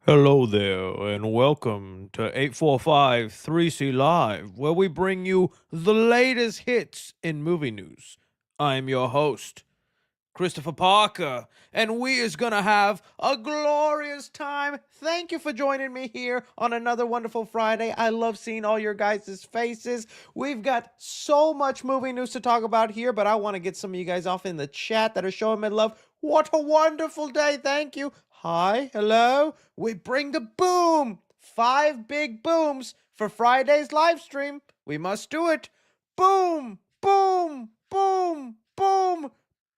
Hello there, and welcome to 845 3C Live, where we bring you the latest hits in movie news. I'm your host, Christopher Parker, and we is gonna have a glorious time. Thank you for joining me here on another wonderful Friday. I love seeing all your guys' faces. We've got so much movie news to talk about here, but I want to get some of you guys off in the chat that are showing me love. What a wonderful day. Thank you. Hi, hello. We bring the boom. 5 big booms for Friday's live stream. We must do it. Boom, boom, boom, boom.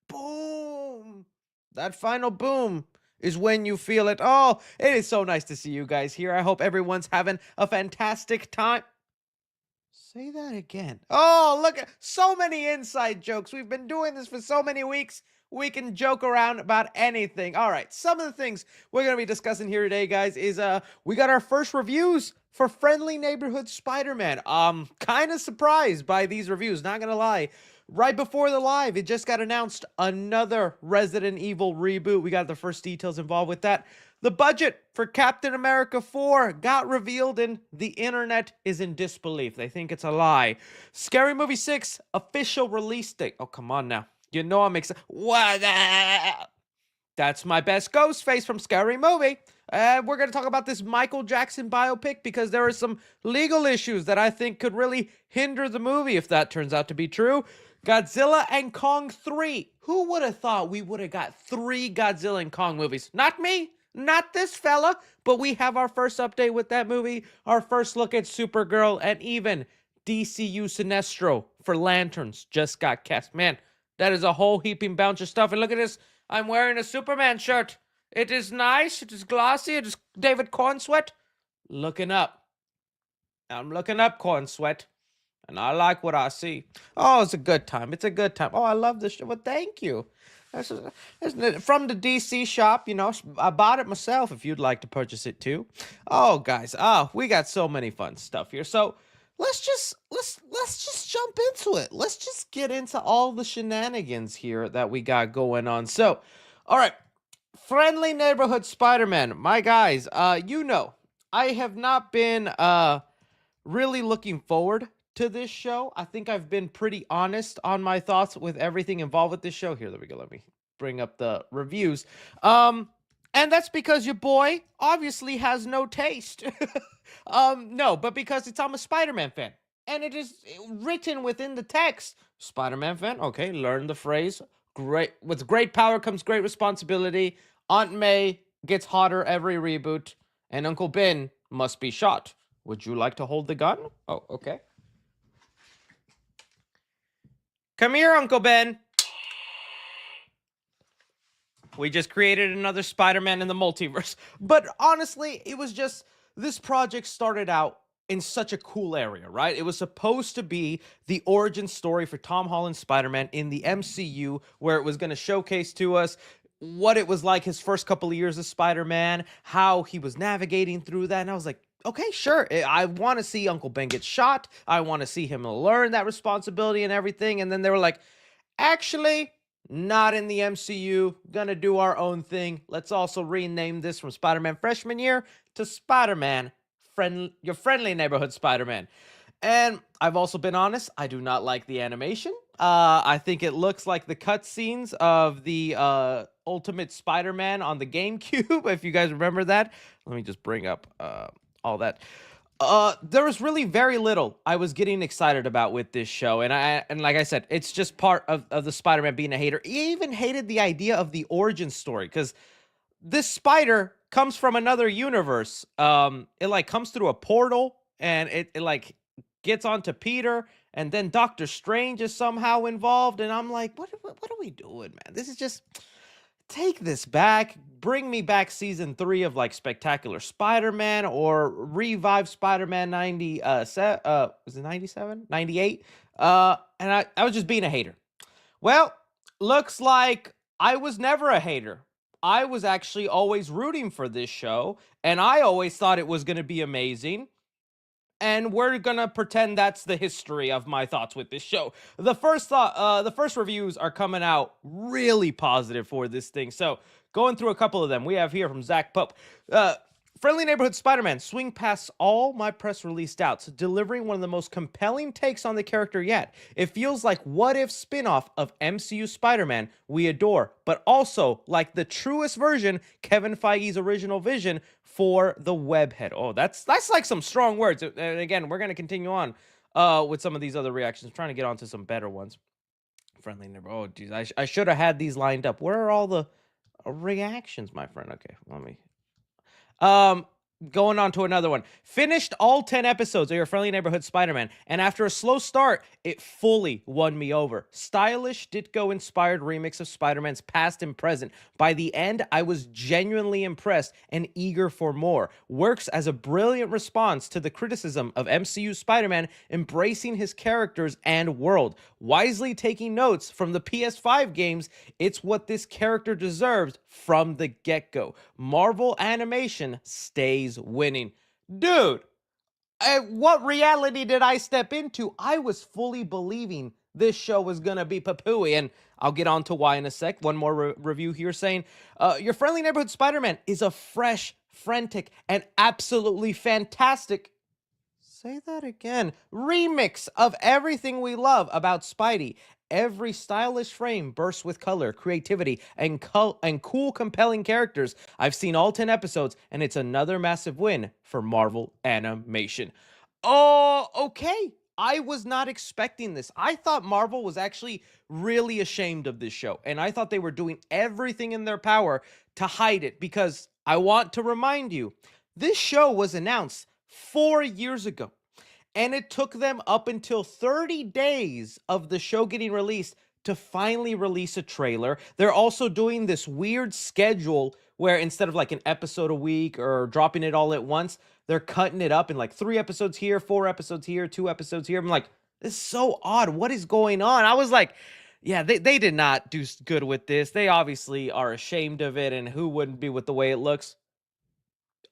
Boom. That final boom is when you feel it. Oh, it is so nice to see you guys here. I hope everyone's having a fantastic time. Say that again. Oh, look at so many inside jokes. We've been doing this for so many weeks. We can joke around about anything. All right, some of the things we're going to be discussing here today, guys, is we got our first reviews for Friendly Neighborhood Spider-Man. Kind of surprised by these reviews, not going to lie. Right before the live, it just got announced another Resident Evil reboot. We got the first details involved with that. The budget for Captain America 4 got revealed, and the internet is in disbelief. They think it's a lie. Scary Movie 6 official release date. Oh, come on now. You know I'm excited. What? That's my best ghost face from Scary Movie. We're going to talk about this Michael Jackson biopic because there are some legal issues that I think could really hinder the movie if that turns out to be true. Godzilla and Kong 3. Who would have thought we would have got 3 Godzilla and Kong movies? Not me, not this fella, but we have our first update with that movie, our first look at Supergirl, and even DCU Sinestro for Lanterns just got cast. Man, that is a whole heaping bunch of stuff. And look at this. I'm wearing a Superman shirt. It is nice. It is glossy. It is David Cornsweat. Looking up. I'm looking up, Cornsweat. And I like what I see. Oh, it's a good time. It's a good time. Oh, I love this show. Well, thank you. That's from the DC shop, you know. I bought it myself if you'd like to purchase it too. Oh, guys. Oh, we got so many fun stuff here. So let's just jump into it. Let's just get into all the shenanigans here that we got going on. So, all right. Friendly Neighborhood Spider-Man. My guys, you know, I have not been really looking forward to this show. I think I've been pretty honest on my thoughts with everything involved with this show. Here, there we go. Let me bring up the reviews. And that's because your boy obviously has no taste. No, but because I'm a Spider-Man fan. And it is written within the text. Spider-Man fan, okay, learn the phrase. Great, with great power comes great responsibility. Aunt May gets hotter every reboot, and Uncle Ben must be shot. Would you like to hold the gun? Oh, okay. Come here, Uncle Ben. We just created another Spider-Man in the multiverse. But honestly, it was just, this project started out in such a cool area, right? It was supposed to be the origin story for Tom Holland's Spider-Man in the MCU, where it was going to showcase to us what it was like his first couple of years as Spider-Man, how he was navigating through that. And I was like, okay, sure. I want to see Uncle Ben get shot. I want to see him learn that responsibility and everything. And then they were like, actually, not in the MCU. Gonna do our own thing. Let's also rename this from Spider-Man Freshman Year to Spider-Man, your friendly neighborhood Spider-Man. And I've also been honest, I do not like the animation. I think it looks like the cutscenes of the Ultimate Spider-Man on the GameCube, if you guys remember that. Let me just bring up all that. There was really very little I was getting excited about with this show, and like I said, it's just part of the Spider-Man being a hater. He even hated the idea of the origin story, because this spider comes from another universe. It like comes through a portal, and it like gets onto Peter, and then Doctor Strange is somehow involved, and I'm like, what are we doing, man? This is just, take this back. Bring me back season 3 of like Spectacular Spider-Man, or revive Spider-Man 97, was it 97? 98? And I was just being a hater. Well, looks like I was never a hater. I was actually always rooting for this show, and I always thought it was going to be amazing. And we're gonna pretend that's the history of my thoughts with this show. The first reviews are coming out really positive for this thing. So going through a couple of them, we have here from Zach Pope. Friendly Neighborhood Spider-Man swing past all my press release doubts, delivering one of the most compelling takes on the character yet. It feels like what if spin-off of MCU Spider-Man we adore, but also like the truest version, Kevin Feige's original vision for the webhead. Oh, that's like some strong words. And again, we're gonna continue on with some of these other reactions, trying to get onto some better ones. Friendly Neighborhood. Oh, geez, I should have had these lined up. Where are all the reactions, my friend? Okay, let me um, going on to another one. Finished all 10 episodes of Your Friendly Neighborhood Spider-Man, and after a slow start, it fully won me over. Stylish, Ditko-inspired remix of Spider-Man's past and present. By the end, I was genuinely impressed and eager for more. Works as a brilliant response to the criticism of MCU Spider-Man embracing his characters and world. Wisely taking notes from the PS5 games, it's what this character deserves from the get-go. Marvel animation stays winning. Dude, what reality did I step into? I was fully believing this show was gonna be papooey, and I'll get on to why in a sec. One more review here saying, Your Friendly Neighborhood Spider-Man is a fresh, frantic, and absolutely fantastic, say that again, remix of everything we love about Spidey. Every stylish frame bursts with color, creativity, and cool, compelling characters. I've seen all 10 episodes, and it's another massive win for Marvel Animation. Oh, okay. I was not expecting this. I thought Marvel was actually really ashamed of this show, and I thought they were doing everything in their power to hide it, because I want to remind you, this show was announced 4 years ago. And it took them up until 30 days of the show getting released to finally release a trailer. They're also doing this weird schedule where instead of like an episode a week or dropping it all at once, they're cutting it up in like 3 episodes here, 4 episodes here, 2 episodes here. I'm like, this is so odd. What is going on? I was like, yeah, they did not do good with this. They obviously are ashamed of it, and who wouldn't be with the way it looks?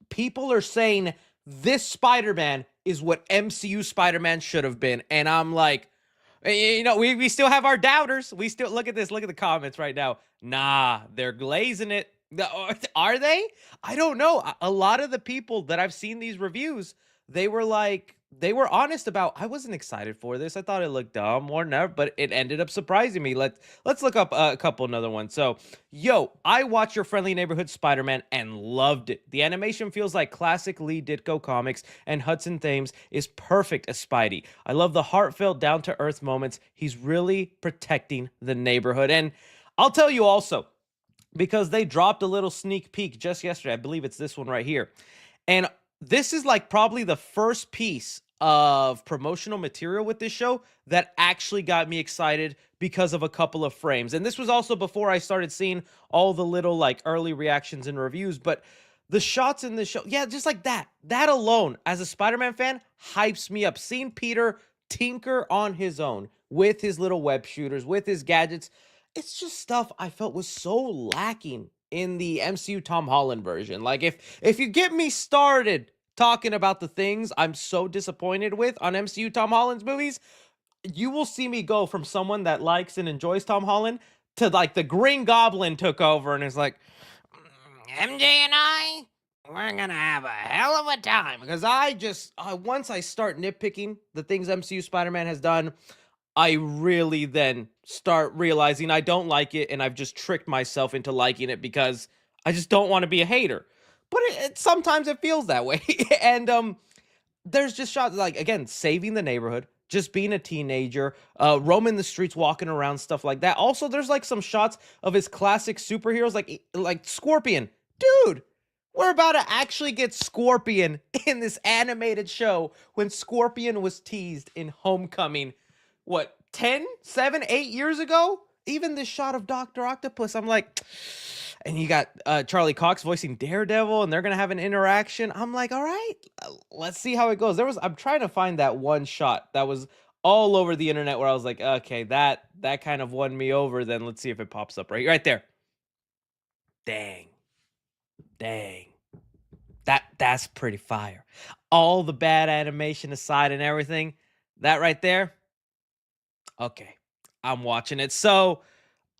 People are saying this Spider-Man is what MCU Spider-Man should have been. And I'm like, we still have our doubters. We still look at this. Look at the comments right now. Nah, they're glazing it. Are they? I don't know. A lot of the people that I've seen these reviews, they were like, they were honest about, I wasn't excited for this. I thought it looked dumb more than ever, but it ended up surprising me. Let's look up a couple another ones. So, I watched Your Friendly Neighborhood Spider-Man and loved it. The animation feels like classic Lee Ditko comics, and Hudson Thames is perfect as Spidey. I love the heartfelt, down-to-earth moments. He's really protecting the neighborhood. And I'll tell you also, because they dropped a little sneak peek just yesterday. I believe it's this one right here. And this is like probably the first piece of promotional material with this show that actually got me excited because of a couple of frames. And this was also before I started seeing all the little like early reactions and reviews, but the shots in the show, yeah, just like that alone as a Spider-Man fan hypes me up. Seeing Peter tinker on his own with his little web shooters, with his gadgets, it's just stuff I felt was so lacking in the MCU Tom Holland version. Like if you get me started talking about the things I'm so disappointed with on MCU Tom Holland's movies, you will see me go from someone that likes and enjoys Tom Holland to like the Green Goblin took over and is like, MJ and we're gonna have a hell of a time. Because I just, once I start nitpicking the things MCU Spider-Man has done, I really then start realizing I don't like it, and I've just tricked myself into liking it because I just don't want to be a hater. But sometimes it feels that way. And there's just shots like, again, saving the neighborhood, just being a teenager, roaming the streets, walking around, stuff like that. Also, there's like some shots of his classic superheroes, like Scorpion. Dude, we're about to actually get Scorpion in this animated show when Scorpion was teased in Homecoming. What, 10, 7, 8 years ago? Even this shot of Dr. Octopus, I'm like, and you got Charlie Cox voicing Daredevil, and they're gonna have an interaction. I'm like, all right, let's see how it goes. I'm trying to find that one shot that was all over the internet where I was like, okay, that kind of won me over. Then let's see if it pops up right there. Dang. That's pretty fire. All the bad animation aside and everything, that right there. Okay, I'm watching it. So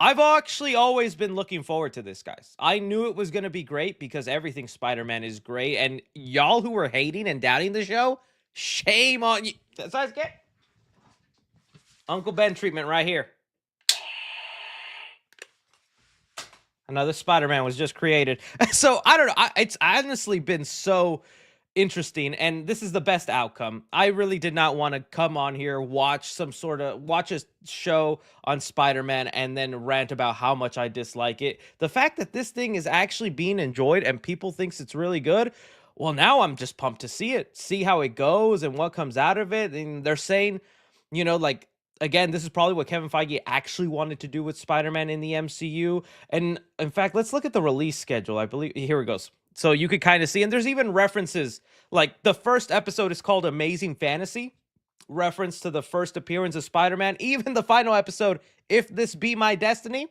I've actually always been looking forward to this, guys. I knew it was going to be great because everything Spider-Man is great. And y'all who were hating and doubting the show, shame on you. Besides, get Uncle Ben treatment right here. Another Spider-Man was just created. So I don't know. It's honestly been so interesting, and this is the best outcome. I really did not want to come on here, watch a show on Spider-Man, and then rant about how much I dislike it. The fact that this thing is actually being enjoyed and people thinks it's really good. Well, now I'm just pumped to see how it goes and what comes out of it. And they're saying, like, again, this is probably what Kevin Feige actually wanted to do with Spider-Man in the MCU. And in fact, let's look at the release schedule. I believe here it goes. So you could kind of see, and there's even references, like the first episode is called Amazing Fantasy, reference to the first appearance of Spider-Man. Even the final episode, If This Be My Destiny,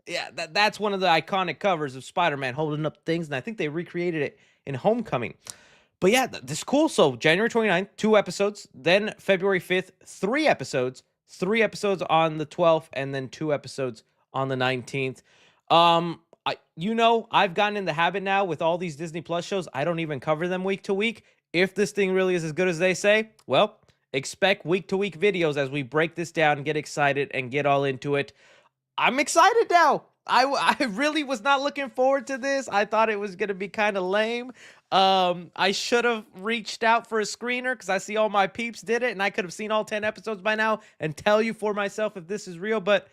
yeah, that's one of the iconic covers of Spider-Man holding up things, and I think they recreated it in Homecoming. But yeah, this is cool. So January 29th, 2 episodes, then February 5th, 3 episodes, 3 episodes on the 12th, and then 2 episodes on the 19th. I've gotten in the habit now with all these Disney Plus shows. I don't even cover them week to week. If this thing really is as good as they say, well, expect week to week videos as we break this down, get excited, and get all into it. I'm excited now. I really was not looking forward to this. I thought it was going to be kind of lame. I should have reached out for a screener because I see all my peeps did it, and I could have seen all 10 episodes by now and tell you for myself if this is real. But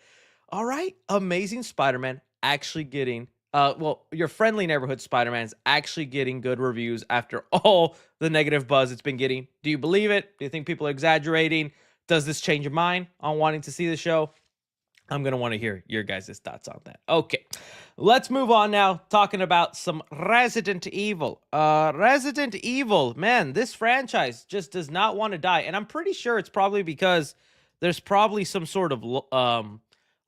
all right, Amazing Spider-Man actually getting your friendly neighborhood Spider-Man is actually getting good reviews after all the negative buzz it's been getting. Do you believe it? Do you think people are exaggerating? Does this change your mind on wanting to see the show? I'm going to want to hear your guys' thoughts on that. Okay, let's move on now, talking about some Resident Evil. Resident Evil, man, this franchise just does not want to die. And I'm pretty sure it's probably because there's probably some sort of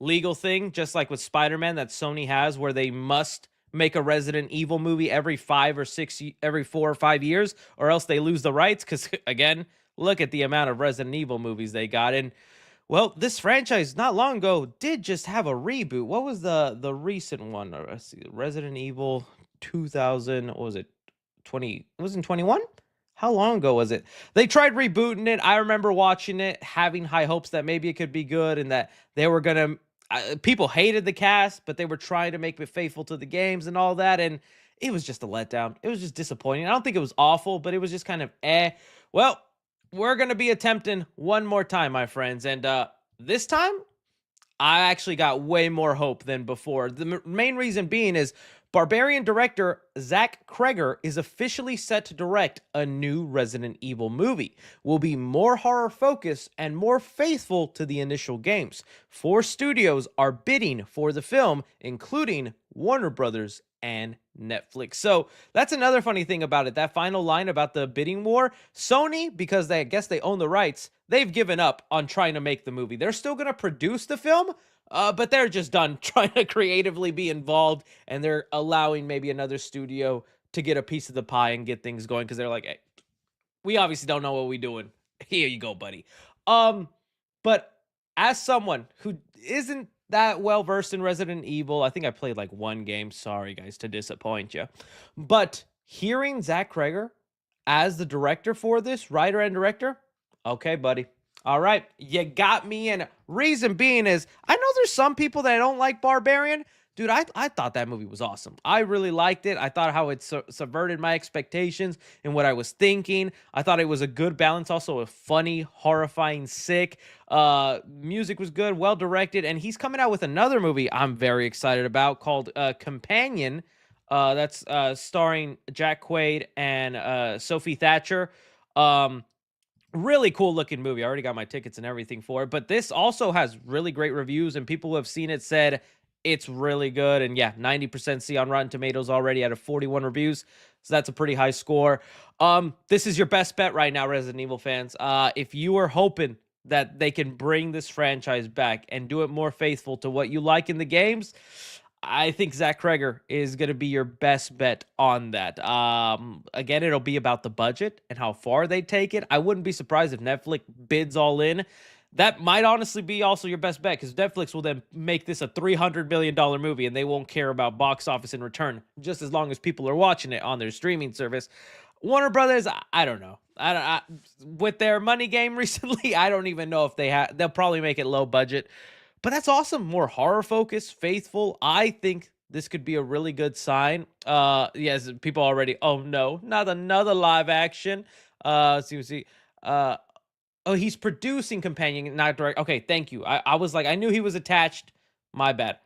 legal thing, just like with Spider-Man that Sony has, where they must make a Resident Evil movie every 4 or 5 years, or else they lose the rights. Because, again, look at the amount of Resident Evil movies they got. And well, this franchise not long ago did just have a reboot. What was the recent one? Let's see, Resident Evil 2000. What was it? 20? It was in 21? How long ago was it? They tried rebooting it. I remember watching it, having high hopes that maybe it could be good and that they were gonna. People hated the cast, but they were trying to make it faithful to the games and all that, and it was just a letdown. It was just disappointing. I don't think it was awful, but it was just kind of eh. Well, we're going to be attempting one more time, my friends. And this time, I actually got way more hope than before. The main reason being is Barbarian director Zach Kreger is officially set to direct a new Resident Evil movie. Will be more horror focused and more faithful to the initial games. 4 studios are bidding for the film, including Warner Brothers and Netflix. So that's another funny thing about it. That final line about the bidding war, Sony, because I guess they own the rights, they've given up on trying to make the movie. They're still going to produce the film, but they're just done trying to creatively be involved, and they're allowing maybe another studio to get a piece of the pie and get things going because they're like, hey, we obviously don't know what we're doing. Here you go, buddy. But as someone who isn't that well versed in Resident Evil, I think I played like 1 game. Sorry, guys, to disappoint you. But hearing Zach Kreger as the director for this, writer and director, okay, buddy. All right, you got me. And reason being is, I know there's some people that don't like Barbarian. Dude, I thought that movie was awesome. I really liked it. I thought how it subverted my expectations and what I was thinking. I thought it was a good balance, also a funny, horrifying, sick. Music was good, well directed, and he's coming out with another movie I'm very excited about called Companion. That's starring Jack Quaid and Sophie Thatcher. Really cool looking movie. I already got my tickets and everything for it. But this also has really great reviews, and people who have seen it said it's really good. And yeah, 90% see on Rotten Tomatoes already out of 41 reviews. So that's a pretty high score. This is your best bet right now, Resident Evil fans. If you are hoping that they can bring this franchise back and do it more faithful to what you like in the games, I think Zach Kreger is going to be your best bet on that. Again, it'll be about the budget and how far they take it. I wouldn't be surprised if Netflix bids all in. that might honestly be also your best bet because Netflix will then make this a $300 million movie and they won't care about box office in return, just as long as people are watching it on their streaming service. Warner Brothers, I don't know. With their money game recently, I don't even know if they'll probably make it low budget. But that's awesome. More horror focus, faithful. I think this could be a really good sign. Yes, people already. Oh no, not another live action. See. Uh, oh, he's producing companion, not direct. Okay, thank you. I was like, I knew he was attached. My bad.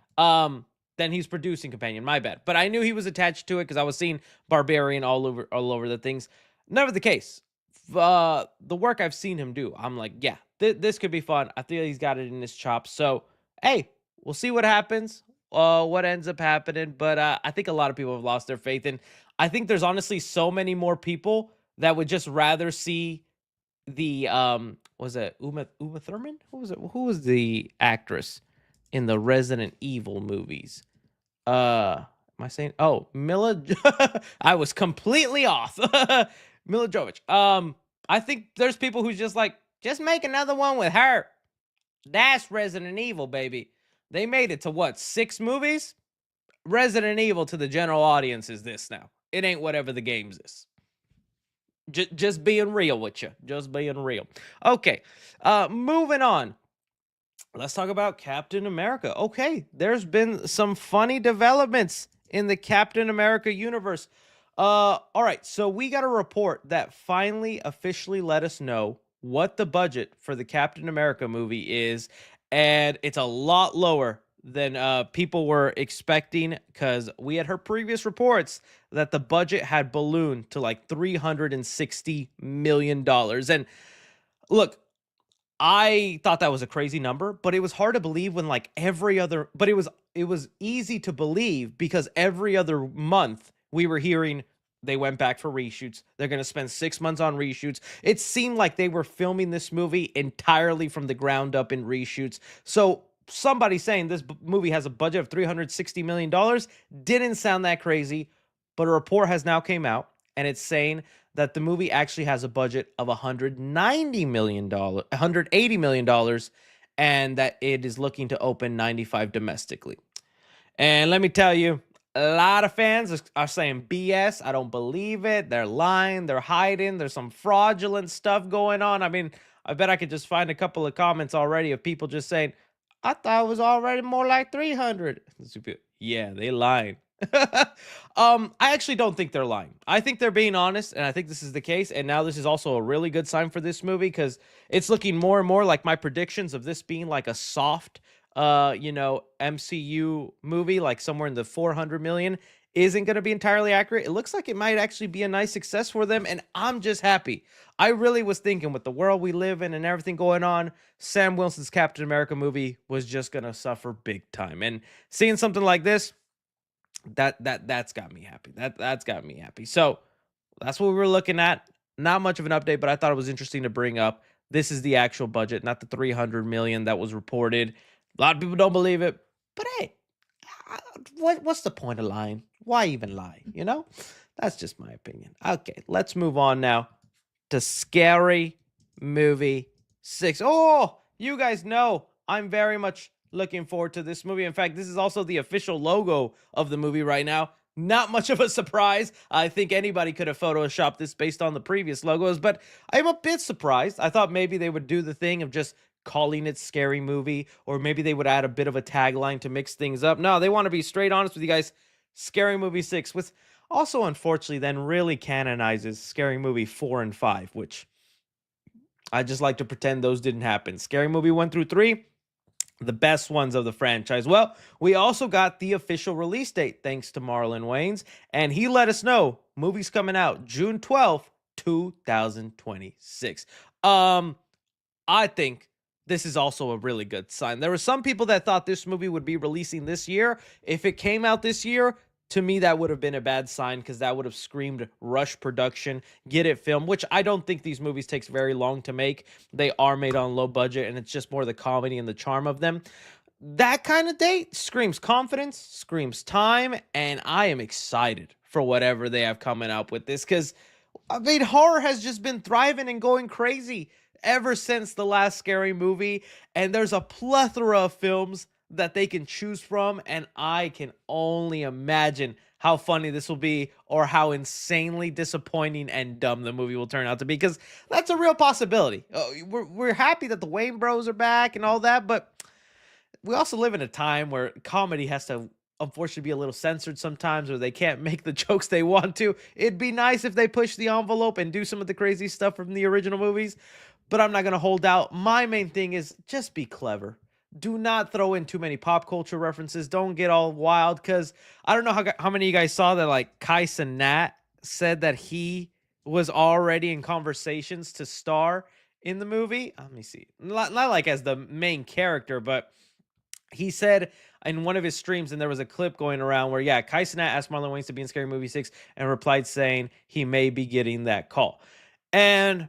Then he's producing companion. My bad. But I knew he was attached to it because I was seeing Barbarian all over the things. Never the case. The work I've seen him do, I'm like, yeah, this could be fun. I feel he's got it in his chops. So, hey, we'll see what happens. What ends up happening. But I think a lot of people have lost their faith, and I think there's honestly so many more people that would just rather see the was it Uma Thurman? Who was it? Who was the actress in the Resident Evil movies? Am I saying? Oh, Mila. I was completely off. Mila Jovovich. I think there's people who's just like, just make another one with her. That's Resident Evil, baby. They made it to what, 6 movies? Resident Evil to the general audience is this now. It ain't whatever the games is. Just being real with you. Just being real. Okay. Moving on. Let's talk about Captain America. Okay, there's been some funny developments in the Captain America universe. All right, so we got a report that finally officially let us know what the budget for the Captain America movie is, and it's a lot lower than people were expecting because we had heard previous reports that the budget had ballooned to like $360 million. And look, I thought that was a crazy number, but it was hard to believe when like but it was easy to believe because every other month we were hearing they went back for reshoots. They're going to spend 6 months on reshoots. It seemed like they were filming this movie entirely from the ground up in reshoots. So somebody saying this movie has a budget of $360 million didn't sound that crazy, but a report has now came out and it's saying that the movie actually has a budget of $180 million, and that it is looking to open 95 domestically. And let me tell you, a lot of fans are saying BS. I don't believe it. They're lying. They're hiding. There's some fraudulent stuff going on. I mean, I bet I could just find a couple of comments already of people just saying, I thought it was already more like 300. Yeah, they lying. I actually don't think they're lying. I think they're being honest, and I think this is the case. And now this is also a really good sign for this movie because it's looking more and more like my predictions of this being like a soft, MCU movie, like somewhere in the 400 million, isn't going to be entirely accurate. It looks like it might actually be a nice success for them, and I'm just happy. I really was thinking with the world we live in and everything going on, Sam Wilson's Captain America movie was just going to suffer big time. And seeing something like this, that's got me happy. That's got me happy. So that's what we were looking at. Not much of an update, but I thought it was interesting to bring up. This is the actual budget, not the 300 million that was reported. A lot of people don't believe it, but hey, what's the point of lying? Why even lie? That's just my opinion. Okay, let's move on now to Scary Movie 6. Oh, you guys know I'm very much looking forward to this movie. In fact, this is also the official logo of the movie right now. Not much of a surprise. I think anybody could have photoshopped this based on the previous logos, but I'm a bit surprised. I thought maybe they would do the thing of just calling it Scary Movie, or maybe they would add a bit of a tagline to mix things up. No, they want to be straight honest with you guys. Scary Movie 6, which also unfortunately then really canonizes Scary Movie 4 and 5, which I just like to pretend those didn't happen. Scary Movie 1 through 3, the best ones of the franchise. Well, we also got the official release date thanks to Marlon Wayans, and he let us know movie's coming out June 12th, 2026. I think this is also a really good sign. There were some people that thought this movie would be releasing this year. If it came out this year, to me, that would have been a bad sign because that would have screamed rush production, get it filmed, which I don't think these movies takes very long to make. They are made on low budget, and it's just more the comedy and the charm of them. That kind of date screams confidence, screams time, and I am excited for whatever they have coming up with this because, I mean, horror has just been thriving and going crazy. ever since the last Scary Movie, and there's a plethora of films that they can choose from, and I can only imagine how funny this will be or how insanely disappointing and dumb the movie will turn out to be, because that's a real possibility. We're happy that the Wayne Bros are back and all that, but we also live in a time where comedy has to unfortunately be a little censored sometimes, or they can't make the jokes they want to. It'd be nice if they push the envelope and do some of the crazy stuff from the original movies, but I'm not going to hold out. My main thing is just be clever. Do not throw in too many pop culture references. Don't get all wild, because I don't know how many of you guys saw that, like Kai Cenat said that he was already in conversations to star in the movie. Let me see. Not like as the main character, but he said in one of his streams, and there was a clip going around where, yeah, Kai Cenat asked Marlon Wayans to be in Scary Movie 6 and replied saying he may be getting that call. And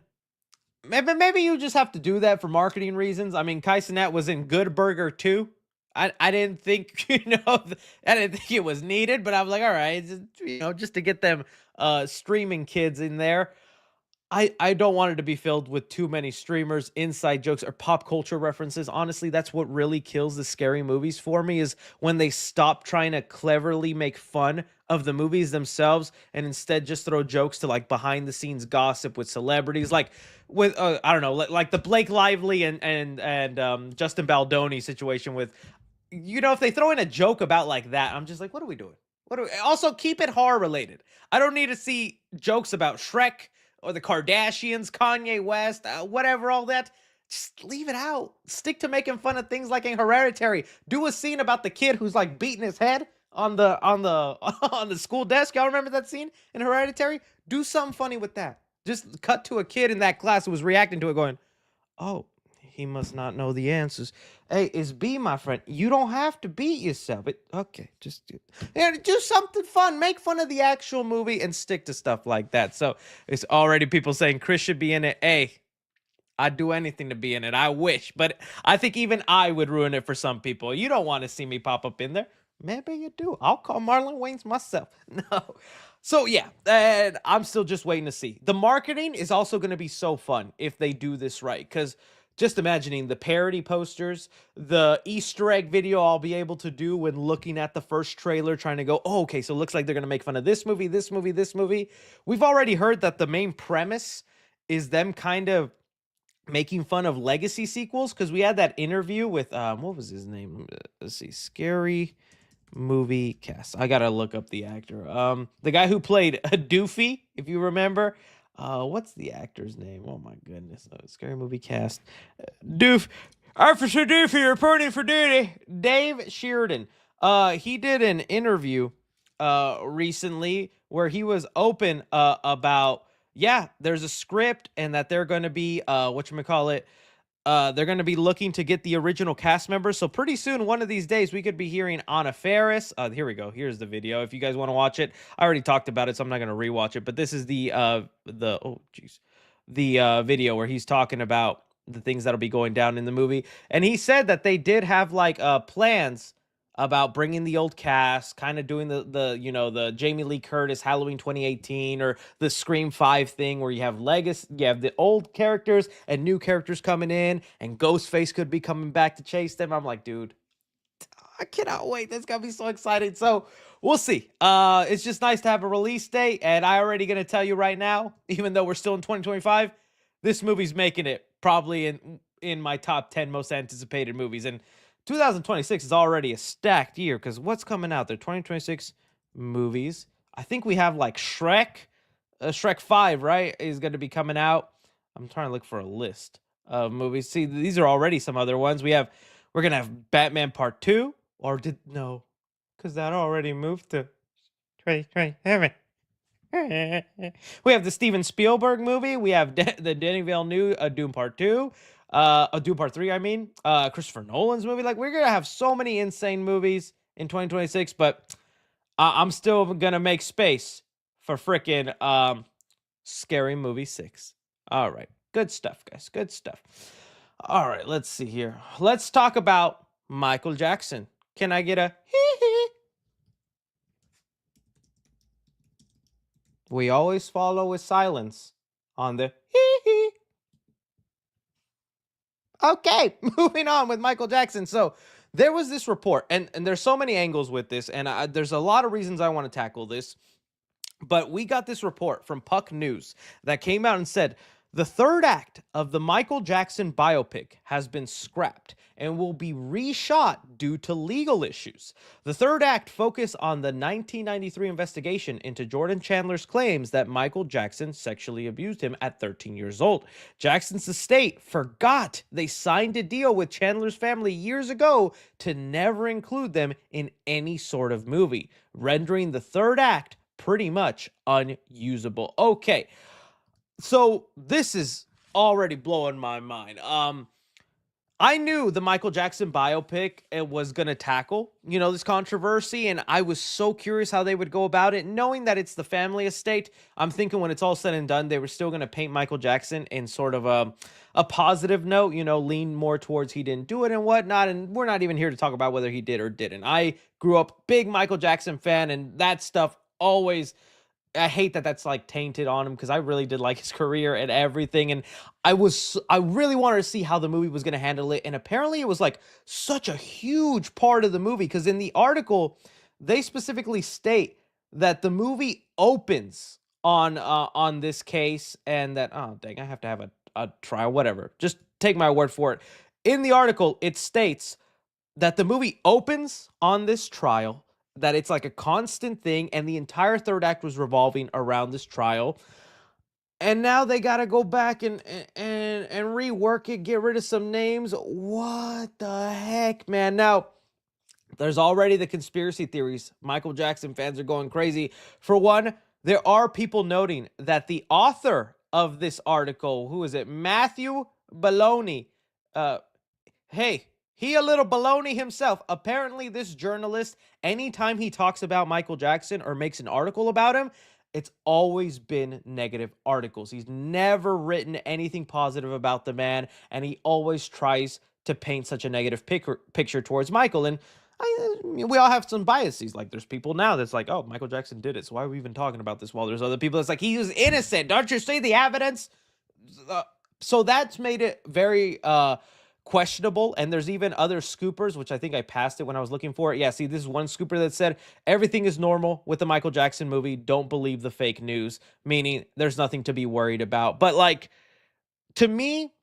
maybe you just have to do that for marketing reasons. I mean, Kai Cenat was in Good Burger 2. I didn't think, I didn't think it was needed, but I was like, all right, just to get them streaming kids in there. I don't want it to be filled with too many streamers, inside jokes, or pop culture references. Honestly, that's what really kills the scary movies for me, is when they stop trying to cleverly make fun of the movies themselves and instead just throw jokes to like behind the scenes gossip with celebrities, like with I don't know, like the Blake Lively and Justin Baldoni situation with, if they throw in a joke about like that, I'm just like, what are we doing? Also, keep it horror related. I don't need to see jokes about Shrek or the Kardashians, Kanye West, whatever, all that. Just leave it out. Stick to making fun of things like in Hereditary. Do a scene about the kid who's like beating his head on the on the school desk. Y'all remember that scene in Hereditary? Do something funny with that. Just cut to a kid in that class who was reacting to it going, "Oh, he must not know the answers. Hey, it's B, my friend. You don't have to beat yourself. Okay, just do something fun. Make fun of the actual movie and stick to stuff like that." So it's already people saying Chris should be in it. Hey, I'd do anything to be in it. I wish, but I think even I would ruin it for some people. You don't want to see me pop up in there. Maybe you do. I'll call Marlon Wayans myself. No. So yeah, and I'm still just waiting to see. The marketing is also going to be so fun if they do this right, because just imagining the parody posters, the Easter egg video I'll be able to do when looking at the first trailer, trying to go, oh, okay, so it looks like they're going to make fun of this movie, this movie, this movie. We've already heard that the main premise is them kind of making fun of legacy sequels, because we had that interview with what was his name? Let's see, Scary Movie Cast. I gotta look up the actor. The guy who played Doofy, if you remember. What's the actor's name? Oh my goodness. Scary Movie Cast. Doof. Officer Doofy reporting for duty. Dave Sheridan. He did an interview recently where he was open about, yeah, there's a script and that they're going to be whatchamacallit, they're going to be looking to get the original cast members. So pretty soon, one of these days, we could be hearing Anna Faris. Here we go. Here's the video. If you guys want to watch it, I already talked about it, so I'm not going to rewatch it. But this is the video where he's talking about the things that'll be going down in the movie. And he said that they did have like plans about bringing the old cast, kind of doing the Jamie Lee Curtis Halloween 2018 or the Scream 5 thing, where you have the old characters and new characters coming in, and Ghostface could be coming back to chase them. I'm like, dude, I cannot wait. That's gonna be so exciting. So we'll see. It's just nice to have a release date, and I already gonna tell you right now, even though we're still in 2025, this movie's making it probably in my top 10 most anticipated movies. And 2026 is already a stacked year, because what's coming out there? 2026 movies. I think we have like Shrek 5, right? Is going to be coming out. I'm trying to look for a list of movies. See, these are already some other ones. We're going to have Batman Part 2, no, because that already moved to 2027. We have the Steven Spielberg movie. We have the Denis Villeneuve Doom Part 2. Doom Part 3, I mean. Christopher Nolan's movie. Like, we're going to have so many insane movies in 2026, but I'm still going to make space for frickin' Scary Movie 6. All right. Good stuff, guys. Good stuff. All right, let's see here. Let's talk about Michael Jackson. Can I get a hee-hee? We always follow with silence on the hee-hee. Okay, moving on with Michael Jackson. So there was this report, and there's so many angles with this, and there's a lot of reasons I want to tackle this. But we got this report from Puck News that came out and said the third act of the Michael Jackson biopic has been scrapped and will be reshot due to legal issues. The third act focused on the 1993 investigation into Jordan Chandler's claims that Michael Jackson sexually abused him at 13 years old. Jackson's estate forgot they signed a deal with Chandler's family years ago to never include them in any sort of movie, rendering the third act pretty much unusable. Okay, so this is already blowing my mind. I knew the Michael Jackson biopic it was going to tackle, this controversy, and I was so curious how they would go about it. Knowing that it's the family estate, I'm thinking when it's all said and done, they were still going to paint Michael Jackson in sort of a positive note, lean more towards he didn't do it and whatnot. And we're not even here to talk about whether he did or didn't. I grew up big Michael Jackson fan, and that stuff always I hate that that's like tainted on him because I really did like his career and everything. And I really wanted to see how the movie was going to handle it. And apparently it was like such a huge part of the movie because in the article, they specifically state that the movie opens on this case and that, oh, dang, I have to have a trial, whatever. Just take my word for it. In the article, it states that the movie opens on this trial, that it's like a constant thing, and the entire third act was revolving around this trial. And now they got to go back and rework it, get rid of some names. What the heck, man? Now, there's already the conspiracy theories. Michael Jackson fans are going crazy. For one, there are people noting that the author of this article, who is it? Matthew Baloney. Hey, he a little baloney himself. Apparently, this journalist, anytime he talks about Michael Jackson or makes an article about him, it's always been negative articles. He's never written anything positive about the man, and he always tries to paint such a negative picture towards Michael. And we all have some biases. Like, there's people now that's like, oh, Michael Jackson did it, so why are we even talking about this? While there's other people that's like, he was innocent. Don't you see the evidence? So that's made it very questionable. And there's even other scoopers, which I think I passed it when I was looking for it. Yeah, see, this is one scooper that said everything is normal with the Michael Jackson movie. Don't believe the fake news, meaning there's nothing to be worried about. But like, to me,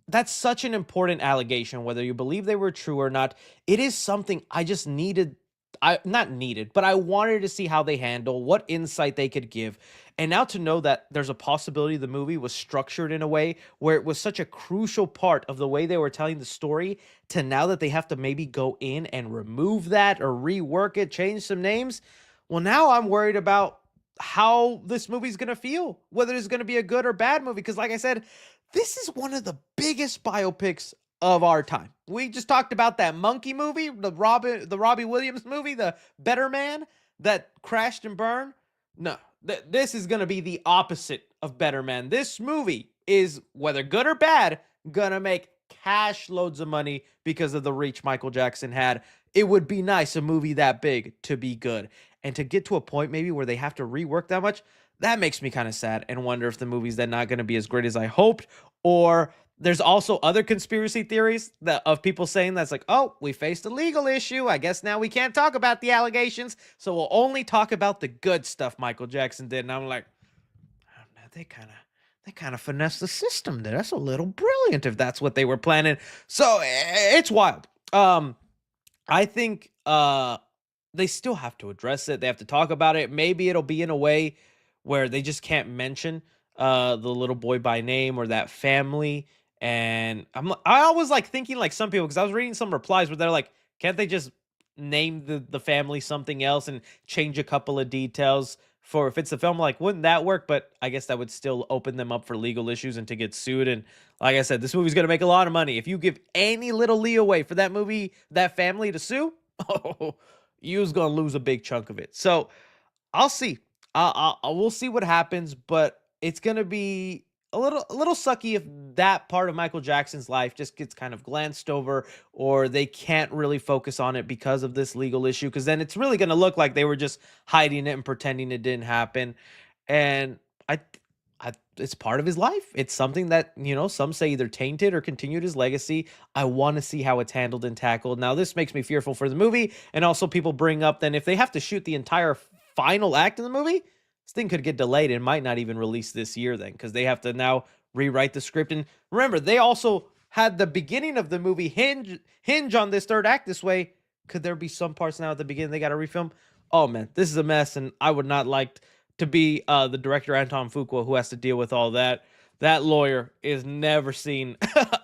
that's such an important allegation, whether you believe they were true or not. It is something I just needed. I not needed, but I wanted to see how they handle, what insight they could give. And now to know that there's a possibility the movie was structured in a way where it was such a crucial part of the way they were telling the story, to now that they have to maybe go in and remove that or rework it, change some names. Well, now I'm worried about how this movie's going to feel, whether it's going to be a good or bad movie. Because like I said, this is one of the biggest biopics of our time. We just talked about that monkey movie, the Robbie Williams movie, The Better Man, that crashed and burned. No, this is going to be the opposite of Better Man. This movie is, whether good or bad, going to make cash loads of money because of the reach Michael Jackson had. It would be nice, a movie that big, to be good. And to get to a point maybe where they have to rework that much, that makes me kind of sad and wonder if the movie's then not going to be as great as I hoped. Or there's also other conspiracy theories of people saying that's like, oh, we faced a legal issue. I guess now we can't talk about the allegations, so we'll only talk about the good stuff Michael Jackson did. And I'm like, oh, no, they kind of finessed the system there. That's a little brilliant if that's what they were planning. So it's wild. I think they still have to address it. They have to talk about it. Maybe it'll be in a way where they just can't mention the little boy by name or that family. And I always like thinking like some people, because I was reading some replies where they're like, can't they just name the family something else and change a couple of details for if it's a film? Like, wouldn't that work? But I guess that would still open them up for legal issues and to get sued. And like I said, this movie's going to make a lot of money. If you give any little leeway for that movie, that family to sue, oh, you's going to lose a big chunk of it. So I'll see. We'll see what happens, but it's going to be a little sucky if that part of Michael Jackson's life just gets kind of glanced over, or they can't really focus on it because of this legal issue, because then it's really going to look like they were just hiding it and pretending it didn't happen. And it's part of his life. It's something that, some say either tainted or continued his legacy. I want to see how it's handled and tackled. Now, this makes me fearful for the movie. And also, people bring up then if they have to shoot the entire final act of the movie, this thing could get delayed and might not even release this year then because they have to now rewrite the script. And remember, they also had the beginning of the movie hinge on this third act this way. Could there be some parts now at the beginning they got to refilm? Oh, man, this is a mess. And I would not like to be the director Anton Fuqua who has to deal with all that. That lawyer is never seen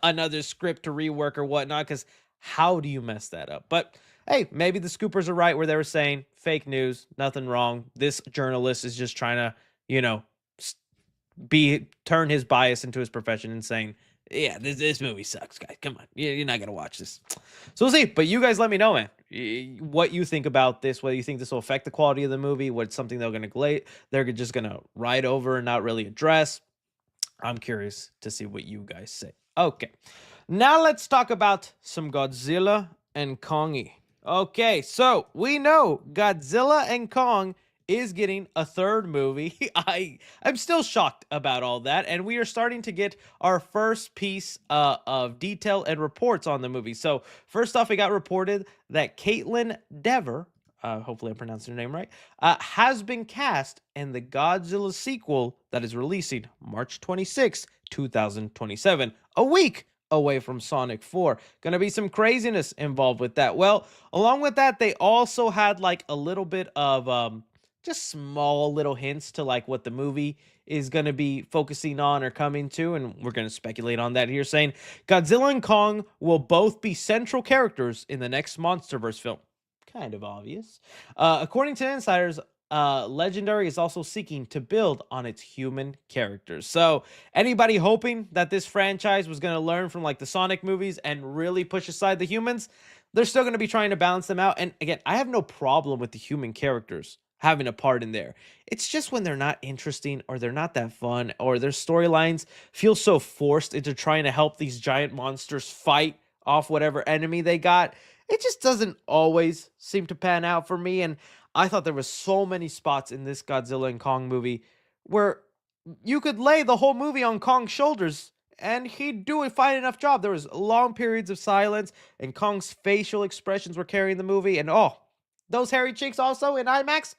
another script to rework or whatnot, because how do you mess that up? But hey, maybe the scoopers are right where they were saying fake news, nothing wrong. This journalist is just trying to, turn his bias into his profession and saying, yeah, this movie sucks, guys. Come on, you're not gonna watch this. So we'll see. But you guys, let me know, man, what you think about this. Whether you think this will affect the quality of the movie, what's something they're just gonna ride over and not really address. I'm curious to see what you guys say. Okay, now let's talk about some Godzilla and Kongy. Okay, so we know Godzilla and Kong is getting a third movie. I'm still shocked about all that, and we are starting to get our first piece of detail and reports on the movie. So first off, it got reported that Caitlin Dever, hopefully I'm pronouncing her name right, has been cast in the Godzilla sequel that is releasing March 26, 2027, a week away from Sonic 4. Gonna be some craziness involved with that. Well, along with that, they also had like a little bit of just small little hints to like what the movie is going to be focusing on or coming to, and we're going to speculate on that here, saying Godzilla and Kong will both be central characters in the next MonsterVerse film. Kind of obvious. According to insiders, Legendary is also seeking to build on its human characters. So anybody hoping that this franchise was going to learn from like the Sonic movies and really push aside the humans, they're still going to be trying to balance them out. And again, I have no problem with the human characters having a part in there. It's just when they're not interesting or they're not that fun or their storylines feel so forced into trying to help these giant monsters fight off whatever enemy they got. It just doesn't always seem to pan out for me. And I thought there was so many spots in this Godzilla and Kong movie where you could lay the whole movie on Kong's shoulders and he'd do a fine enough job. There was long periods of silence and Kong's facial expressions were carrying the movie. And those hairy cheeks also in IMAX.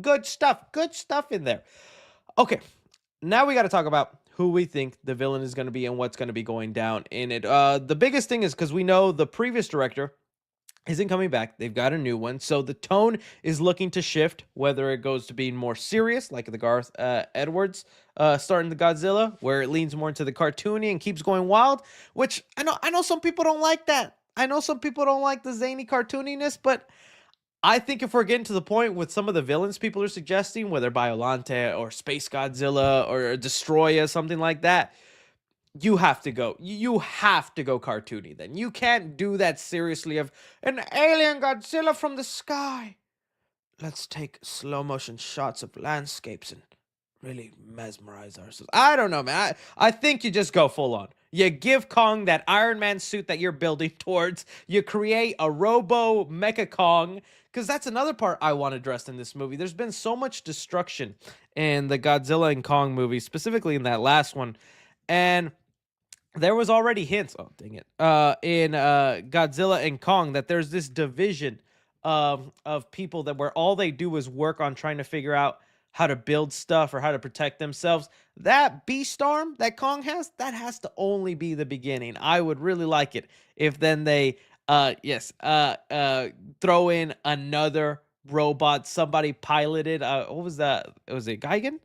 Good stuff in there. Okay, now we got to talk about who we think the villain is going to be and what's going to be going down in it. The biggest thing is because we know the previous director isn't coming back. They've got a new one, so the tone is looking to shift, whether it goes to being more serious like the Garth Edwards starting the Godzilla, where it leans more into the cartoony and keeps going wild, which I know some people don't like that. I know some people don't like the zany cartooniness, but I think if we're getting to the point with some of the villains people are suggesting, whether Biolante or Space Godzilla or Destroya, something like that, you have to go. You have to go cartoony then. You can't do that seriously of an alien Godzilla from the sky. Let's take slow motion shots of landscapes and really mesmerize ourselves. I don't know, man. I think you just go full on. You give Kong that Iron Man suit that you're building towards. You create a Robo Mecha Kong, because that's another part I want addressed in this movie. There's been so much destruction in the Godzilla and Kong movie, specifically in that last one. And there was already hints, in Godzilla and Kong that there's this division of people that where all they do is work on trying to figure out how to build stuff or how to protect themselves. That beast arm that Kong has, that has to only be the beginning. I would really like it if then they throw in another robot, somebody piloted. What was that? Was it Gigan?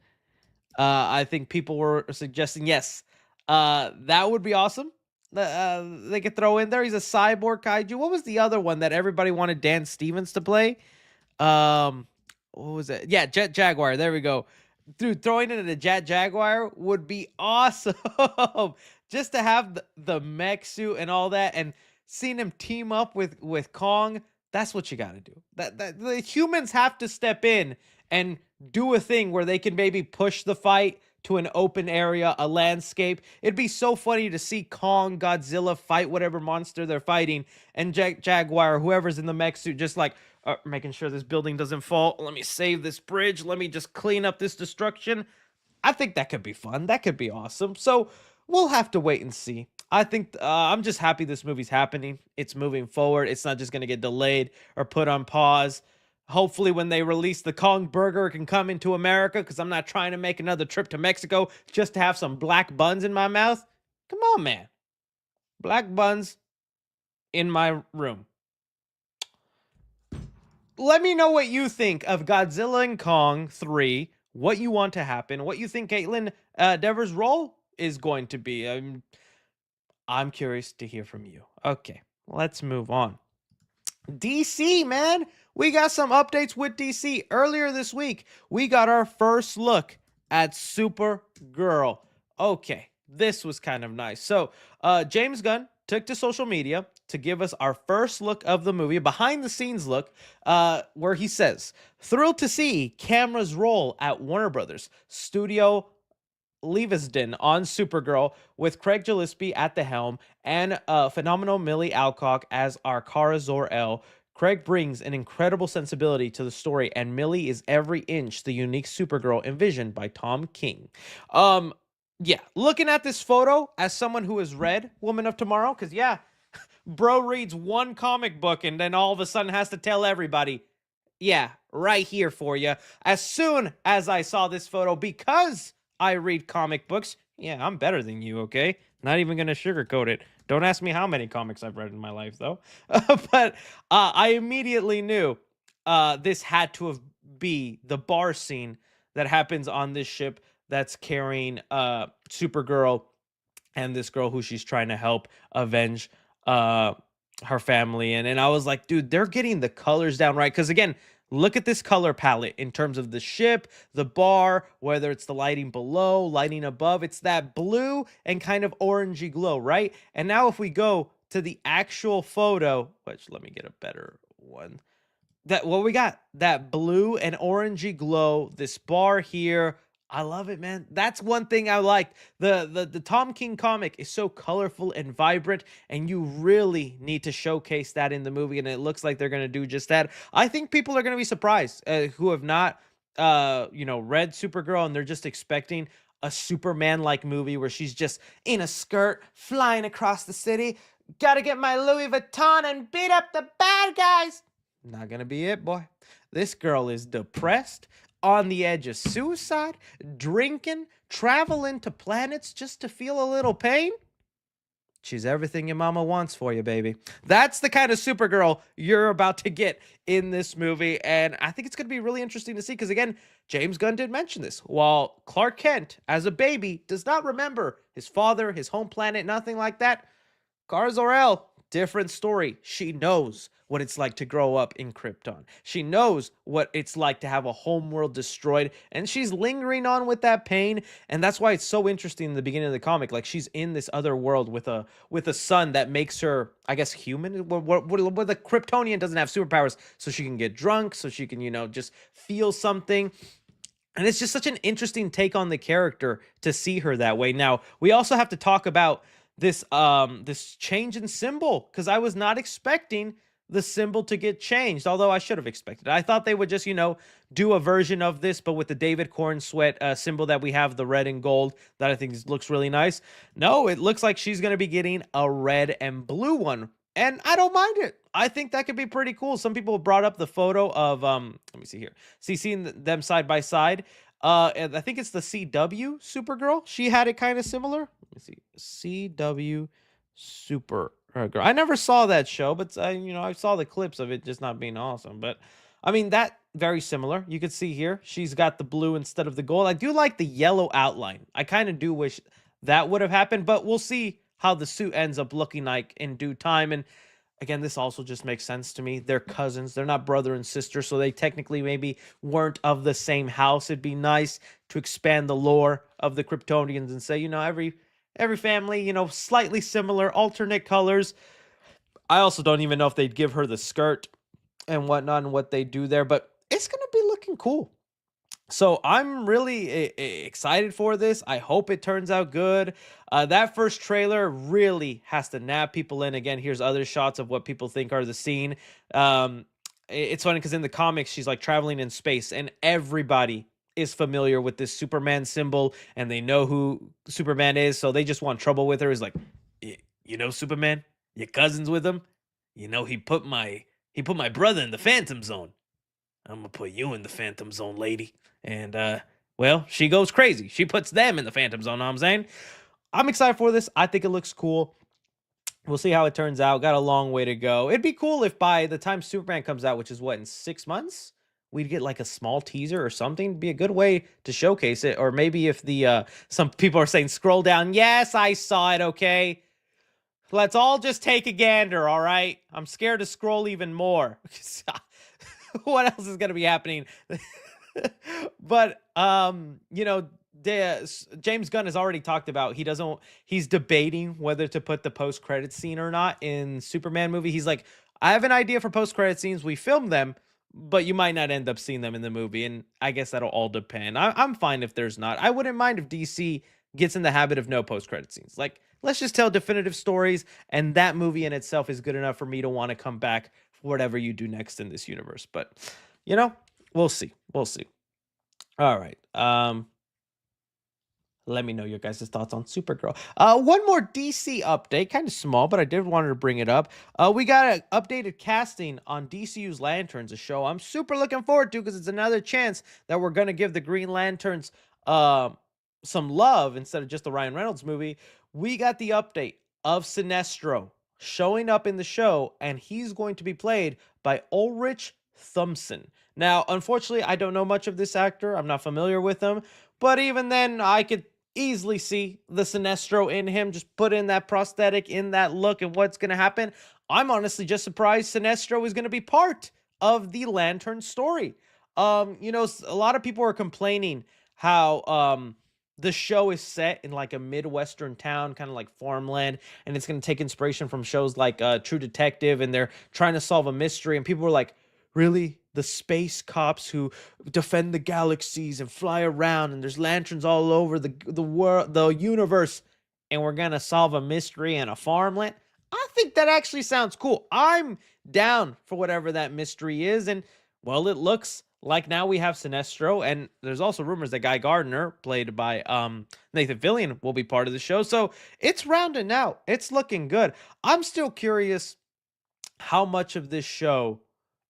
I think people were suggesting, yes. That would be awesome. They could throw in there. He's a cyborg kaiju. What was the other one that everybody wanted Dan Stevens to play? What was it? Yeah, Jet Jaguar. There we go. Dude, throwing in a Jet Jaguar would be awesome. Just to have the mech suit and all that, and seeing him team up with Kong. That's what you got to do. That the humans have to step in and do a thing where they can maybe push the fight to an open area, a landscape. It'd be so funny to see Kong, Godzilla fight whatever monster they're fighting, and Jaguar, whoever's in the mech suit, just like making sure this building doesn't fall. Let me save this bridge. Let me just clean up this destruction. I think that could be fun. That could be awesome. So we'll have to wait and see. I think I'm just happy this movie's happening. It's moving forward. It's not just going to get delayed or put on pause. Hopefully, when they release the Kong Burger, it can come into America because I'm not trying to make another trip to Mexico just to have some black buns in my mouth. Come on, man. Black buns in my room. Let me know what you think of Godzilla and Kong 3, what you want to happen, what you think Caitlin Dever's role is going to be. I'm curious to hear from you. Okay, let's move on. DC, man. We got some updates with DC. Earlier this week, we got our first look at Supergirl. Okay, this was kind of nice. So, James Gunn took to social media to give us our first look of the movie, behind the scenes look, where he says, "Thrilled to see Camera's role at Warner Brothers Studio Leavesden on Supergirl, with Craig Gillespie at the helm and phenomenal Millie Alcock as our Kara Zor-El. Craig brings an incredible sensibility to the story, and Millie is every inch the unique Supergirl envisioned by Tom King." Yeah, looking at this photo as someone who has read Woman of Tomorrow, because yeah, bro reads one comic book and then all of a sudden has to tell everybody, yeah, right here for you. As soon as I saw this photo, because I read comic books, yeah, I'm better than you, okay? Not even going to sugarcoat it. Don't ask me how many comics I've read in my life, though. But I immediately knew this had to have be the bar scene that happens on this ship that's carrying Supergirl and this girl who she's trying to help avenge uh her family. And I was like, dude, they're getting the colors down right, because again, look at this color palette in terms of the ship, the bar, whether it's the lighting below, lighting above, it's that blue and kind of orangey glow, right? And now if we go to the actual photo, which let me get a better one, that what we got, that blue and orangey glow, this bar here, I love it, man. That's one thing I liked. The Tom King comic is so colorful and vibrant, and you really need to showcase that in the movie, and it looks like they're going to do just that. I think people are going to be surprised who have not read Supergirl, and they're just expecting a Superman like movie where she's just in a skirt flying across the city. Gotta get my Louis Vuitton and beat up the bad guys. Not gonna be it, boy. This girl is depressed, on the edge of suicide, drinking, traveling to planets just to feel a little pain. She's everything your mama wants for you, baby. That's the kind of Supergirl you're about to get in this movie. And I think it's going to be really interesting to see, because, again, James Gunn did mention this. While Clark Kent, as a baby, does not remember his father, his home planet, nothing like that, Kara Zor-El, different story. She knows what it's like to grow up in Krypton. She knows what it's like to have a homeworld destroyed, and she's lingering on with that pain. And that's why it's so interesting in the beginning of the comic. Like, she's in this other world with a son that makes her, I guess, human. Where the Kryptonian doesn't have superpowers, so she can get drunk, so she can, just feel something. And it's just such an interesting take on the character to see her that way. Now, we also have to talk about this change in symbol, because I was not expecting the symbol to get changed, although I should have expected it. I thought they would just, do a version of this, but with the David Corn Sweat symbol that we have, the red and gold, that I think looks really nice. No, it looks like she's going to be getting a red and blue one, and I don't mind it. I think that could be pretty cool. Some people brought up the photo of, let me see here. See, seeing them side by side. And I think it's the CW Supergirl. She had it kind of similar. Let me see. CW Supergirl. I never saw that show, but I saw the clips of it just not being awesome. But I mean, that very similar. You could see here, she's got the blue instead of the gold. I do like the yellow outline. I kind of do wish that would have happened, but we'll see how the suit ends up looking like in due time. And again, this also just makes sense to me. They're cousins. They're not brother and sister, so they technically maybe weren't of the same house. It'd be nice to expand the lore of the Kryptonians and say, every family, slightly similar, alternate colors. I also don't even know if they'd give her the skirt and whatnot and what they do there, but it's going to be looking cool. So I'm really excited for this. I hope it turns out good. That first trailer really has to nab people in. Again, here's other shots of what people think are the scene. It's funny because in the comics, she's like traveling in space, and everybody is familiar with this Superman symbol and they know who Superman is, so they just want trouble with her. Is like, you know, Superman, your cousin's with him. You know, he put my brother in the Phantom Zone. I'm gonna put you in the Phantom Zone, lady. And well, she goes crazy. She puts them in the Phantom Zone. Know what I'm saying, I'm excited for this. I think it looks cool. We'll see how it turns out. Got a long way to go. It'd be cool if by the time Superman comes out, which is what, in 6 months, we'd get like a small teaser or something. It'd be a good way to showcase it. Or maybe if the some people are saying scroll down. Yes, I saw it. Okay. Let's all just take a gander, all right? I'm scared to scroll even more. What else is gonna be happening? But you know, James Gunn has already talked about he's debating whether to put the post-credit scene or not in Superman movie. He's like, I have an idea for post-credit scenes. We filmed them, but you might not end up seeing them in the movie. And I guess that'll all depend. I'm fine if there's not. I wouldn't mind if DC gets in the habit of no post-credit scenes. Like, let's just tell definitive stories, and that movie in itself is good enough for me to want to come back for whatever you do next in this universe. But you know, we'll see. We'll see. All right. Let me know your guys' thoughts on Supergirl. One more DC update, kind of small, but I did want to bring it up. We got an updated casting on DCU's Lanterns, a show I'm super looking forward to because it's another chance that we're going to give the Green Lanterns some love instead of just the Ryan Reynolds movie. We got the update of Sinestro showing up in the show, and he's going to be played by Ulrich Thomsen. Now, unfortunately, I don't know much of this actor. I'm not familiar with him, but even then, I could easily see the Sinestro in him. Just put in that prosthetic, in that look, and what's going to happen. I'm honestly just surprised Sinestro is going to be part of the Lantern story. You know, a lot of people are complaining how the show is set in like a Midwestern town, kind of like farmland, and it's going to take inspiration from shows like True Detective, and they're trying to solve a mystery, and people were like, really? The space cops who defend the galaxies and fly around, and there's lanterns all over the world, the universe, and we're gonna solve a mystery in a farmland? I think that actually sounds cool. I'm down for whatever that mystery is, and well, it looks like now we have Sinestro, and there's also rumors that Guy Gardner, played by Nathan Fillion, will be part of the show. So it's rounding out. It's looking good. I'm still curious how much of this show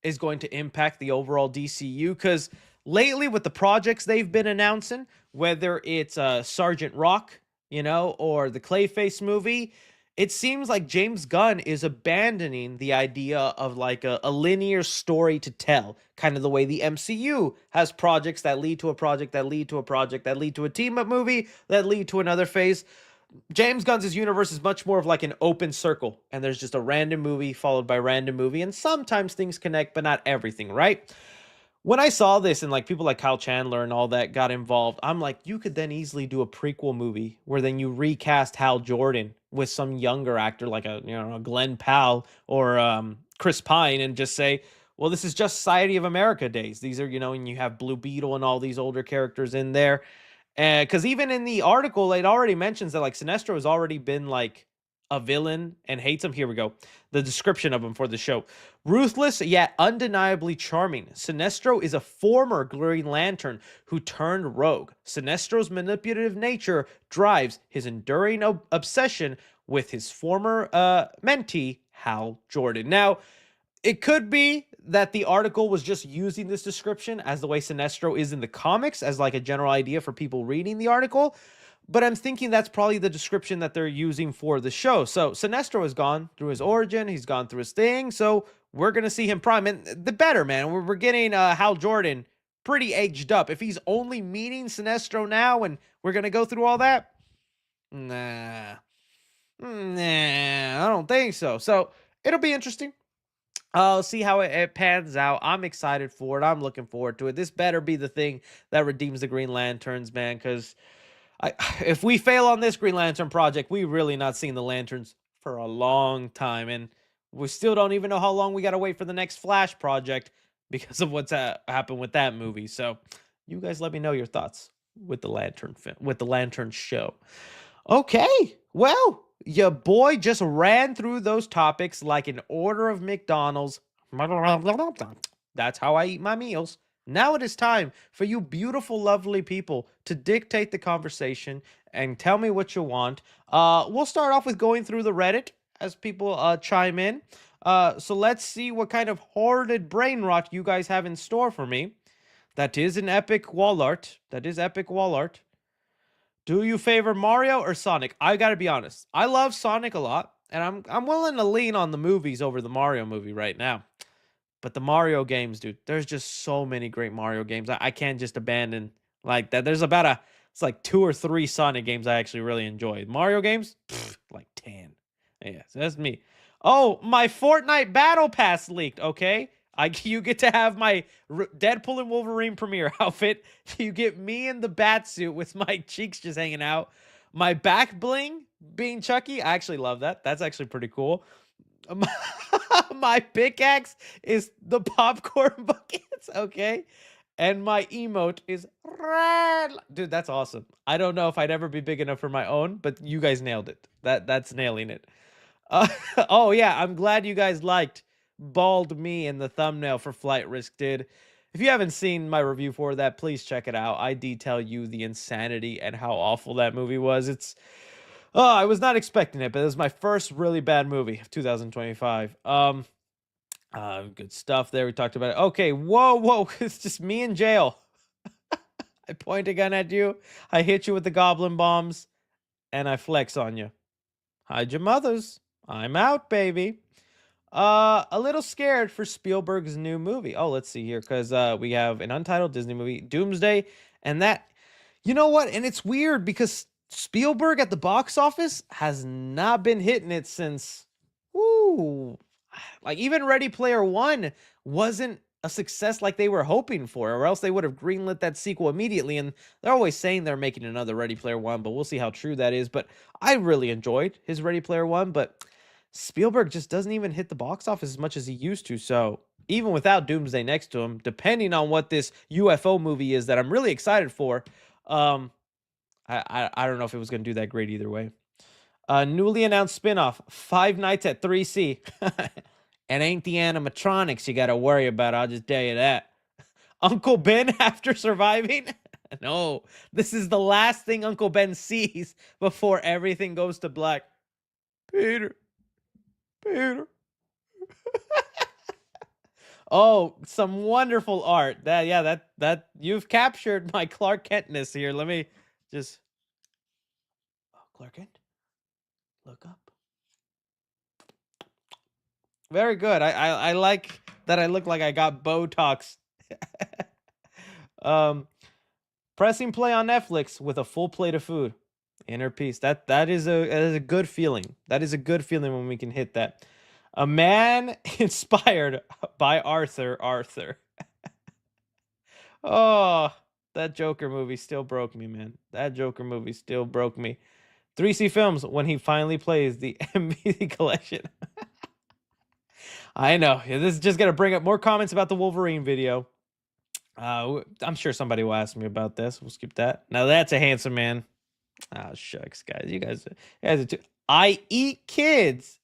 is going to impact the overall DCU, because lately with the projects they've been announcing, whether it's Sergeant Rock, you know, or the Clayface movie, it seems like James Gunn is abandoning the idea of like a linear story to tell, kind of the way the MCU has projects that lead to a project that lead to a project that lead to a team-up movie that lead to another phase. James Gunn's universe is much more of like an open circle, and there's just a random movie followed by random movie, and sometimes things connect, but not everything, right? When I saw this and like people like Kyle Chandler and all that got involved, I'm like, you could then easily do a prequel movie where then you recast Hal Jordan with some younger actor like a Glenn Powell or Chris Pine, and just say, well, this is just Society of America days. These are, and you have Blue Beetle and all these older characters in there. Because even in the article, it already mentions that like Sinestro has already been like a villain and hates him. Here we go. The description of him for the show. Ruthless yet undeniably charming, Sinestro is a former Green Lantern who turned rogue. Sinestro's manipulative nature drives his enduring obsession with his former mentee, Hal Jordan. Now, it could be that the article was just using this description as the way Sinestro is in the comics as like a general idea for people reading the article. But I'm thinking that's probably the description that they're using for the show. So Sinestro has gone through his origin. He's gone through his thing. So we're going to see him prime. And the better, man. We're getting Hal Jordan pretty aged up. If he's only meeting Sinestro now and we're going to go through all that, nah, I don't think so. So it'll be interesting. I'll see how it pans out. I'm excited for it. I'm looking forward to it. This better be the thing that redeems the Green Lanterns, man, because if we fail on this Green Lantern project, we really not seeing the Lanterns for a long time, and we still don't even know how long we got to wait for the next Flash project because of what's happened with that movie. So you guys let me know your thoughts with the Lantern show. Okay, well, your boy just ran through those topics like an order of McDonald's. That's how I eat my meals. Now it is time for you beautiful, lovely people to dictate the conversation and tell me what you want. We'll start off with going through the Reddit as people chime in. So let's see what kind of hoarded brain rot you guys have in store for me. That is an epic wall art. That is epic wall art. Do you favor Mario or Sonic? I gotta be honest. I love Sonic a lot, and I'm willing to lean on the movies over the Mario movie right now. But the Mario games, dude, there's just so many great Mario games. I can't just abandon like that. There's about it's like 2 or 3 Sonic games I actually really enjoy. Mario games, like 10. Yeah, so that's me. Oh, my Fortnite Battle Pass leaked. Okay, you get to have my Deadpool and Wolverine premiere outfit. You get me in the bat suit with my cheeks just hanging out. My back bling being Chucky. I actually love that. That's actually pretty cool. My pickaxe is the popcorn buckets, okay? And my emote is red. Dude, that's awesome. I don't know if I'd ever be big enough for my own, but you guys nailed it. That's nailing it. Oh yeah, I'm glad you guys liked bald me in the thumbnail for Flight Risk, dude. If you haven't seen my review for that, please check it out. I detail you the insanity and how awful that movie was. Oh, I was not expecting it, but it was my first really bad movie of 2025. Good stuff there. We talked about it. Okay, whoa. It's just me in jail. I point a gun at you. I hit you with the goblin bombs, and I flex on you. Hide your mothers. I'm out, baby. A little scared for Spielberg's new movie. Oh, let's see here, because we have an untitled Disney movie, Doomsday, and that, you know what? And it's weird because Spielberg at the box office has not been hitting it since, like even Ready Player One wasn't a success like they were hoping for, or else they would have greenlit that sequel immediately. And they're always saying they're making another Ready Player One, but we'll see how true that is. But I really enjoyed his Ready Player One, but Spielberg just doesn't even hit the box office as much as he used to. So even without Doomsday next to him, depending on what this UFO movie is that I'm really excited for, I don't know if it was going to do that great either way. Newly announced spinoff, Five Nights at 3C. It ain't the animatronics you got to worry about, I'll just tell you that. Uncle Ben after surviving? No, this is the last thing Uncle Ben sees before everything goes to black. Peter. Oh, some wonderful art. That you've captured my Clark Kentness here. Let me just Clark Kent, look up. Very good. I like that I look like I got Botox. Pressing play on Netflix with a full plate of food. Inner peace. That is a good feeling. That is a good feeling when we can hit that. A man inspired by Arthur. Oh, that Joker movie still broke me, man. That Joker movie still broke me. 3C Films when he finally plays the MVD collection. I know. This is just going to bring up more comments about the Wolverine video. I'm sure somebody will ask me about this. We'll skip that. Now that's a handsome man. Oh, shucks, guys. You guys are too. I eat kids.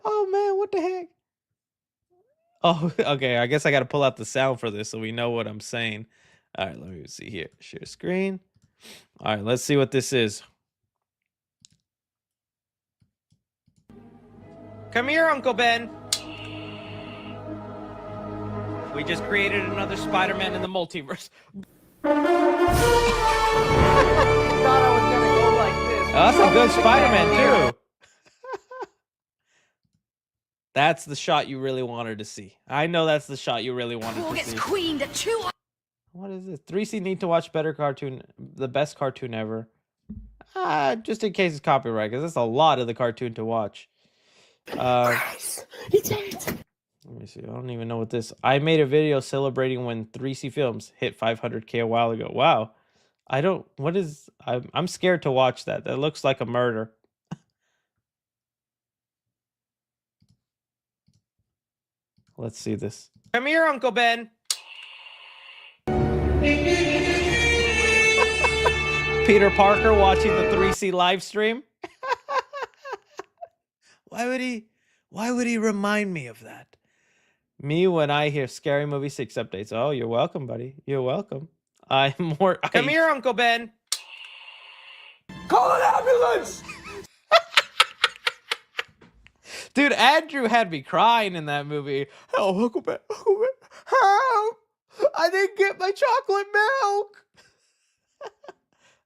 Oh, man. What the heck? Oh, okay. I guess I got to pull out the sound for this so we know what I'm saying. All right. Let me see here. Share screen. All right. Let's see what this is. Come here, Uncle Ben. We just created another Spider-Man in the multiverse. Thought I was gonna go like this. Oh, that's a good Spider-Man too. That's the shot you really wanted to see. I know that's the shot you really wanted to see. Queen to chew. What is this? 3C need to watch better cartoon, the best cartoon ever. Just in case it's copyright, because that's a lot of the cartoon to watch. Let me see. I don't even know what this. I made a video celebrating when 3C Films hit 500K a while ago. Wow. I don't. What is? I'm scared to watch that. That looks like a murder. Let's see this. Come here, Uncle Ben. Peter Parker watching the 3C live stream. Why would he remind me of that? Me when I hear Scary Movie 6 updates. Oh, you're welcome, buddy. You're welcome. I'm more. Come here, Uncle Ben. Call an ambulance! Dude, Andrew had me crying in that movie. Oh, Uncle Ben, help! I didn't get my chocolate milk.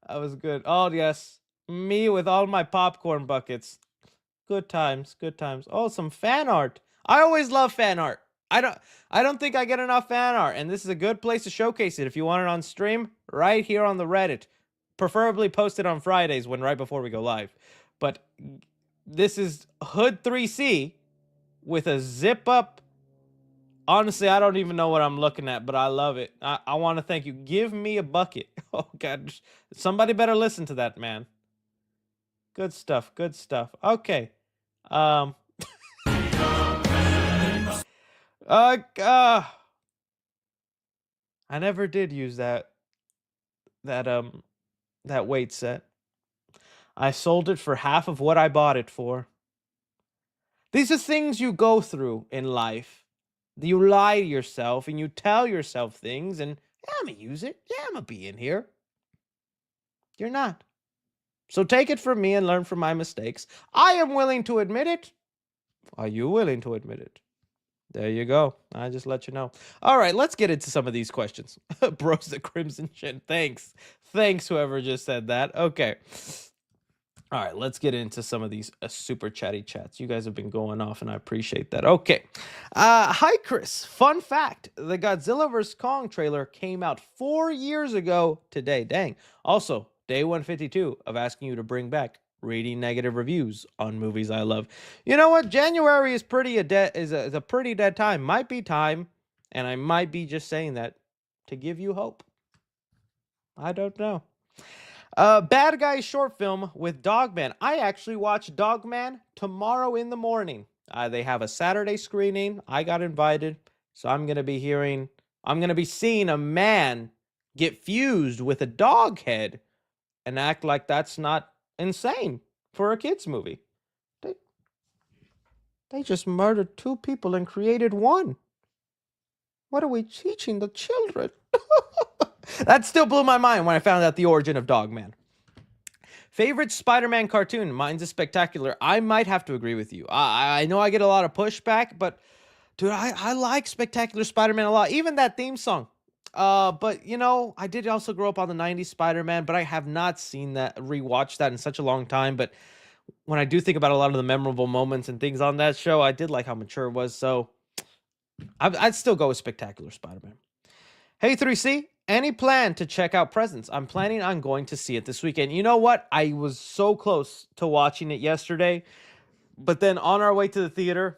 That was good. Oh, yes. Me with all my popcorn buckets. Good times, good times. Oh, some fan art. I always love fan art. I don't think I get enough fan art, and this is a good place to showcase it if you want it on stream, right here on the Reddit. Preferably posted on Fridays right before we go live. But this is Hood 3C with a zip up. Honestly, I don't even know what I'm looking at, but I love it. I want to thank you. Give me a bucket. Oh, God. Somebody better listen to that, man. Good stuff. Good stuff. Okay. Uh, I never did use that weight set. I sold it for half of what I bought it for. These are things you go through in life. You lie to yourself and you tell yourself things, and yeah, I'm gonna use it. Yeah, I'm gonna be in here. You're not. So take it from me and learn from my mistakes. I am willing to admit it. Are you willing to admit it? There you go. I just let you know. All right, let's get into some of these questions. Bros the Crimson shit. Thanks. Thanks, whoever just said that. Okay. All right, let's get into some of these super chatty chats. You guys have been going off, and I appreciate that. Okay. Hi, Chris. Fun fact. The Godzilla vs. Kong trailer came out 4 years ago today. Dang. Also, day 152 of asking you to bring back reading negative reviews on movies I love. You know what? January is a pretty dead time. Might be time, and I might be just saying that to give you hope. I don't know. Bad Guy short film with Dogman. I actually watch Dogman tomorrow in the morning. They have a Saturday screening. I got invited, so I'm gonna be seeing a man get fused with a dog head and act like that's not insane for a kids movie. They just murdered 2 people and created one. What are we teaching the children? That still blew my mind when I found out the origin of Dogman. Favorite Spider-Man cartoon? Mine's a Spectacular. I might have to agree with you. I know I get a lot of pushback, but dude, I like Spectacular Spider-Man a lot. Even that theme song. But you know, I did also grow up on the 90s Spider-Man, but I have not rewatched that in such a long time. But when I do think about a lot of the memorable moments and things on that show, I did like how mature it was. So I'd still go with Spectacular Spider-Man. Hey 3C, any plan to check out Presents? I'm planning on going to see it this weekend. You know what? I was so close to watching it yesterday, but then on our way to the theater,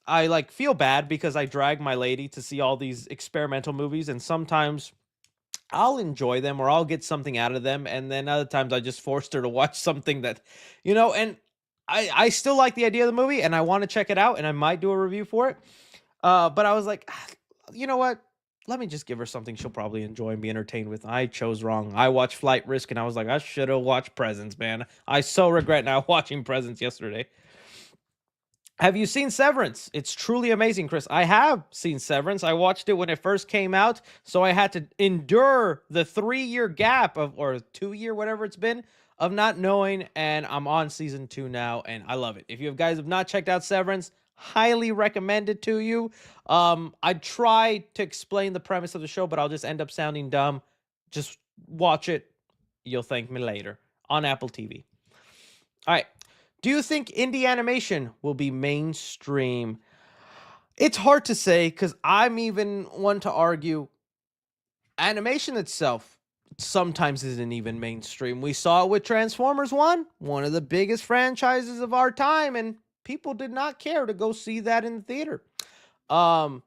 I feel bad because I drag my lady to see all these experimental movies, and sometimes I'll enjoy them or I'll get something out of them, and then other times I just forced her to watch something that, and I still like the idea of the movie and I want to check it out and I might do a review for it. But I was like, you know what? Let me just give her something she'll probably enjoy and be entertained with. I chose wrong. I watched Flight Risk and I was like, I should have watched Presents, man. I so regret now watching Presents yesterday. Have you seen Severance? It's truly amazing, Chris. I have seen Severance. I watched it when it first came out, so I had to endure the 3-year gap or 2-year, whatever it's been, of not knowing, and I'm on season 2 now, and I love it. If you guys have not checked out Severance, highly recommend it to you. I tried to explain the premise of the show, but I'll just end up sounding dumb. Just watch it. You'll thank me later on Apple TV. All right. Do you think indie animation will be mainstream? It's hard to say because I'm even one to argue animation itself sometimes isn't even mainstream. We saw it with Transformers 1, one of the biggest franchises of our time, and people did not care to go see that in the theater. So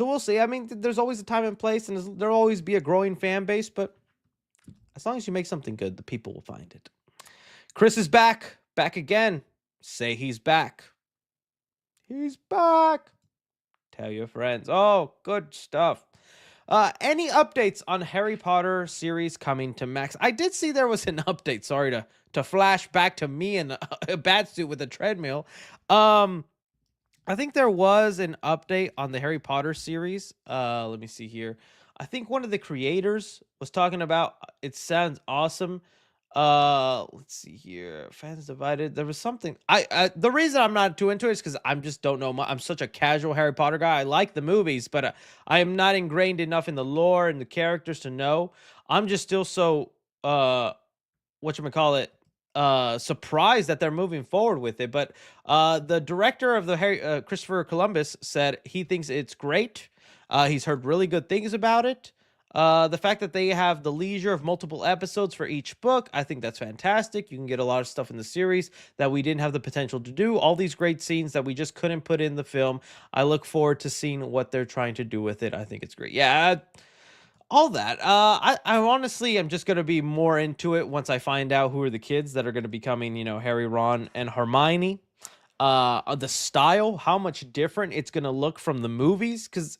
we'll see. I mean, there's always a time and place, and there'll always be a growing fan base, but as long as you make something good, the people will find it. Chris is back again. Say he's back. He's back. Tell your friends. Oh, good stuff. Any updates on Harry Potter series coming to Max? I did see there was an update. Sorry to flash back to me in a bat suit with a treadmill. I think there was an update on the Harry Potter series. Let me see here. I think one of the creators was talking about it sounds awesome. Let's see here. Fans divided. There was something. I the reason I'm not too into it is because I'm just don't know. I'm such a casual Harry Potter guy. I like the movies, but I am not ingrained enough in the lore and the characters to know. I'm just still so whatchamacallit, surprised that they're moving forward with it. But the director of the Harry, Christopher Columbus, said he thinks it's great. He's heard really good things about it. The fact that they have the leisure of multiple episodes for each book, I think that's fantastic. You can get a lot of stuff in the series that we didn't have the potential to do. All these great scenes that we just couldn't put in the film. I look forward to seeing what they're trying to do with it. I think it's great. Yeah, all that. I honestly am just gonna be more into it once I find out who are the kids that are gonna be coming. Harry, Ron, and Hermione. The style, how much different it's gonna look from the movies, because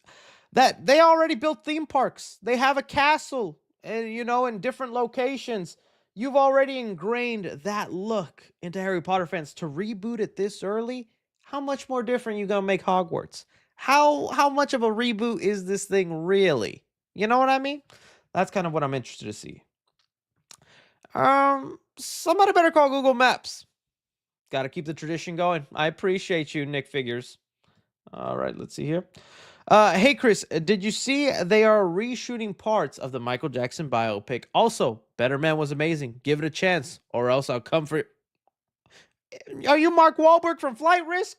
that they already built theme parks. They have a castle, and in different locations. You've already ingrained that look into Harry Potter fans. To reboot it this early, how much more different you gonna make Hogwarts? How much of a reboot is this thing really? You know what I mean? That's kind of what I'm interested to see. Somebody better call Google Maps. Got to keep the tradition going. I appreciate you, Nick Figures. All right, let's see here. Hey, Chris, did you see they are reshooting parts of the Michael Jackson biopic? Also, Better Man was amazing. Give it a chance, or else I'll come for. Are you Mark Wahlberg from Flight Risk?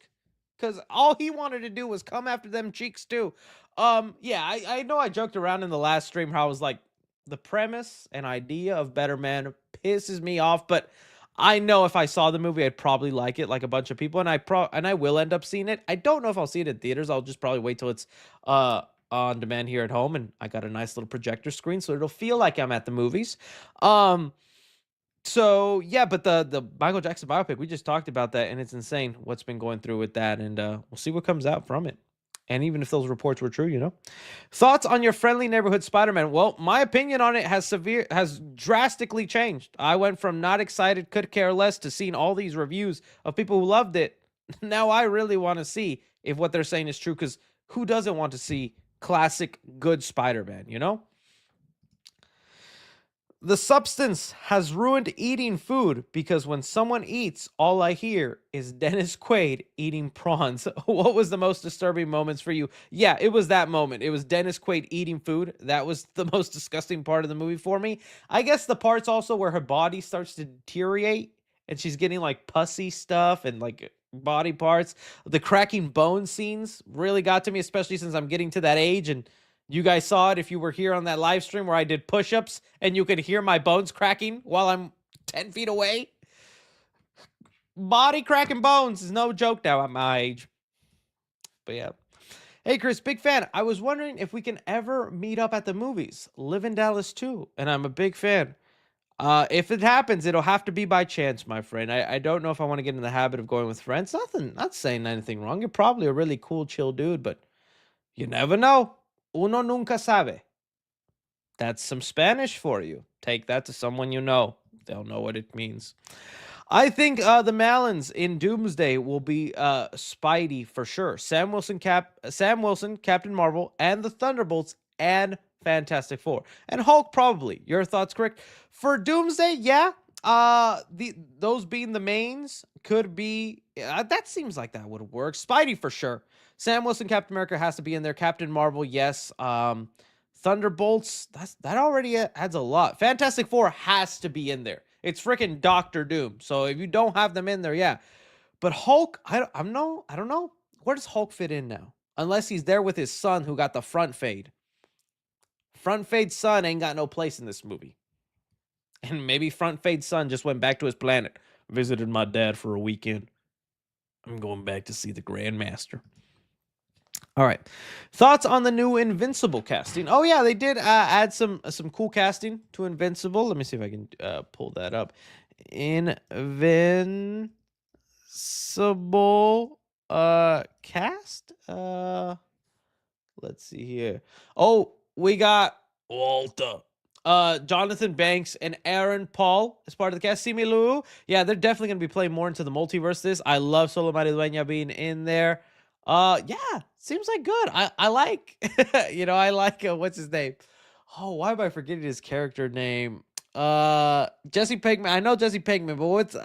Because all he wanted to do was come after them cheeks too. Yeah, I know I joked around in the last stream how I was like, the premise and idea of Better Man pisses me off, but I know if I saw the movie, I'd probably like it, like a bunch of people, and I will end up seeing it. I don't know if I'll see it in theaters. I'll just probably wait till it's on demand here at home, and I got a nice little projector screen, so it'll feel like I'm at the movies. So yeah, but the Michael Jackson biopic, we just talked about that, and it's insane what's been going through with that, and we'll see what comes out from it. And even if those reports were true. Thoughts on your friendly neighborhood Spider-Man? Well, my opinion on it has drastically changed. I went from not excited, could care less, to seeing all these reviews of people who loved it. Now I really want to see if what they're saying is true, because who doesn't want to see classic good Spider-Man? The substance has ruined eating food, because when someone eats, all I hear is Dennis Quaid eating prawns. What was the most disturbing moments for you? Yeah, it was that moment. It was Dennis Quaid eating food. That was the most disgusting part of the movie for me. I guess the parts also where her body starts to deteriorate and she's getting like pussy stuff and like body parts. The cracking bone scenes really got to me, especially since I'm getting to that age, and you guys saw it if you were here on that live stream where I did push-ups and you could hear my bones cracking while I'm 10 feet away. Body cracking bones is no joke now at my age. But yeah. Hey, Chris, big fan. I was wondering if we can ever meet up at the movies. Live in Dallas too, and I'm a big fan. If it happens, it'll have to be by chance, my friend. I don't know if I want to get in the habit of going with friends. Not saying anything wrong. You're probably a really cool, chill dude, but you never know. Uno nunca sabe. That's some Spanish for you. Take that to someone you know. They'll know what it means. I think the Malins in Doomsday will be Spidey for sure. Sam Wilson, Captain Marvel, and the Thunderbolts, and Fantastic Four, and Hulk probably. Your thoughts, correct? For Doomsday, yeah. Those being the mains could be. That seems like that would work. Spidey for sure. Sam Wilson, Captain America has to be in there. Captain Marvel, yes. Thunderbolts, that already adds a lot. Fantastic Four has to be in there. It's freaking Doctor Doom. So if you don't have them in there, yeah. But Hulk, I don't know. Where does Hulk fit in now? Unless he's there with his son who got the front fade. Front fade son ain't got no place in this movie. And maybe front fade son just went back to his planet. Visited my dad for a weekend. I'm going back to see the Grandmaster. All right. Thoughts on the new Invincible casting? Oh, yeah, they did add some cool casting to Invincible. Let me see if I can pull that up. Invincible cast? Let's see here. Oh, we got Walter. Jonathan Banks and Aaron Paul as part of the cast. Simi Lu. Yeah, they're definitely going to be playing more into the multiverse this. I love Solo Maridueña being in there. Yeah, seems like good. I like, I like what's his name? Oh, why am I forgetting his character name? Jesse Pinkman. I know Jesse Pinkman, but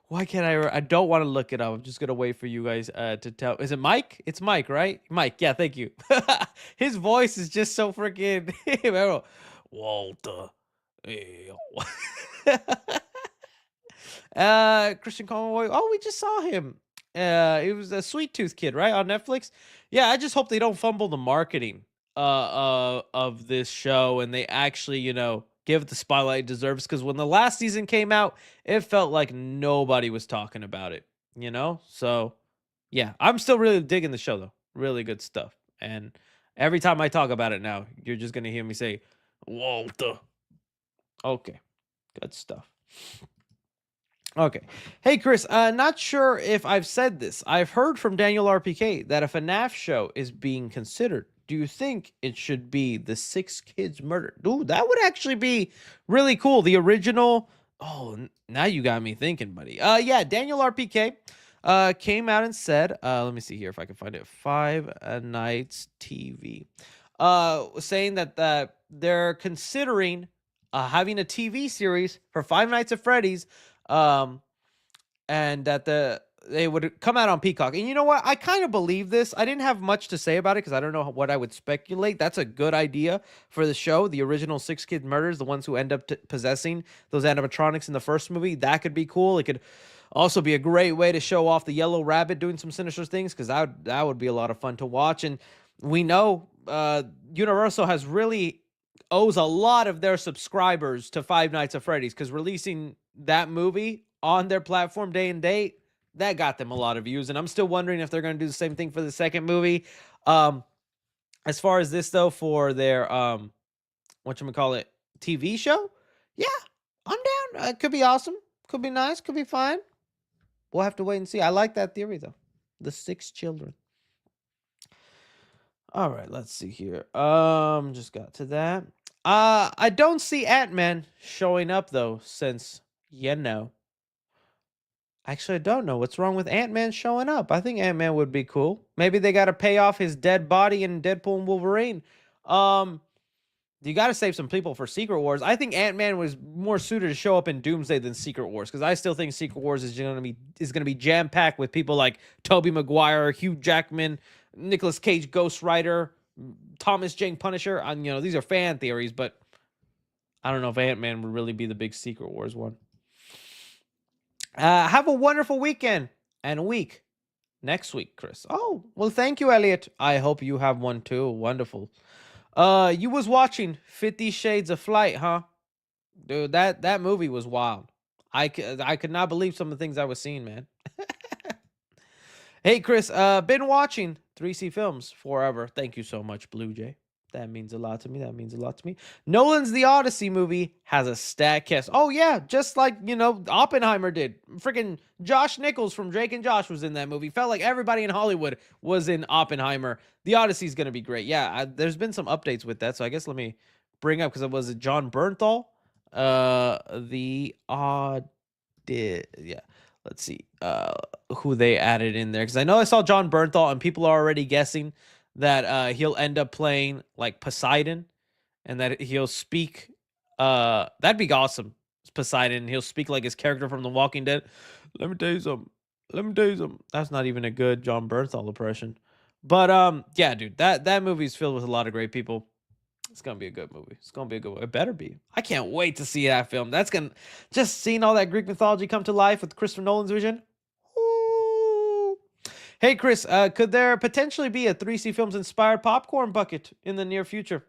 why can't I don't want to look it up. I'm just gonna wait for you guys to tell. Is it Mike? It's Mike, right? Mike. Yeah, thank you. His voice is just so freaking Walter. Hey. Christian Conroy. Oh, we just saw him. It was a Sweet Tooth Kid, right, on Netflix. Yeah, I just hope they don't fumble the marketing of this show and they actually, give it the spotlight it deserves. Because when the last season came out, it felt like nobody was talking about it. So yeah, I'm still really digging the show though. Really good stuff. And every time I talk about it now, you're just gonna hear me say Walter. Okay, good stuff. Okay. Hey, Chris, not sure if I've said this. I've heard from Daniel RPK that if a FNAF show is being considered, do you think it should be the Six Kids Murder? Ooh, that would actually be really cool. The original. Oh, now you got me thinking, buddy. Yeah, Daniel RPK came out and said, let me see here if I can find it. Five Nights TV. Saying that they're considering having a TV series for Five Nights at Freddy's, and that they would come out on Peacock. And you know what? I kind of believe this. I didn't have much to say about it because I don't know what I would speculate. That's a good idea for the show. The original Six Kid Murders, the ones who end up possessing those animatronics in the first movie, that could be cool. It could also be a great way to show off the Yellow Rabbit doing some sinister things because that would be a lot of fun to watch. And we know Universal has really owes a lot of their subscribers to Five Nights at Freddy's because releasing that movie on their platform day and date, that got them a lot of views. And I'm still wondering if they're going to do the same thing for the second movie. As far as this though, for their whatchamacallit, TV show, yeah, I'm down. It could be awesome, could be nice, could be fine. We'll have to wait and see. I like that theory though. The six children. All right, let's see here. Just got to that. I don't see Ant-Man showing up though, since Actually, I don't know what's wrong with Ant-Man showing up. I think Ant-Man would be cool. Maybe they got to pay off his dead body in Deadpool and Wolverine. Um, you got to save some people for Secret Wars. I think Ant-Man was more suited to show up in Doomsday than Secret Wars because I still think Secret Wars is gonna be jam packed with people like Tobey Maguire, Hugh Jackman, Nicolas Cage, Ghost Rider, Thomas Jane Punisher. These are fan theories, but I don't know if Ant-Man would really be the big Secret Wars one. Have a wonderful weekend and week next week, Chris. Oh, well, thank you, Elliot. I hope you have one too. Wonderful. You was watching 50 Shades of Flight, huh? Dude, that movie was wild. I could not believe some of the things I was seeing, man. Hey, Chris, been watching 3C films forever. Thank you so much, Blue Jay. That means a lot to me. That means a lot to me. Nolan's The Odyssey movie has a stat cast. Oh, yeah, just like, Oppenheimer did. Freaking Josh Nichols from Drake and Josh was in that movie. Felt like everybody in Hollywood was in Oppenheimer. The Odyssey's going to be great. Yeah, there's been some updates with that, so I guess let me bring up, because it was John Bernthal. The yeah. Let's see who they added in there, because I know I saw John Bernthal, and people are already guessing that he'll end up playing like Poseidon, and that he'll speak. That'd be awesome. Poseidon. He'll speak like his character from The Walking Dead. Let me tell you something. Let me tell you something. That's not even a good John Bernthal impression. But yeah, dude, that movie's filled with a lot of great people. It's gonna be a good movie. It's gonna be a good one. It better be. I can't wait to see that film. That's gonna just seeing all that Greek mythology come to life with Christopher Nolan's vision. Ooh. Hey, Chris, could there potentially be a 3C Films inspired popcorn bucket in the near future?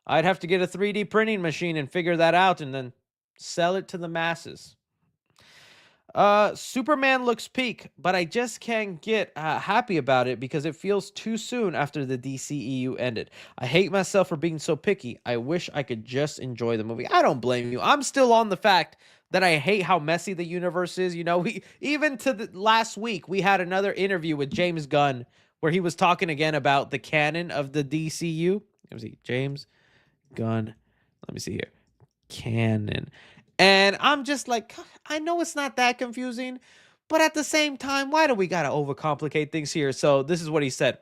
I'd have to get a 3D printing machine and figure that out and then sell it to the masses. Superman looks peak, but I just can't get happy about it because it feels too soon after the DCEU ended. I hate myself for being so picky. I wish I could just enjoy the movie. I don't blame you. I'm still on the fact that I hate how messy the universe is. We even to the last week we had another interview with James Gunn where he was talking again about the canon of the DCU. Let me see, James Gunn. Let me see here, canon. And I'm just like, I know it's not that confusing, But at the same time, why do we gotta overcomplicate things here? So this is what he said.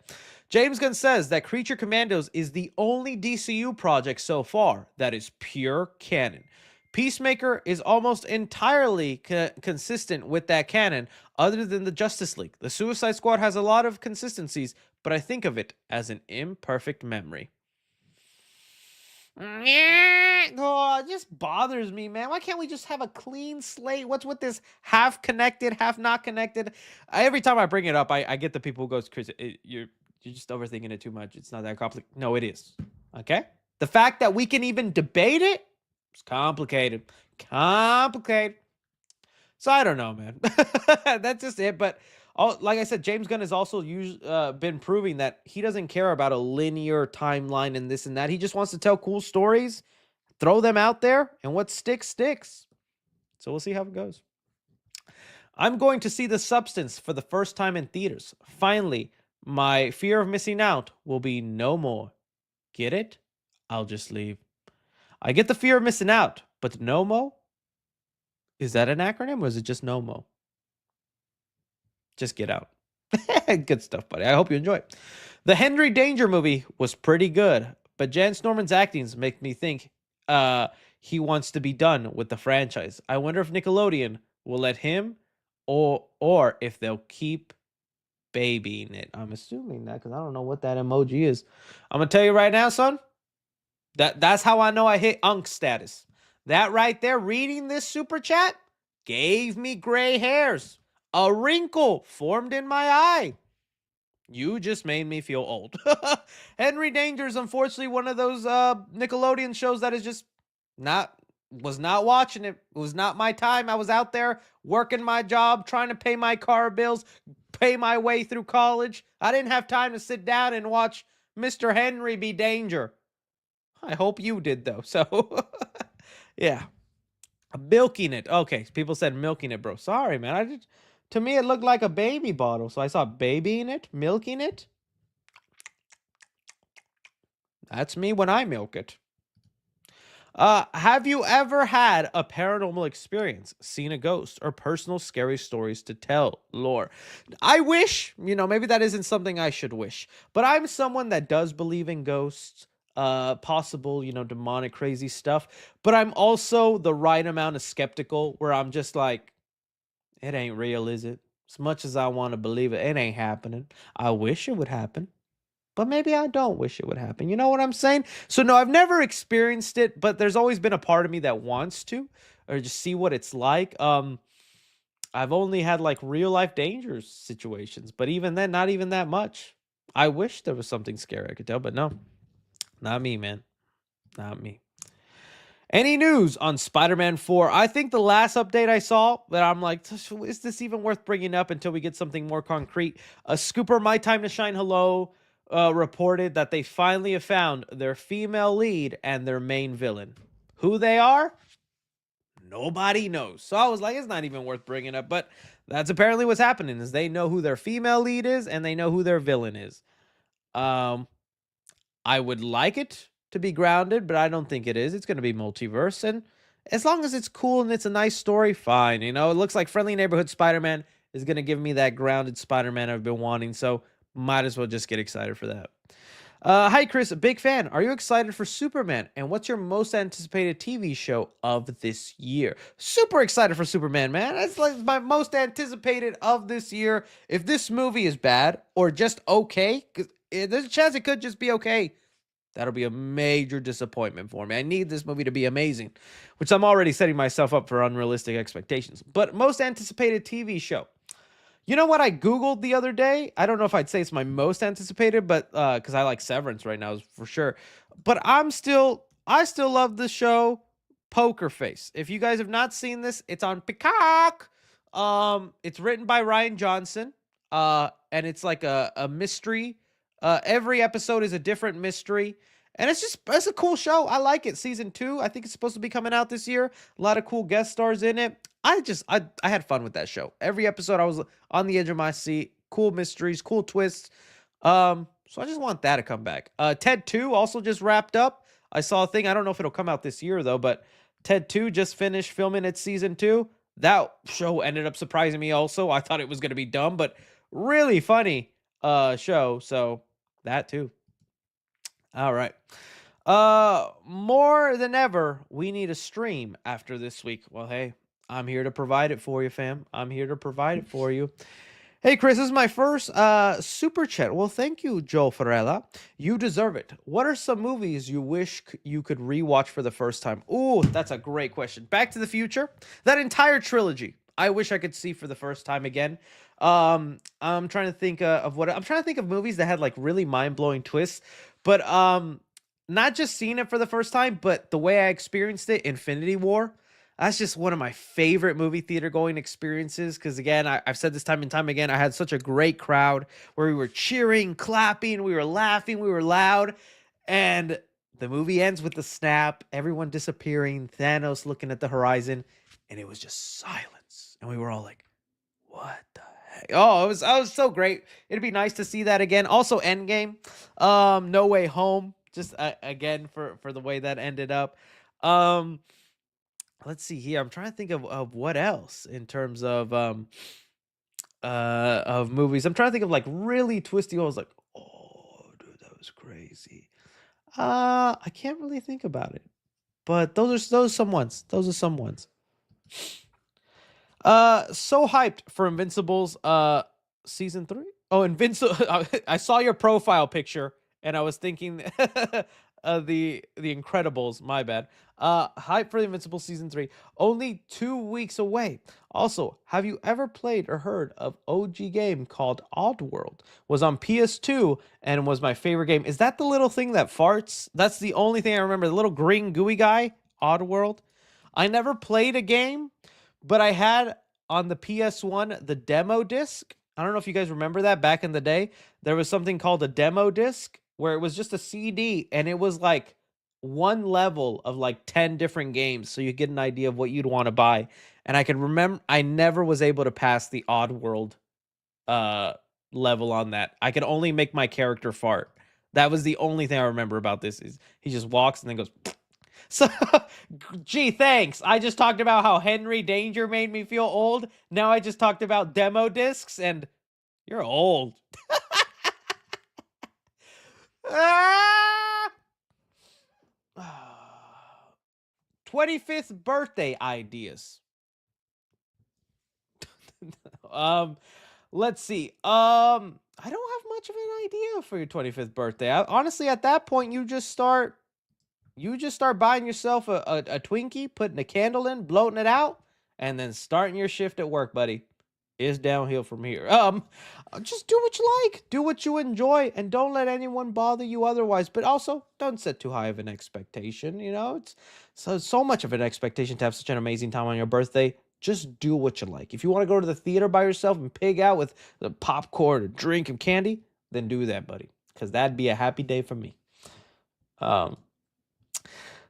James Gunn says that Creature Commandos is the only DCU project so far that is pure canon. Peacemaker is almost entirely consistent with that canon, other than the Justice League. The Suicide Squad has a lot of consistencies, but I think of it as an imperfect memory. Oh, it just bothers me, man. Why can't we just have a clean slate? What's with this half connected, half not connected? Every time I bring it up, I get the people who goes, Chris, you're just overthinking it too much. It's not that complicated. No, it is. Okay? The fact that we can even debate it, it's complicated. Complicated. So I don't know, man. That's just it. But like I said, James Gunn has also been proving that he doesn't care about a linear timeline and this and that. He just wants to tell cool stories, throw them out there, and what sticks, sticks. So we'll see how it goes. I'm going to see The Substance for the first time in theaters. Finally, my fear of missing out will be no more. Get it? I'll just leave. I get the fear of missing out, but NOMO? Is that an acronym or is it just NOMO? Just get out. Good stuff, buddy. I hope you enjoy it. The Henry Danger movie was pretty good, but Jance Norman's actings make me think he wants to be done with the franchise. I wonder if Nickelodeon will let him or if they'll keep babying it. I'm assuming that because I don't know what that emoji is. I'm going to tell you right now, son. That's how I know I hit Unk status. That right there, reading this super chat, gave me gray hairs. A wrinkle formed in my eye. You just made me feel old. Henry Danger is unfortunately one of those Nickelodeon shows that is just was not watching it. It was not my time. I was out there working my job, trying to pay my car bills, pay my way through college. I didn't have time to sit down and watch Mr. Henry be Danger. I hope you did, though. So, yeah. Milking it. Okay, people said milking it, bro. Sorry, man. To me, it looked like a baby bottle. So I saw babying it, milking it. That's me when I milk it. Have you ever had a paranormal experience, seen a ghost, or personal scary stories to tell? Lore. I wish, maybe that isn't something I should wish, but I'm someone that does believe in ghosts. Possible, demonic, crazy stuff. But I'm also the right amount of skeptical where I'm just like, it ain't real, is it? As much as I want to believe it, it ain't happening. I wish it would happen, but maybe I don't wish it would happen. You know what I'm saying? So no, I've never experienced it, but there's always been a part of me that wants to, or just see what it's like. I've only had like real life dangerous situations, but even then, not even that much. I wish there was something scary I could tell, but no. Not me, man. Not me. Any news on Spider-Man 4? I think the last update I saw that I'm like, is this even worth bringing up until we get something more concrete? Scooper, My Time to Shine Hello, reported that they finally have found their female lead and their main villain. Who they are? Nobody knows. So I was like, it's not even worth bringing up. But that's apparently what's happening is they know who their female lead is and they know who their villain is. I would like it to be grounded, but I don't think it is. It's going to be multiverse, and as long as it's cool and it's a nice story, fine. It looks like Friendly Neighborhood Spider-Man is going to give me that grounded Spider-Man I've been wanting, so might as well just get excited for that. Hi, Chris, a big fan. Are you excited for Superman? And what's your most anticipated TV show of this year? Super excited for Superman, man. It's like my most anticipated of this year. If this movie is bad or just okay, because there's a chance it could just be okay, that'll be a major disappointment for me. I need this movie to be amazing, which I'm already setting myself up for unrealistic expectations. But most anticipated TV show. You know what I Googled the other day? I don't know if I'd say it's my most anticipated, but because I like Severance right now for sure. But I still love the show Poker Face. If you guys have not seen this, it's on Peacock. It's written by Ryan Johnson. And it's like a mystery. Every episode is a different mystery. And it's a cool show. I like it. Season 2, I think it's supposed to be coming out this year. A lot of cool guest stars in it. I had fun with that show. Every episode I was on the edge of my seat. Cool mysteries, cool twists. So I just want that to come back. Ted 2 also just wrapped up. I saw a thing. I don't know if it'll come out this year though, but Ted 2 just finished filming its season 2. That show ended up surprising me also. I thought it was going to be dumb, but really funny show. So that too. All right. More than ever, we need a stream after this week. Well, hey, I'm here to provide it for you, fam. I'm here to provide it for you. Hey, Chris, this is my first super chat. Well, thank you, Joe Farella. You deserve it. What are some movies you wish you could rewatch for the first time? Ooh, that's a great question. Back to the Future, that entire trilogy. I wish I could see for the first time again. I'm trying to think of what I'm trying to think of movies that had like really mind blowing twists, but not just seeing it for the first time, but the way I experienced it, Infinity War. That's just one of my favorite movie theater going experiences. Because again, I've said this time and time again, I had such a great crowd where we were cheering, clapping, we were laughing, we were loud, and the movie ends with the snap, everyone disappearing, Thanos looking at the horizon, and it was just silence, and we were all like, "What the heck?" Oh, it was so great. It'd be nice to see that again. Also, Endgame, No Way Home, just again for the way that ended up. Um, let's see here. I'm trying to think of what else in terms of movies. I'm trying to think of like really twisty. I was like, oh, dude, that was crazy. I can't really think about it, but those are some ones. Those are some ones. So hyped for Invincible's season 3. Oh, Invincible. I saw your profile picture and I was thinking the Incredibles, my bad. Hype for the Invincible season 3. Only 2 weeks away. Also, have you ever played or heard of OG game called Oddworld? Was on PS2 and was my favorite game. Is that the little thing that farts? That's the only thing I remember. The little green gooey guy, Oddworld. I never played a game, but I had on the PS1 the demo disc. I don't know if you guys remember that back in the day. There was something called a demo disc where it was just a CD and it was like one level of like 10 different games so you get an idea of what you'd want to buy. And I can remember I never was able to pass the Oddworld uh level on that. I could only make my character fart. That was the only thing I remember about this is he just walks and then goes so, gee, thanks. I just talked about how Henry Danger made me feel old. Now I just talked about demo discs, and you're old. Ah! 25th birthday ideas. um, let's see. I don't have much of an idea for your 25th birthday. Honestly, at that point, you just start buying yourself a Twinkie, putting a candle in, bloating it out, and then starting your shift at work, buddy. It's downhill from here. Just do what you like, do what you enjoy, and don't let anyone bother you otherwise. But also, don't set too high of an expectation. You know, it's so much of an expectation to have such an amazing time on your birthday. Just do what you like. If you want to go to the theater by yourself and pig out with the popcorn, a drink, and candy, then do that, buddy, because that'd be a happy day for me. Um,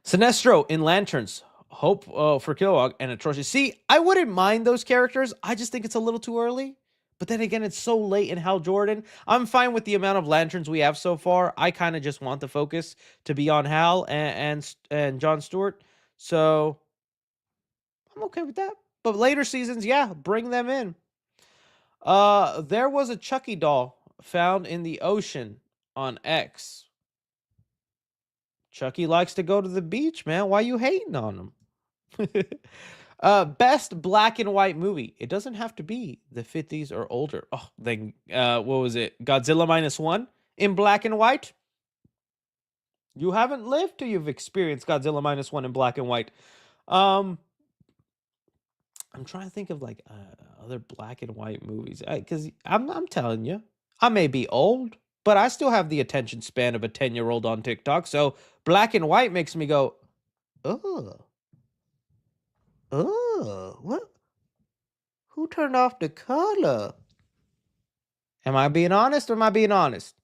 Sinestro in Lanterns, Hope for Kilowog, and Atrocious. See, I wouldn't mind those characters. I just think it's a little too early. But then again, it's so late in Hal Jordan. I'm fine with the amount of Lanterns we have so far. I kind of just want the focus to be on Hal and John Stewart. So I'm okay with that. But later seasons, yeah, bring them in. There was a Chucky doll found in the ocean on X. Chucky likes to go to the beach, man. Why you hating on him? Best black and white movie. It doesn't have to be the 50s or older. Oh, then what was it? Godzilla -1 in black and white? You haven't lived till you've experienced Godzilla -1 in black and white. Um, I'm trying to think of like other black and white movies because I'm telling you, I may be old, but I still have the attention span of a 10-year-old on TikTok. So black and white makes me go, oh, what? Who turned off the color? Am I being honest or am I being honest?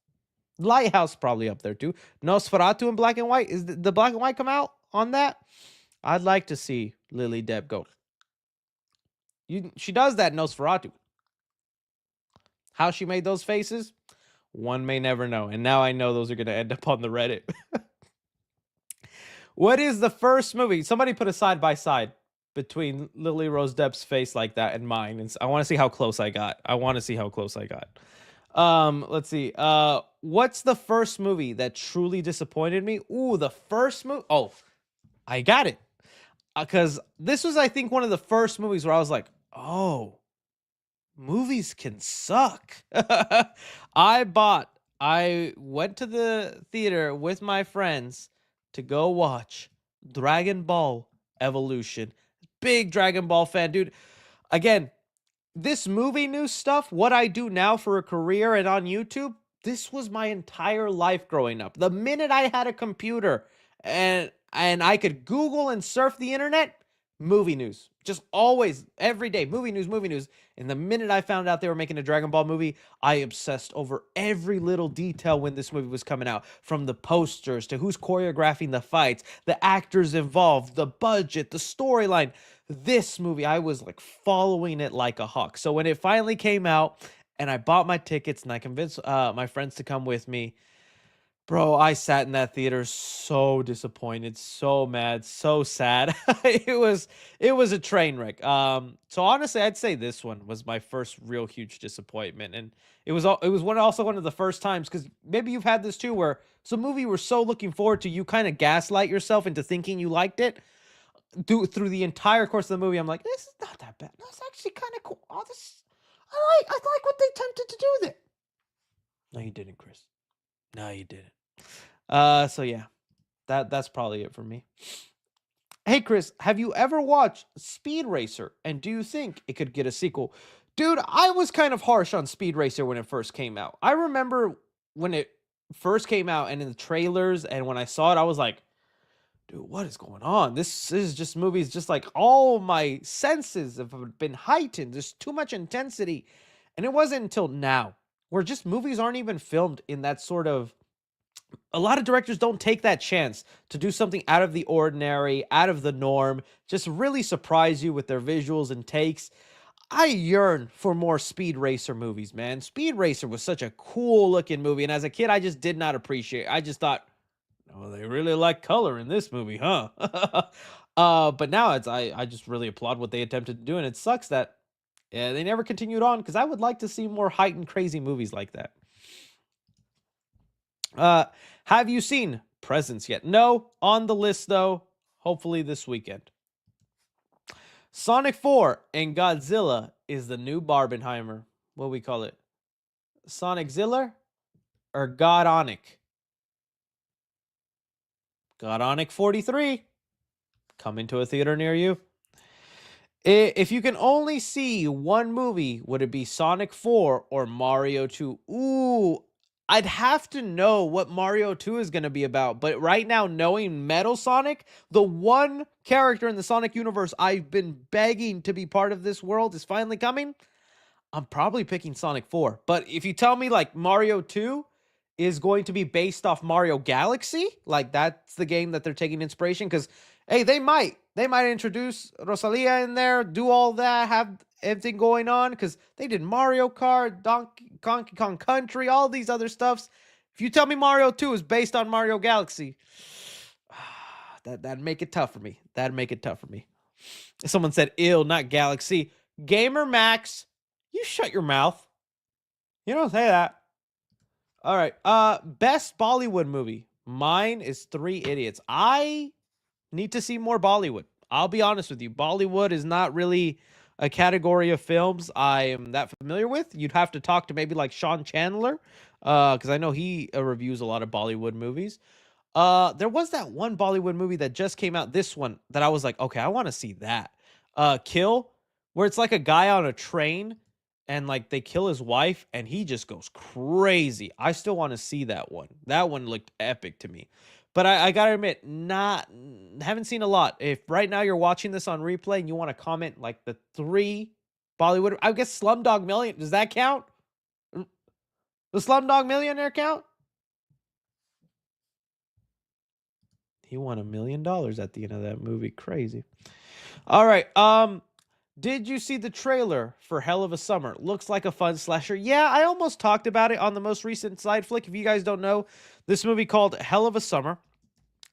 Lighthouse probably up there too. Nosferatu in black and white. Is the black and white come out on that? I'd like to see Lily Depp go. She does that in Nosferatu. How she made those faces, one may never know. And now I know those are going to end up on the Reddit. What is the first movie? Somebody put a side by side. between Lily Rose Depp's face like that and mine, and I want to see how close I got. Let's see. What's the first movie that truly disappointed me? Ooh, the first movie. Oh, I got it. Because this was, I think, one of the first movies where I was like, oh, movies can suck. I went to the theater with my friends to go watch Dragon Ball Evolution. Big Dragon Ball fan, dude. Again, this movie news stuff, what I do now for a career and on YouTube, this was my entire life growing up. The minute I had a computer and I could Google and surf the internet, movie news. Just always, every day, movie news, movie news. And the minute I found out they were making a Dragon Ball movie, I obsessed over every little detail when this movie was coming out. From the posters to who's choreographing the fights, the actors involved, the budget, the storyline. This movie, I was like following it like a hawk. So when it finally came out and I bought my tickets and I convinced my friends to come with me, bro, I sat in that theater so disappointed, so mad, so sad. It was a train wreck. So honestly, I'd say this one was my first real huge disappointment, and it was also one of the first times, because maybe you've had this too, where some movie you were so looking forward to, you kind of gaslight yourself into thinking you liked it. Through the entire course of the movie, I'm like, this is not that bad. That's actually kind of cool. Oh, I like what they attempted to do with it. No, you didn't, Chris. No, you didn't. So yeah, that's probably it for me. Hey, Chris, have you ever watched Speed Racer, and do you think it could get a sequel? Dude, I was kind of harsh on Speed Racer when it first came out. I remember when it first came out and in the trailers, and when I saw it, I was like, dude, what is going on? This is just movies, just like all my senses have been heightened. There's too much intensity. And it wasn't until now where just movies aren't even filmed in that sort of, a lot of directors don't take that chance to do something out of the ordinary, out of the norm, just really surprise you with their visuals and takes. I yearn for more Speed Racer movies, man. Speed Racer was such a cool looking movie, and as a kid, I just did not appreciate it. I just thought, oh, they really like color in this movie, huh? But now I just really applaud what they attempted to do, and it sucks that they never continued on, because I would like to see more heightened, crazy movies like that. Have you seen Presents yet? No, on the list though. Hopefully this weekend. Sonic 4 and Godzilla is the new Barbenheimer. What do we call it? Sonic Zilla or Godonic? Godonic 43. Coming to a theater near you. If you can only see one movie, would it be Sonic 4 or Mario 2? Ooh, I'd have to know what Mario 2 is going to be about. But right now, knowing Metal Sonic, the one character in the Sonic universe I've been begging to be part of this world is finally coming, I'm probably picking Sonic 4. But if you tell me like Mario 2 is going to be based off Mario Galaxy, like that's the game that they're taking inspiration, because hey, they might introduce Rosalia in there, do all that, have everything going on, because they did Mario Kart, Donkey Kong Country, all these other stuffs. If you tell me Mario 2 is based on Mario Galaxy, that'd make it tough for me. Someone said ill, not Galaxy. Gamer Max, you shut your mouth. You don't say that. All right. Best Bollywood movie. Mine is Three Idiots. I need to see more Bollywood. I'll be honest with you. Bollywood is not really a category of films I am that familiar with. You'd have to talk to maybe like Sean Chandler, because I know he reviews a lot of Bollywood movies. There was that one Bollywood movie that just came out, this one, that I was like, okay, I want to see that. Kill, where it's like a guy on a train and like they kill his wife and he just goes crazy. I still want to see that one. That one looked epic to me. But I gotta admit, haven't seen a lot. If right now you're watching this on replay and you want to comment like the 3 Bollywood, I guess Slumdog Million, does that count? The Slumdog Millionaire count? He won $1 million at the end of that movie. Crazy. All right. Did you see the trailer for Hell of a Summer? Looks like a fun slasher. Yeah, I almost talked about it on the most recent side flick. If you guys don't know, this movie called Hell of a Summer.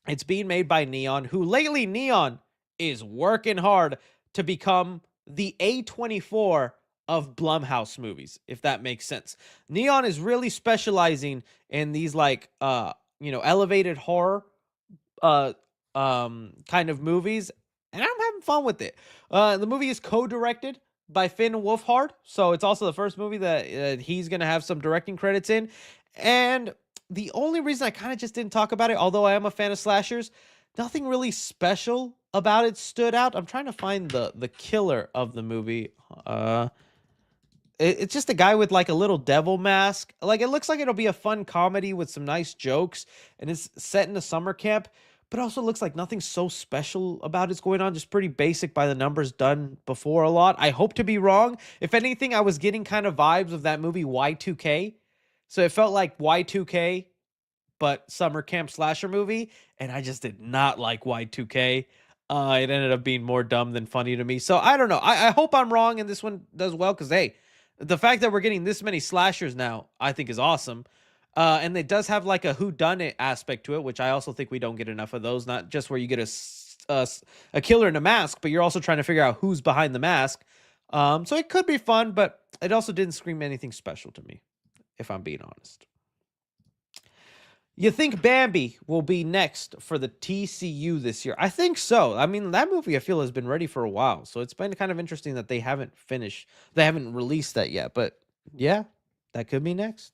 It's being made by Neon, who lately Neon is working hard to become the A24 of Blumhouse movies, if that makes sense. Neon is really specializing in these like elevated horror uh kind of movies, and I'm having fun with it. The movie is co-directed by Finn Wolfhard, so it's also the first movie that he's gonna have some directing credits in. And the only reason I kind of just didn't talk about it, although I am a fan of slashers, nothing really special about it stood out. I'm trying to find the killer of the movie. It's just a guy with like a little devil mask. Like, it looks like it'll be a fun comedy with some nice jokes, and it's set in a summer camp, but also looks like nothing so special about it's going on. Just pretty basic by the numbers, done before a lot. I hope to be wrong. If anything, I was getting kind of vibes of that movie Y2K. So it felt like Y2K, but summer camp slasher movie, and I just did not like Y2K. It ended up being more dumb than funny to me. So I don't know. I hope I'm wrong and this one does well, because hey, the fact that we're getting this many slashers now, I think is awesome. And it does have like a whodunit aspect to it, which I also think we don't get enough of those. Not just where you get a killer in a mask, but you're also trying to figure out who's behind the mask. So it could be fun, but it also didn't scream anything special to me, if I'm being honest. You think Bambi will be next for the TCU this year? I think so. I mean, that movie I feel has been ready for a while, so it's been kind of interesting that they haven't released that yet. But yeah, that could be next.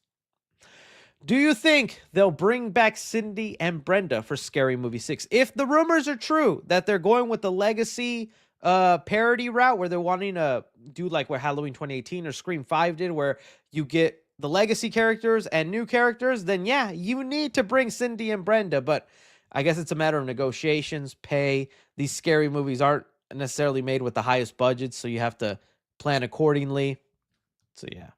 Do you think they'll bring back Cindy and Brenda for Scary Movie 6? If the rumors are true that they're going with the legacy parody route, where they're wanting to do like what Halloween 2018 or Scream 5 did, where you get the legacy characters and new characters, then yeah, you need to bring Cindy and Brenda. But I guess it's a matter of negotiations, pay. These scary movies aren't necessarily made with the highest budgets, so you have to plan accordingly. So yeah.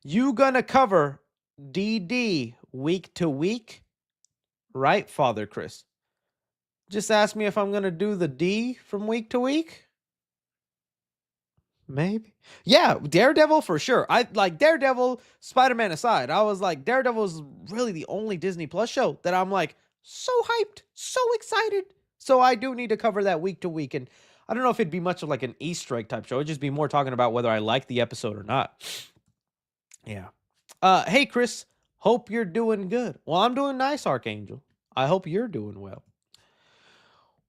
You gonna cover DD week to week? Right, Father Chris? Just ask me if I'm gonna do the D from week to week? Maybe. Yeah, Daredevil for sure. I like Daredevil, Spider-Man aside. I was like, Daredevil is really the only Disney Plus show that I'm like so hyped, so excited. So I do need to cover that week to week. And I don't know if it'd be much of like an Easter egg type show. It'd just be more talking about whether I like the episode or not. Yeah. Hey Chris, hope you're doing good. Well, I'm doing nice, Archangel. I hope you're doing well.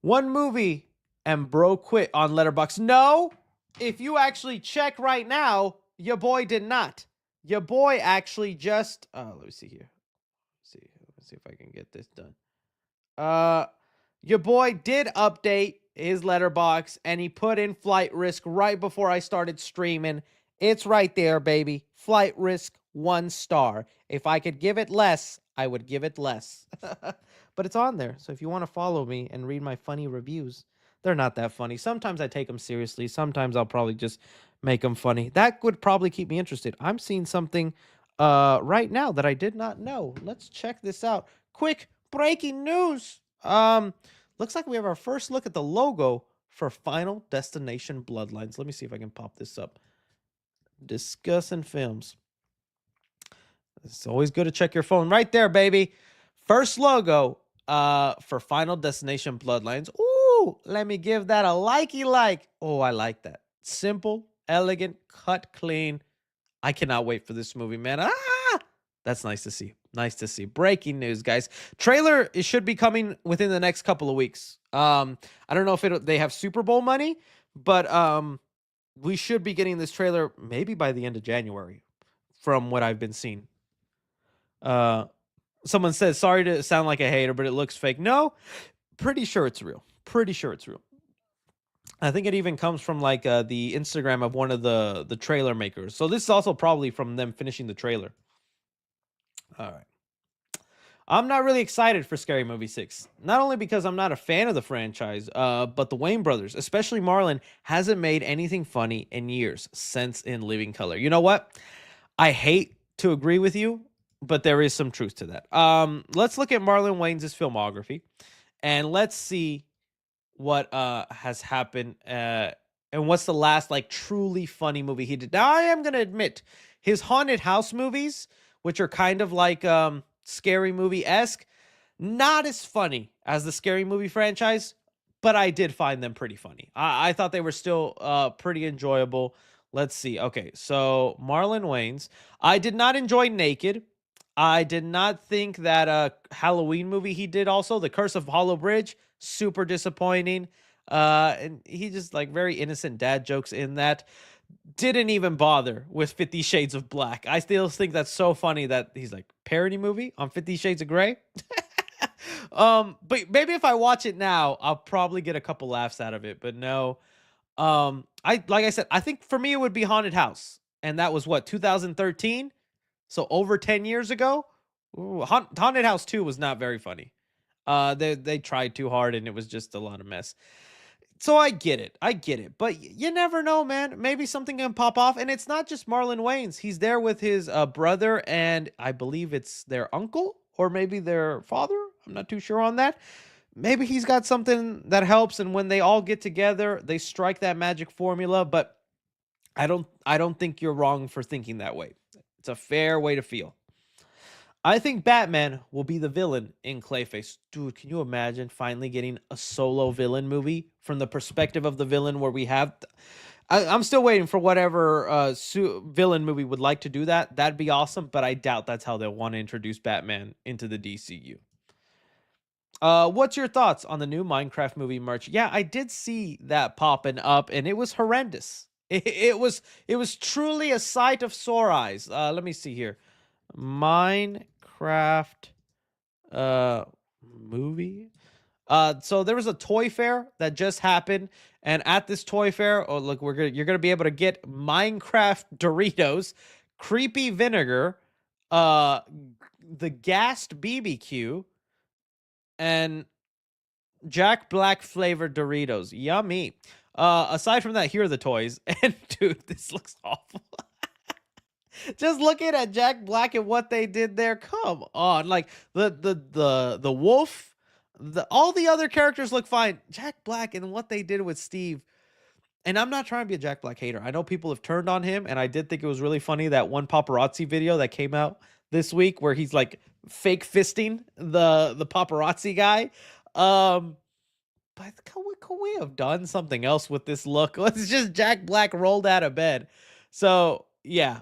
One movie and bro quit on Letterboxd. No. If you actually check right now, your boy did not. Your boy actually just let me see here. Let's see if I can get this done. Your boy did update his letterbox and he put in flight risk right before I started streaming. It's right there, baby. Flight risk 1 star. If I could give it less, I would give it less. But it's on there. So if you want to follow me and read my funny reviews, they're not that funny. Sometimes I take them seriously. Sometimes I'll probably just make them funny. That would probably keep me interested. I'm seeing something right now that I did not know. Let's check this out. Quick breaking news. Looks like we have our first look at the logo for Final Destination Bloodlines. Let me see if I can pop this up. Discussing films. It's always good to check your phone. Right there, baby. First logo for Final Destination Bloodlines. Ooh, let me give that a likey like. Oh, I like that. Simple, elegant, cut clean. I cannot wait for this movie, man. That's nice to see. Nice to see. Breaking news, guys. Trailer, it should be coming within the next couple of weeks. I don't know if they have Super Bowl money, but we should be getting this trailer maybe by the end of January, from what I've been seeing. Someone says, sorry to sound like a hater, but it looks fake. No, pretty sure it's real. Pretty sure it's real. I think it even comes from like the Instagram of one of the trailer makers. So this is also probably from them finishing the trailer. All right. I'm not really excited for Scary Movie 6. Not only because I'm not a fan of the franchise, but the Wayne brothers, especially Marlon, hasn't made anything funny in years since In Living Color. You know what? I hate to agree with you, but there is some truth to that. Let's look at Marlon Wayans' filmography, and let's see what has happened and what's the last like truly funny movie he did. Now, I am going to admit, his haunted house movies, which are kind of like Scary Movie-esque, not as funny as the Scary Movie franchise, but I did find them pretty funny. I thought they were still pretty enjoyable. Let's see. Okay, so Marlon Wayans. I did not enjoy Naked. I did not think that Halloween movie he did also, The Curse of Hollow Bridge, super disappointing. And he just like very innocent dad jokes in that. Didn't even bother with 50 Shades of Black. I still think that's so funny that he's like parody movie on 50 Shades of Grey. But maybe if I watch it now, I'll probably get a couple laughs out of it. But no, I like I said, I think for me it would be Haunted House, and that was what 2013, so over 10 years ago. Ooh, Haunted House 2 was not very funny. They tried too hard, and it was just a lot of mess. So I get it. I get it. But you never know, man. Maybe something can pop off. And it's not just Marlon Wayans. He's there with his brother, and I believe it's their uncle or maybe their father. I'm not too sure on that. Maybe he's got something that helps, and when they all get together, they strike that magic formula. But I don't think you're wrong for thinking that way. It's a fair way to feel. I think Batman will be the villain in Clayface. Dude, can you imagine finally getting a solo villain movie from the perspective of the villain where we have. I'm still waiting for whatever villain movie would like to do that. That'd be awesome, but I doubt that's how they'll want to introduce Batman into the DCU. What's your thoughts on the new Minecraft movie merch? Yeah, I did see that popping up, and it was horrendous. It was truly a sight of sore eyes. Let me see here. Minecraft uh movie. So there was a toy fair that just happened, and at this toy fair, oh look, you're gonna be able to get Minecraft Doritos, creepy vinegar, uh the gassed BBQ, and Jack Black flavored Doritos. Yummy. Aside from that, here are the toys. And dude, this looks awful. Just looking at Jack Black and what they did there, come on. Like the wolf, all the other characters look fine. Jack Black and what they did with Steve. And I'm not trying to be a Jack Black hater. I know people have turned on him, and I did think it was really funny that one paparazzi video that came out this week where he's like fake fisting the paparazzi guy. But could we have done something else with this look? It's just Jack Black rolled out of bed. So yeah,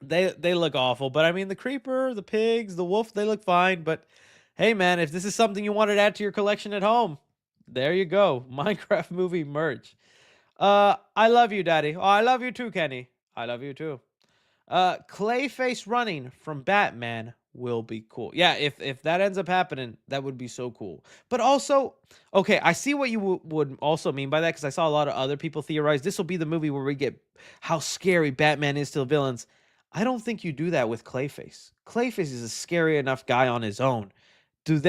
they look awful. But I mean, the creeper, the pigs, the wolf, they look fine. But hey, man, if this is something you wanted to add to your collection at home, there you go. Minecraft movie merch. I love you, Daddy. Oh, I love you too, Kenny. I love you too. Clayface running from Batman will be cool. Yeah, if that ends up happening, that would be so cool. But also, okay, I see what you would also mean by that, because I saw a lot of other people theorize this will be the movie where we get how scary Batman is to the villains. I don't think you do that with Clayface. Clayface is a scary enough guy on his own. Do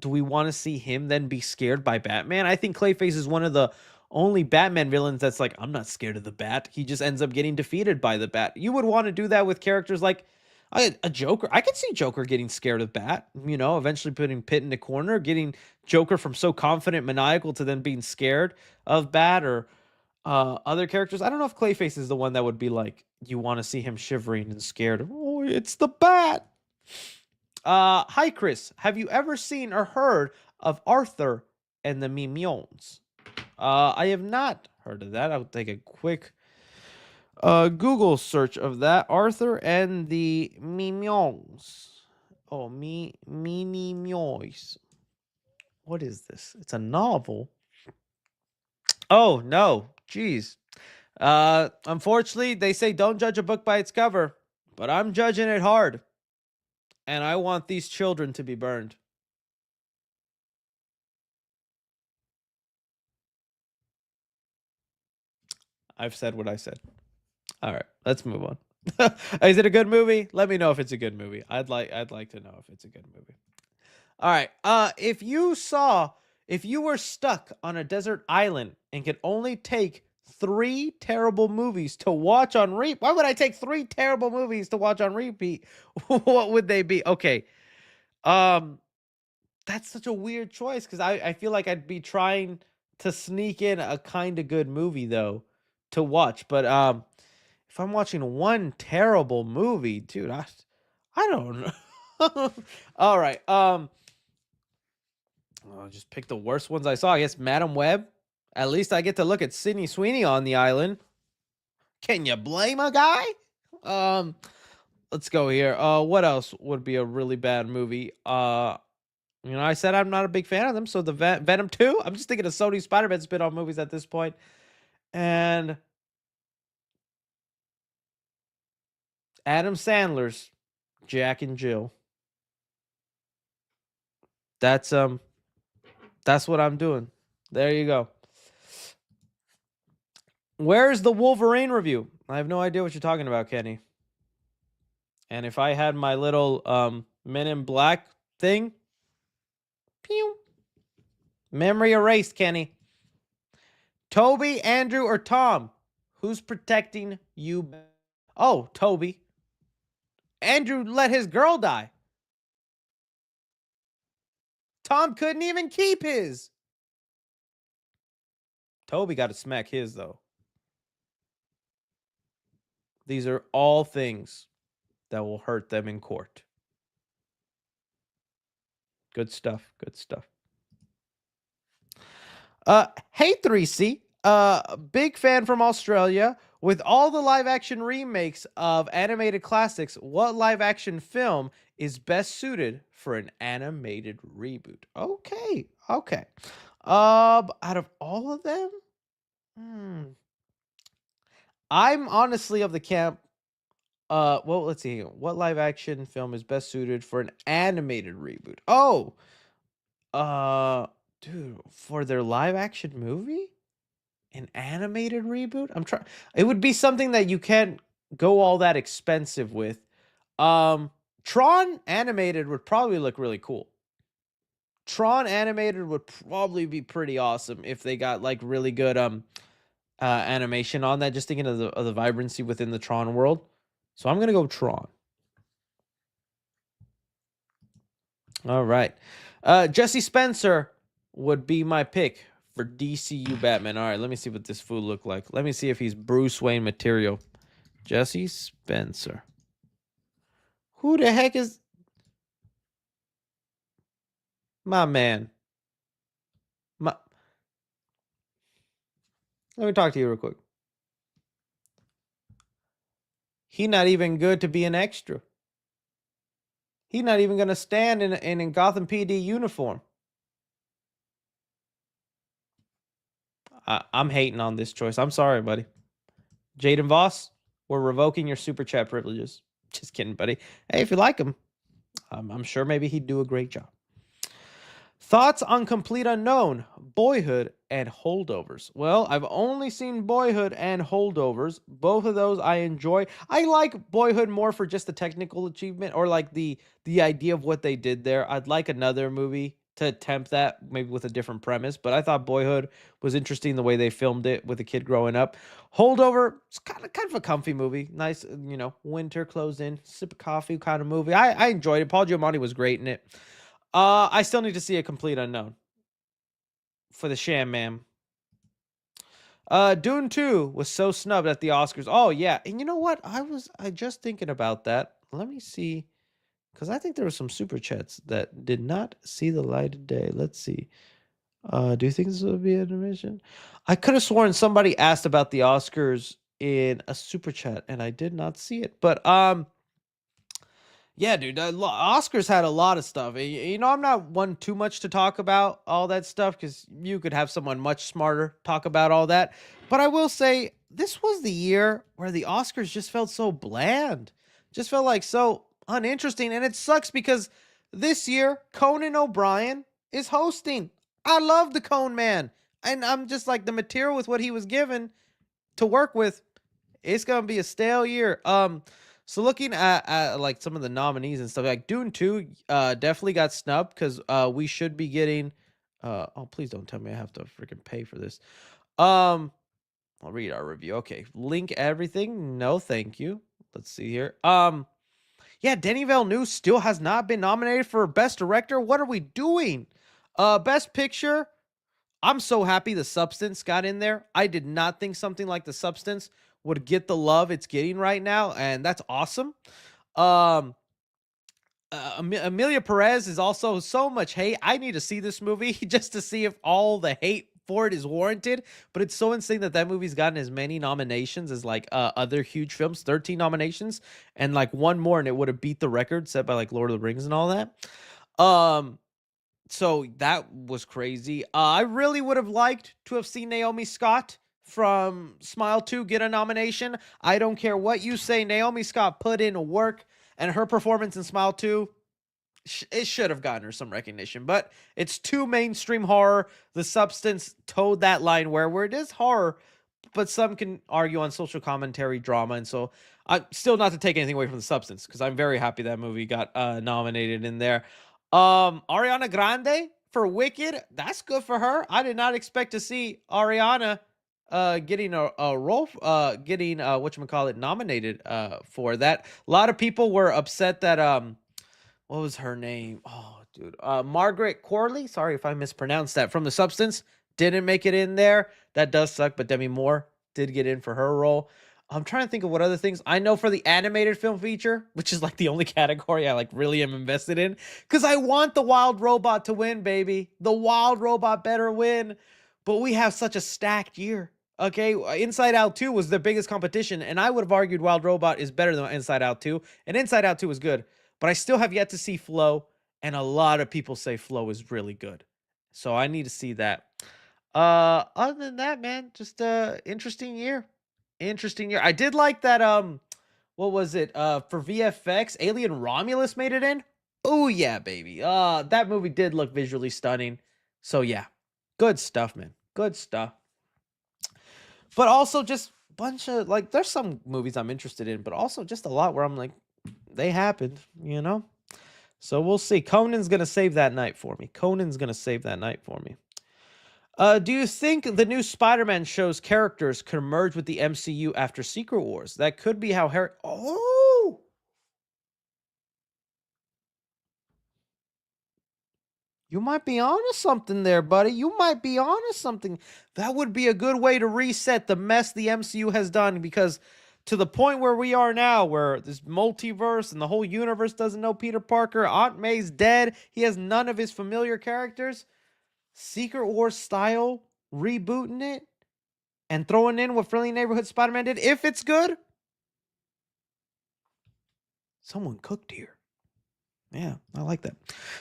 we want to see him then be scared by Batman? I think Clayface is one of the only Batman villains that's like, I'm not scared of the bat. He just ends up getting defeated by the bat. You would want to do that with characters like a Joker. I could see Joker getting scared of Bat, eventually putting Pitt in the corner, getting Joker from so confident, maniacal to then being scared of Bat, or other characters. I don't know if Clayface is the one that would be like, you want to see him shivering and scared. Oh, it's the Bat. Hi, Chris. Have you ever seen or heard of Arthur and the Minions? I have not heard of that. I'll take a quick Google search of that. Arthur and the Minions. Oh, Minions. What is this? It's a novel. Oh, no. Jeez. Unfortunately, they say don't judge a book by its cover, but I'm judging it hard. And I want these children to be burned. I've said what I said. All right, let's move on. Is it a good movie? Let me know if it's a good movie. I'd like to know if it's a good movie. All right. If you were stuck on a desert island and could only take 3 terrible movies to watch on repeat, why would I take 3 terrible movies to watch on repeat? What would they be? Okay. That's such a weird choice, because I feel like I'd be trying to sneak in a kind of good movie though to watch. But if I'm watching one terrible movie, dude, I don't know. All right. I'll just pick the worst ones I saw. I guess Madam Web. At least I get to look at Sydney Sweeney on the island. Can you blame a guy? Um, let's go here. What else would be a really bad movie? I said I'm not a big fan of them. So the Venom 2, I'm just thinking of Sony Spider-Man spin-off movies at this point. And Adam Sandler's Jack and Jill. That's what I'm doing. There you go. Where's the Wolverine review? I have no idea what you're talking about, Kenny. And if I had my little Men in Black thing, pew. Memory erased, Kenny. Toby, Andrew, or Tom? Who's protecting you? Oh, Toby. Andrew let his girl die. Tom couldn't even keep his. Toby got to smack his, though. These are all things that will hurt them in court. Good stuff. Good stuff. Hey 3C, big fan from Australia. With all the live action remakes of animated classics, what live action film is best suited for an animated reboot? Okay. Out of all of them, I'm honestly of the camp. Well, let's see. What live action film is best suited for an animated reboot? Oh, dude, for their live action movie? An animated reboot? I'm trying. It would be something that you can't go all that expensive with. Tron animated would probably look really cool. Tron animated would probably be pretty awesome if they got like really good animation on that. Just thinking of the vibrancy within the Tron world. So I'm gonna go Tron. All right. Jesse Spencer would be my pick for DCU Batman. All right, let me see what this fool look like. Let me see if he's Bruce Wayne material. Jesse Spencer. Who the heck is my man? Let me talk to you real quick. He not even good to be an extra. He not even gonna stand in Gotham PD uniform. I'm hating on this choice. I'm sorry, buddy. Jaden Voss, we're revoking your super chat privileges. Just kidding, buddy. Hey, if you like him, I'm sure maybe he'd do a great job. Thoughts on Complete Unknown, Boyhood, and Holdovers? Well, I've only seen Boyhood and Holdovers. Both of those I enjoy. I like Boyhood more for just the technical achievement or like the idea of what they did there. I'd like another movie to attempt that, maybe with a different premise. But I thought Boyhood was interesting the way they filmed it with a kid growing up. Holdover, it's kind of a comfy movie. Nice, winter closed in, sip of coffee kind of movie. I enjoyed it. Paul Giamatti was great in it. I still need to see A Complete Unknown for the Sham Man. Dune 2 was so snubbed at the Oscars. Oh yeah, and you know what? I just thinking about that. Let me see, because I think there were some super chats that did not see the light of day. Let's see. Do you think this will be an admission? I could have sworn somebody asked about the Oscars in a super chat, and I did not see it. But yeah, dude, Oscars had a lot of stuff. I'm not one too much to talk about all that stuff because you could have someone much smarter talk about all that. But I will say this was the year where the Oscars just felt so bland, just felt like so uninteresting. And it sucks because this year Conan O'Brien is hosting. I love the Cone Man. And I'm just like the material with what he was given to work with. It's going to be a stale year. So looking at like some of the nominees and stuff, like Dune 2 definitely got snubbed because we should be getting oh, please don't tell me I have to freaking pay for this. I'll read our review. Okay, link everything. No, thank you. Let's see here. Yeah, Denis Villeneuve still has not been nominated for Best Director. What are we doing? Best Picture. I'm so happy The Substance got in there. I did not think something like The Substance would get the love it's getting right now, and that's awesome. Amelia Perez is also so much hate. I need to see this movie just to see if all the hate for it is warranted. But it's so insane that that movie's gotten as many nominations as like other huge films, 13 nominations, and like one more, and it would have beat the record set by like Lord of the Rings and all that. Um, so that was crazy. I really would have liked to have seen Naomi Scott from Smile 2 get a nomination. I don't care what you say. Naomi Scott put in work, and her performance in Smile 2, it should have gotten her some recognition, but it's too mainstream horror. The Substance towed that line where it is horror, but some can argue on social commentary, drama, and so I still not to take anything away from The Substance because I'm very happy that movie got nominated in there. Ariana Grande for Wicked, that's good for her. I did not expect to see Ariana getting a role, getting whatchamacallit nominated for that. A lot of people were upset that what was her name? Oh, dude. Margaret Corley. Sorry if I mispronounced that. From The Substance. Didn't make it in there. That does suck, but Demi Moore did get in for her role. I'm trying to think of what other things. I know for the animated film feature, which is like the only category I like really am invested in, because I want the Wild Robot to win, baby. The Wild Robot better win. But we have such a stacked year. Okay, Inside Out 2 was the biggest competition, and I would have argued Wild Robot is better than Inside Out 2, and Inside Out 2 was good. But I still have yet to see Flow, and a lot of people say Flow is really good. So I need to see that. Other than that, man, just interesting year. Interesting year. I did like that what was it? For VFX, Alien Romulus made it in. Oh yeah, baby. That movie did look visually stunning. So yeah. Good stuff, man. Good stuff. But also just bunch of like there's some movies I'm interested in, but also just a lot where I'm like they happened, you know? So we'll see. Conan's going to save that night for me. Conan's going to save that night for me. Do you think the new Spider-Man show's characters could merge with the MCU after Secret Wars? That could be how Harry... Oh! You might be onto something there, buddy. You might be onto something. That would be a good way to reset the mess the MCU has done, because to the point where we are now, where this multiverse and the whole universe doesn't know Peter Parker, Aunt May's dead, he has none of his familiar characters, Secret Wars style, rebooting it, and throwing in what Friendly Neighborhood Spider-Man did, if it's good, someone cooked here. Yeah, I like that.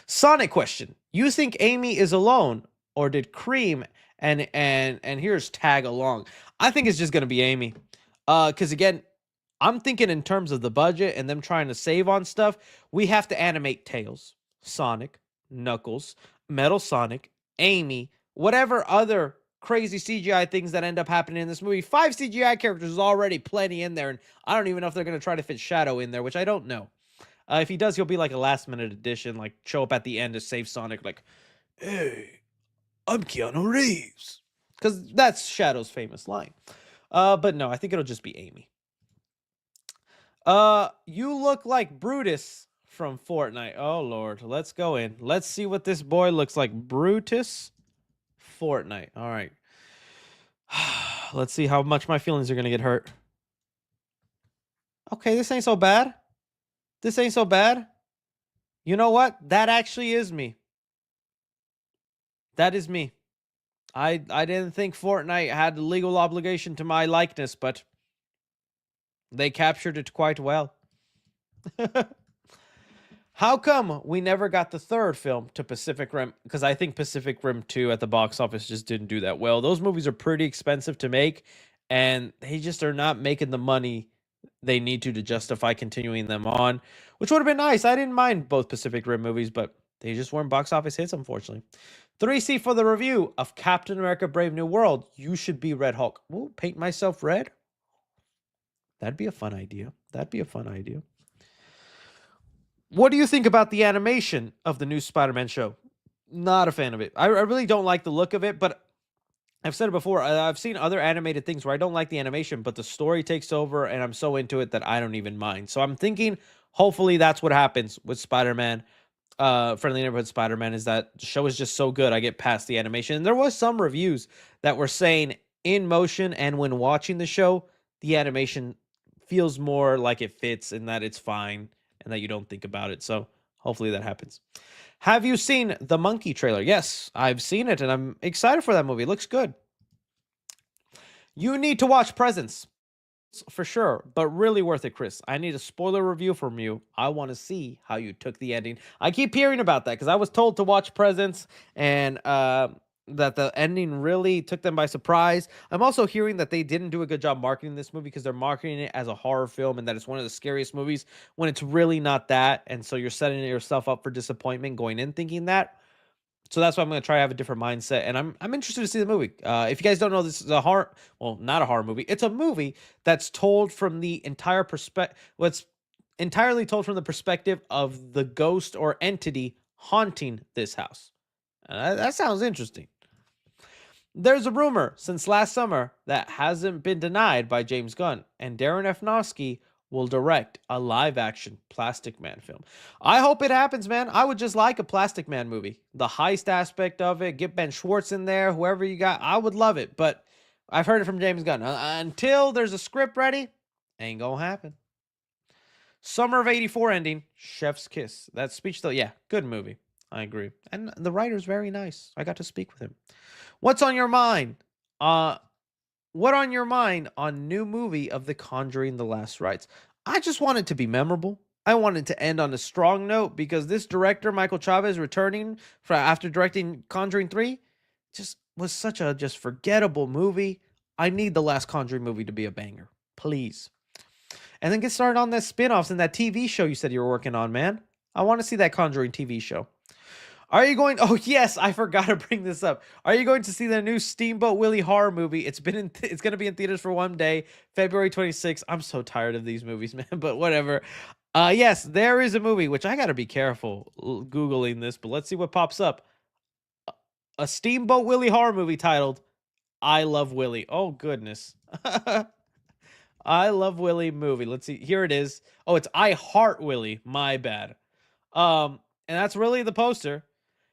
Sonic question. You think Amy is alone, or did Cream and here's tag along? I think it's just gonna be Amy. Because again, I'm thinking in terms of the budget and them trying to save on stuff, we have to animate Tails, Sonic, Knuckles, Metal Sonic, Amy, whatever other crazy CGI things that end up happening in this movie. 5 CGI characters is already plenty in there, and I don't even know if they're gonna try to fit Shadow in there, which I don't know. If he does, he'll be like a last-minute addition, like show up at the end to save Sonic, like, hey, I'm Keanu Reeves. Because that's Shadow's famous line. But no, I think it'll just be Amy. You look like Brutus from Fortnite. Oh, Lord. Let's go in. Let's see what this boy looks like. Brutus, Fortnite. All right. Let's see how much my feelings are going to get hurt. Okay, this ain't so bad. This ain't so bad. You know what? That actually is me. That is me. I didn't think Fortnite had a legal obligation to my likeness, but they captured it quite well. How come we never got the third film to Pacific Rim? Because I think Pacific Rim 2 at the box office just didn't do that well. Those movies are pretty expensive to make, and they just are not making the money they need to justify continuing them on, which would have been nice. I didn't mind both Pacific Rim movies, but they just weren't box office hits, unfortunately. 3C for the review of Captain America Brave New World. You should be Red Hulk. Ooh, paint myself red? That'd be a fun idea. That'd be a fun idea. What do you think about the animation of the new Spider-Man show? Not a fan of it. I really don't like the look of it, but I've said it before. I've seen other animated things where I don't like the animation, but the story takes over, and I'm so into it that I don't even mind. So I'm thinking, hopefully, that's what happens with Spider-Man. Friendly Neighborhood Spider-Man is that the show is just so good. I get past the animation, and there was some reviews that were saying in motion and when watching the show, the animation feels more like it fits and that it's fine and that you don't think about it. So Hopefully that happens. Have you seen the Monkey trailer? Yes, I've seen it, and I'm excited for that movie. It looks good. You need to watch Presents for sure, but really worth it, Chris. I need a spoiler review from you. I want to see how you took the ending. I keep hearing about that because I was told to watch Presents and that the ending really took them by surprise. I'm also hearing that they didn't do a good job marketing this movie because they're marketing it as a horror film and that it's one of the scariest movies when it's really not that. And so you're setting yourself up for disappointment going in thinking that. So that's why I'm going to try to have a different mindset, and I'm interested to see the movie. If you guys don't know, this is a horror, well, not a horror movie. It's a movie that's told from the entire perspective. What's entirely told from the perspective of the ghost or entity haunting this house. That sounds interesting. There's a rumor since last summer that hasn't been denied by James Gunn, and Darren Aronofsky will direct a live-action Plastic Man film. I hope it happens, man. I would just like a Plastic Man movie. The heist aspect of it, get Ben Schwartz in there, whoever you got, I would love it. But I've heard it from James Gunn. Until there's a script ready, ain't gonna happen. Summer of '84 ending, Chef's Kiss. That speech, though, yeah, good movie. I agree. And the writer's very nice. I got to speak with him. What's on your mind? What on your mind on new movie of The Conjuring: The Last Rites? I just want it to be memorable. I want it to end on a strong note because this director, Michael Chavez, returning after directing Conjuring 3, just was such a just forgettable movie. I need the last Conjuring movie to be a banger. Please. And then get started on that spin-offs and that TV show you said you were working on, man. I want to see that Conjuring TV show. Are you going? Oh yes, I forgot to bring this up. Are you going to see the new Steamboat Willie horror movie? It's going to be in theaters for one day, February 26th. I'm so tired of these movies, man. But whatever. Yes, there is a movie which I got to be careful googling this, but let's see what pops up. A Steamboat Willie horror movie titled "I Love Willie." Oh goodness. I Love Willie movie. Let's see. Here it is. Oh, it's I Heart Willie. My bad. And that's really the poster.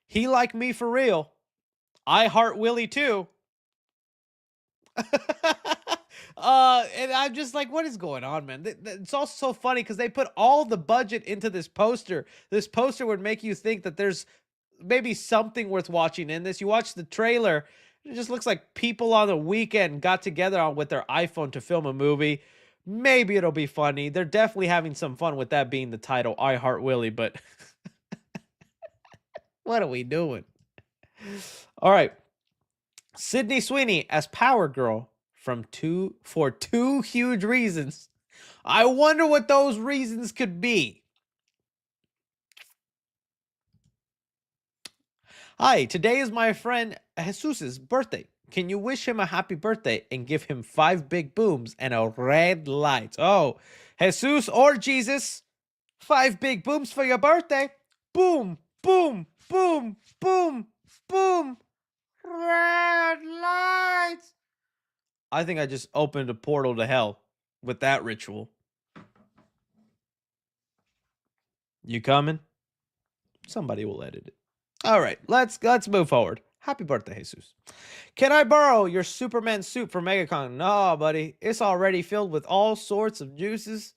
He like me for real. I heart Willie too. And I'm just like, what is going on, man? It's also so funny because they put all the budget into this poster. This poster would make you think that there's maybe something worth watching in this. You watch the trailer, it just looks like people on the weekend got together with their iPhone to film a movie. Maybe it'll be funny. They're definitely having some fun with that being the title, I Heart Willie, but what are we doing? All right. Sydney Sweeney as Power Girl for two huge reasons. I wonder what those reasons could be. Hi, today is my friend Jesus's birthday. Can you wish him a happy birthday and give him 5 big booms and a red light? Oh, Jesus or Jesus, 5 big booms for your birthday. Boom, boom, boom, boom, boom. Red lights. I think I just opened a portal to hell with that ritual. You coming? Somebody will edit it. All right, let's move forward. Happy birthday, Jesus. Can I borrow your Superman suit for MegaCon? No, buddy. It's already filled with all sorts of juices.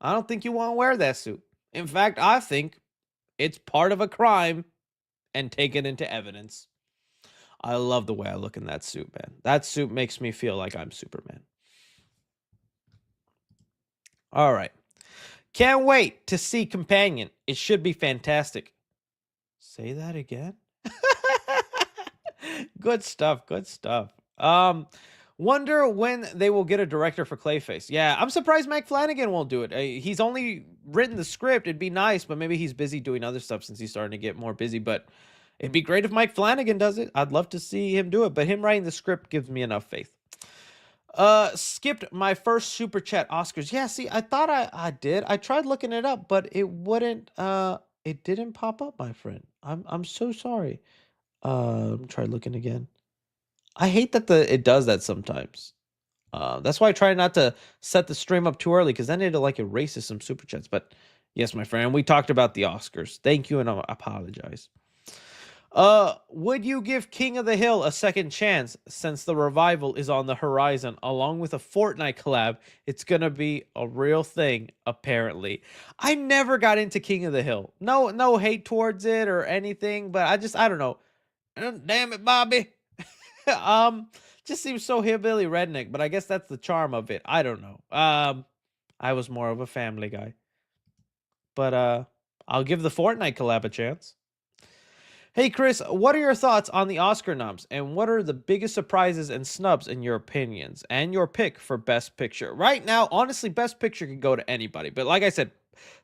I don't think you want to wear that suit. In fact, I think it's part of a crime and take it into evidence. I love the way I look in that suit, man. That suit makes me feel like I'm Superman. All right. Can't wait to see Companion. It should be fantastic. Say that again? Good stuff. Good stuff. Wonder when they will get a director for Clayface. Yeah, I'm surprised Mike Flanagan won't do it. He's only written the script. It'd be nice, but maybe he's busy doing other stuff since he's starting to get more busy. But it'd be great if Mike Flanagan does it. I'd love to see him do it, but him writing the script gives me enough faith. Skipped my first super chat Oscars. Yeah, see, I thought I did. I tried looking it up, but it wouldn't. It didn't pop up, my friend. I'm so sorry. Try looking again. I hate that it does that sometimes. That's why I try not to set the stream up too early because then it like erases some super chats. But yes, my friend, we talked about the Oscars. Thank you, and I apologize. Would you give King of the Hill a second chance since the revival is on the horizon along with a Fortnite collab? It's gonna be a real thing, apparently. I never got into King of the Hill. No hate towards it or anything, but I don't know. Damn it, Bobby. um, just seems so hillbilly redneck, but I guess that's the charm of it. I don't know. I was more of a Family Guy, but I'll give the Fortnite collab a chance. Hey Chris, what are your thoughts on the Oscar noms, and what are the biggest surprises and snubs in your opinions, and your pick for Best Picture? Right now, honestly, Best Picture could go to anybody, but like I said,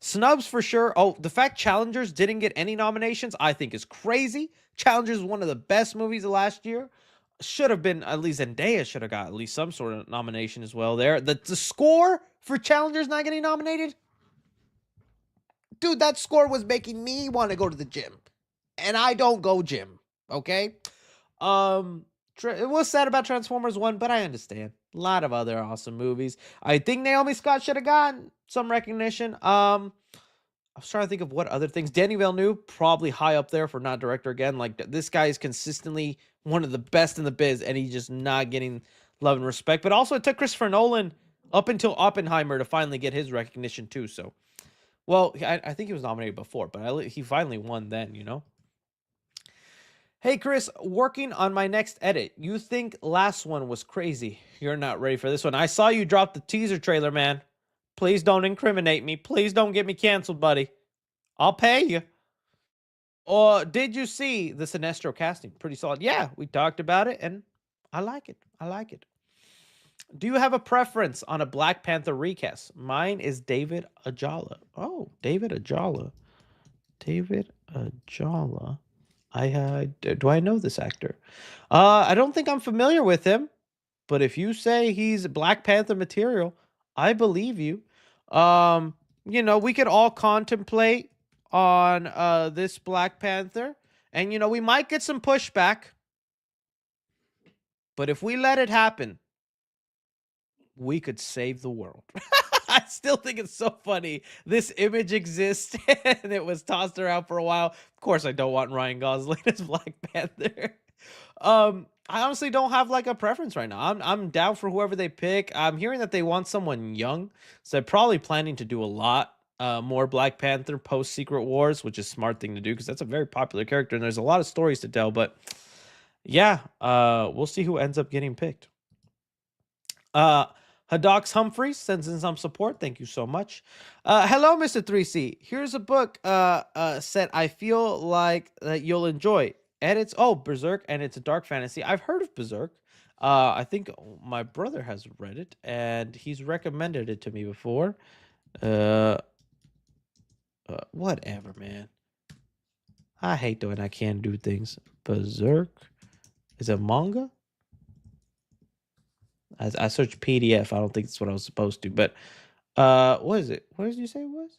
snubs for sure. Oh, the fact Challengers didn't get any nominations, I think is crazy. Challengers is one of the best movies of last year. Should have been, at least Zendaya should have got at least some sort of nomination as well there. The score for Challengers not getting nominated? Dude, that score was making me want to go to the gym. And I don't go gym, okay? It was sad about Transformers 1, but I understand. A lot of other awesome movies. I think Naomi Scott should have gotten some recognition. I was trying to think of what other things. Danny Villeneuve, probably high up there for not director again. Like, this guy is consistently one of the best in the biz, and he's just not getting love and respect. But also, it took Christopher Nolan up until Oppenheimer to finally get his recognition, too. So, well, I think he was nominated before, but he finally won then, you know? Hey Chris, working on my next edit. You think last one was crazy. You're not ready for this one. I saw you drop the teaser trailer, man. Please don't incriminate me. Please don't get me canceled, buddy. I'll pay you. Or did you see the Sinestro casting? Pretty solid. Yeah, we talked about it, and I like it. I like it. Do you have a preference on a Black Panther recast? Mine is David Ajala. Oh, David Ajala. David Ajala. Do I know this actor? I don't think I'm familiar with him, but if you say he's Black Panther material, I believe you. We could all contemplate on this Black Panther, and we might get some pushback, but if we let it happen, we could save the world. I still think it's so funny. This image exists and it was tossed around for a while. Of course, I don't want Ryan Gosling as Black Panther. I honestly don't have like a preference right now. I'm down for whoever they pick. I'm hearing that they want someone young, so they're probably planning to do a lot more Black Panther post Secret Wars, which is a smart thing to do because that's a very popular character and there's a lot of stories to tell. But yeah, we'll see who ends up getting picked. Hadox Humphreys sends in some support. Thank you so much. Hello, Mr. 3C. Here's a book set I feel like that you'll enjoy. Edits. Oh, Berserk, and it's a dark fantasy. I've heard of Berserk. I think my brother has read it, and he's recommended it to me before. Whatever, man. I hate when I can't do things. Berserk. Is it manga? I searched PDF. I don't think that's what I was supposed to, but what is it? What did you say it was?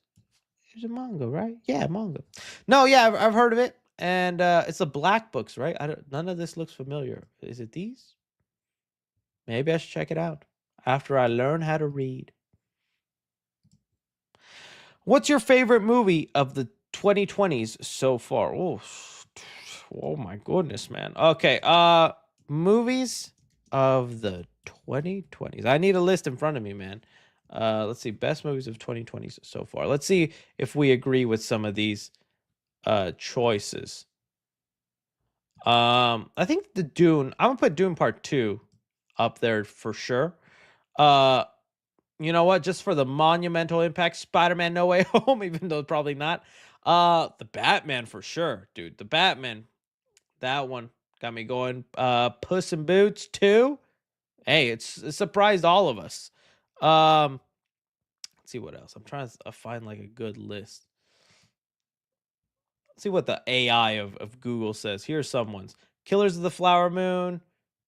It's a manga, right? Yeah, manga. No, yeah, I've heard of it, and it's the black books, right? None of this looks familiar. Is it these? Maybe I should check it out after I learn how to read. What's your favorite movie of the 2020s so far? Oh my goodness, man. Okay, movies of the 2020s. I need a list in front of me, man. Let's see, best movies of 2020s so far. Let's see if we agree with some of these choices. I think the Dune. I'm gonna put Dune Part 2 up there for sure. You know what? Just for the monumental impact, Spider-Man: No Way Home, even though probably not. The Batman for sure, dude. The Batman, that one got me going. Puss in Boots 2. Hey, it surprised all of us. Let's see what else. I'm trying to find like a good list. Let's see what the AI of Google says. Here's some ones. Killers of the Flower Moon,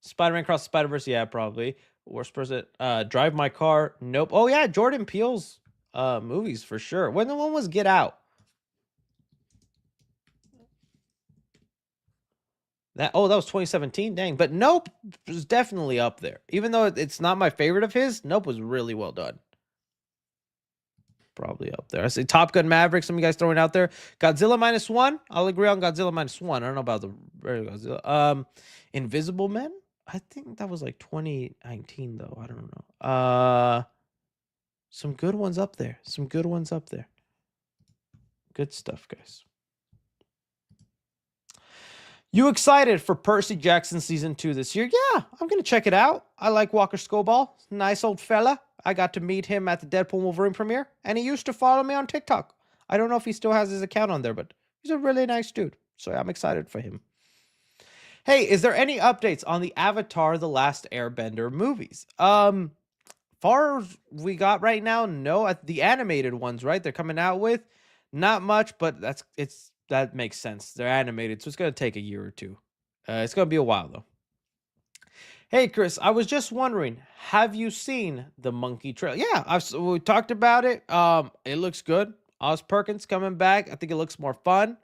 Spider-Man Across the Spider-Verse, yeah, probably. Worst person, Drive My Car, nope. Oh yeah, Jordan Peele's movies for sure. When the one was Get Out? That was 2017. Dang, but Nope was definitely up there. Even though it's not my favorite of his, Nope was really well done. probably up there. I say Top Gun Maverick. Some of you guys throwing out there. Godzilla -1. I'll agree on Godzilla -1. I don't know about the regular Godzilla. Invisible Men. I think that was like 2019 though. I don't know. Some good ones up there. Some good ones up there. Good stuff, guys. You excited for Percy Jackson season 2 this year? Yeah, I'm gonna check it out. I like Walker Scoball. Nice old fella. I got to meet him at the Deadpool Wolverine premiere, and he used to follow me on TikTok. I don't know if he still has his account on there, but he's a really nice dude. So I'm excited for him. Hey, is there any updates on the Avatar: The Last Airbender movies? Far as we got right now, no. The animated ones, right? They're coming out with not much, but that makes sense. They're animated, so it's gonna take a year or two. It's gonna be a while though. Hey, Chris, I was just wondering, have you seen the Monkey Trail? Yeah, we talked about it. It looks good. Oz Perkins coming back. I think it looks more fun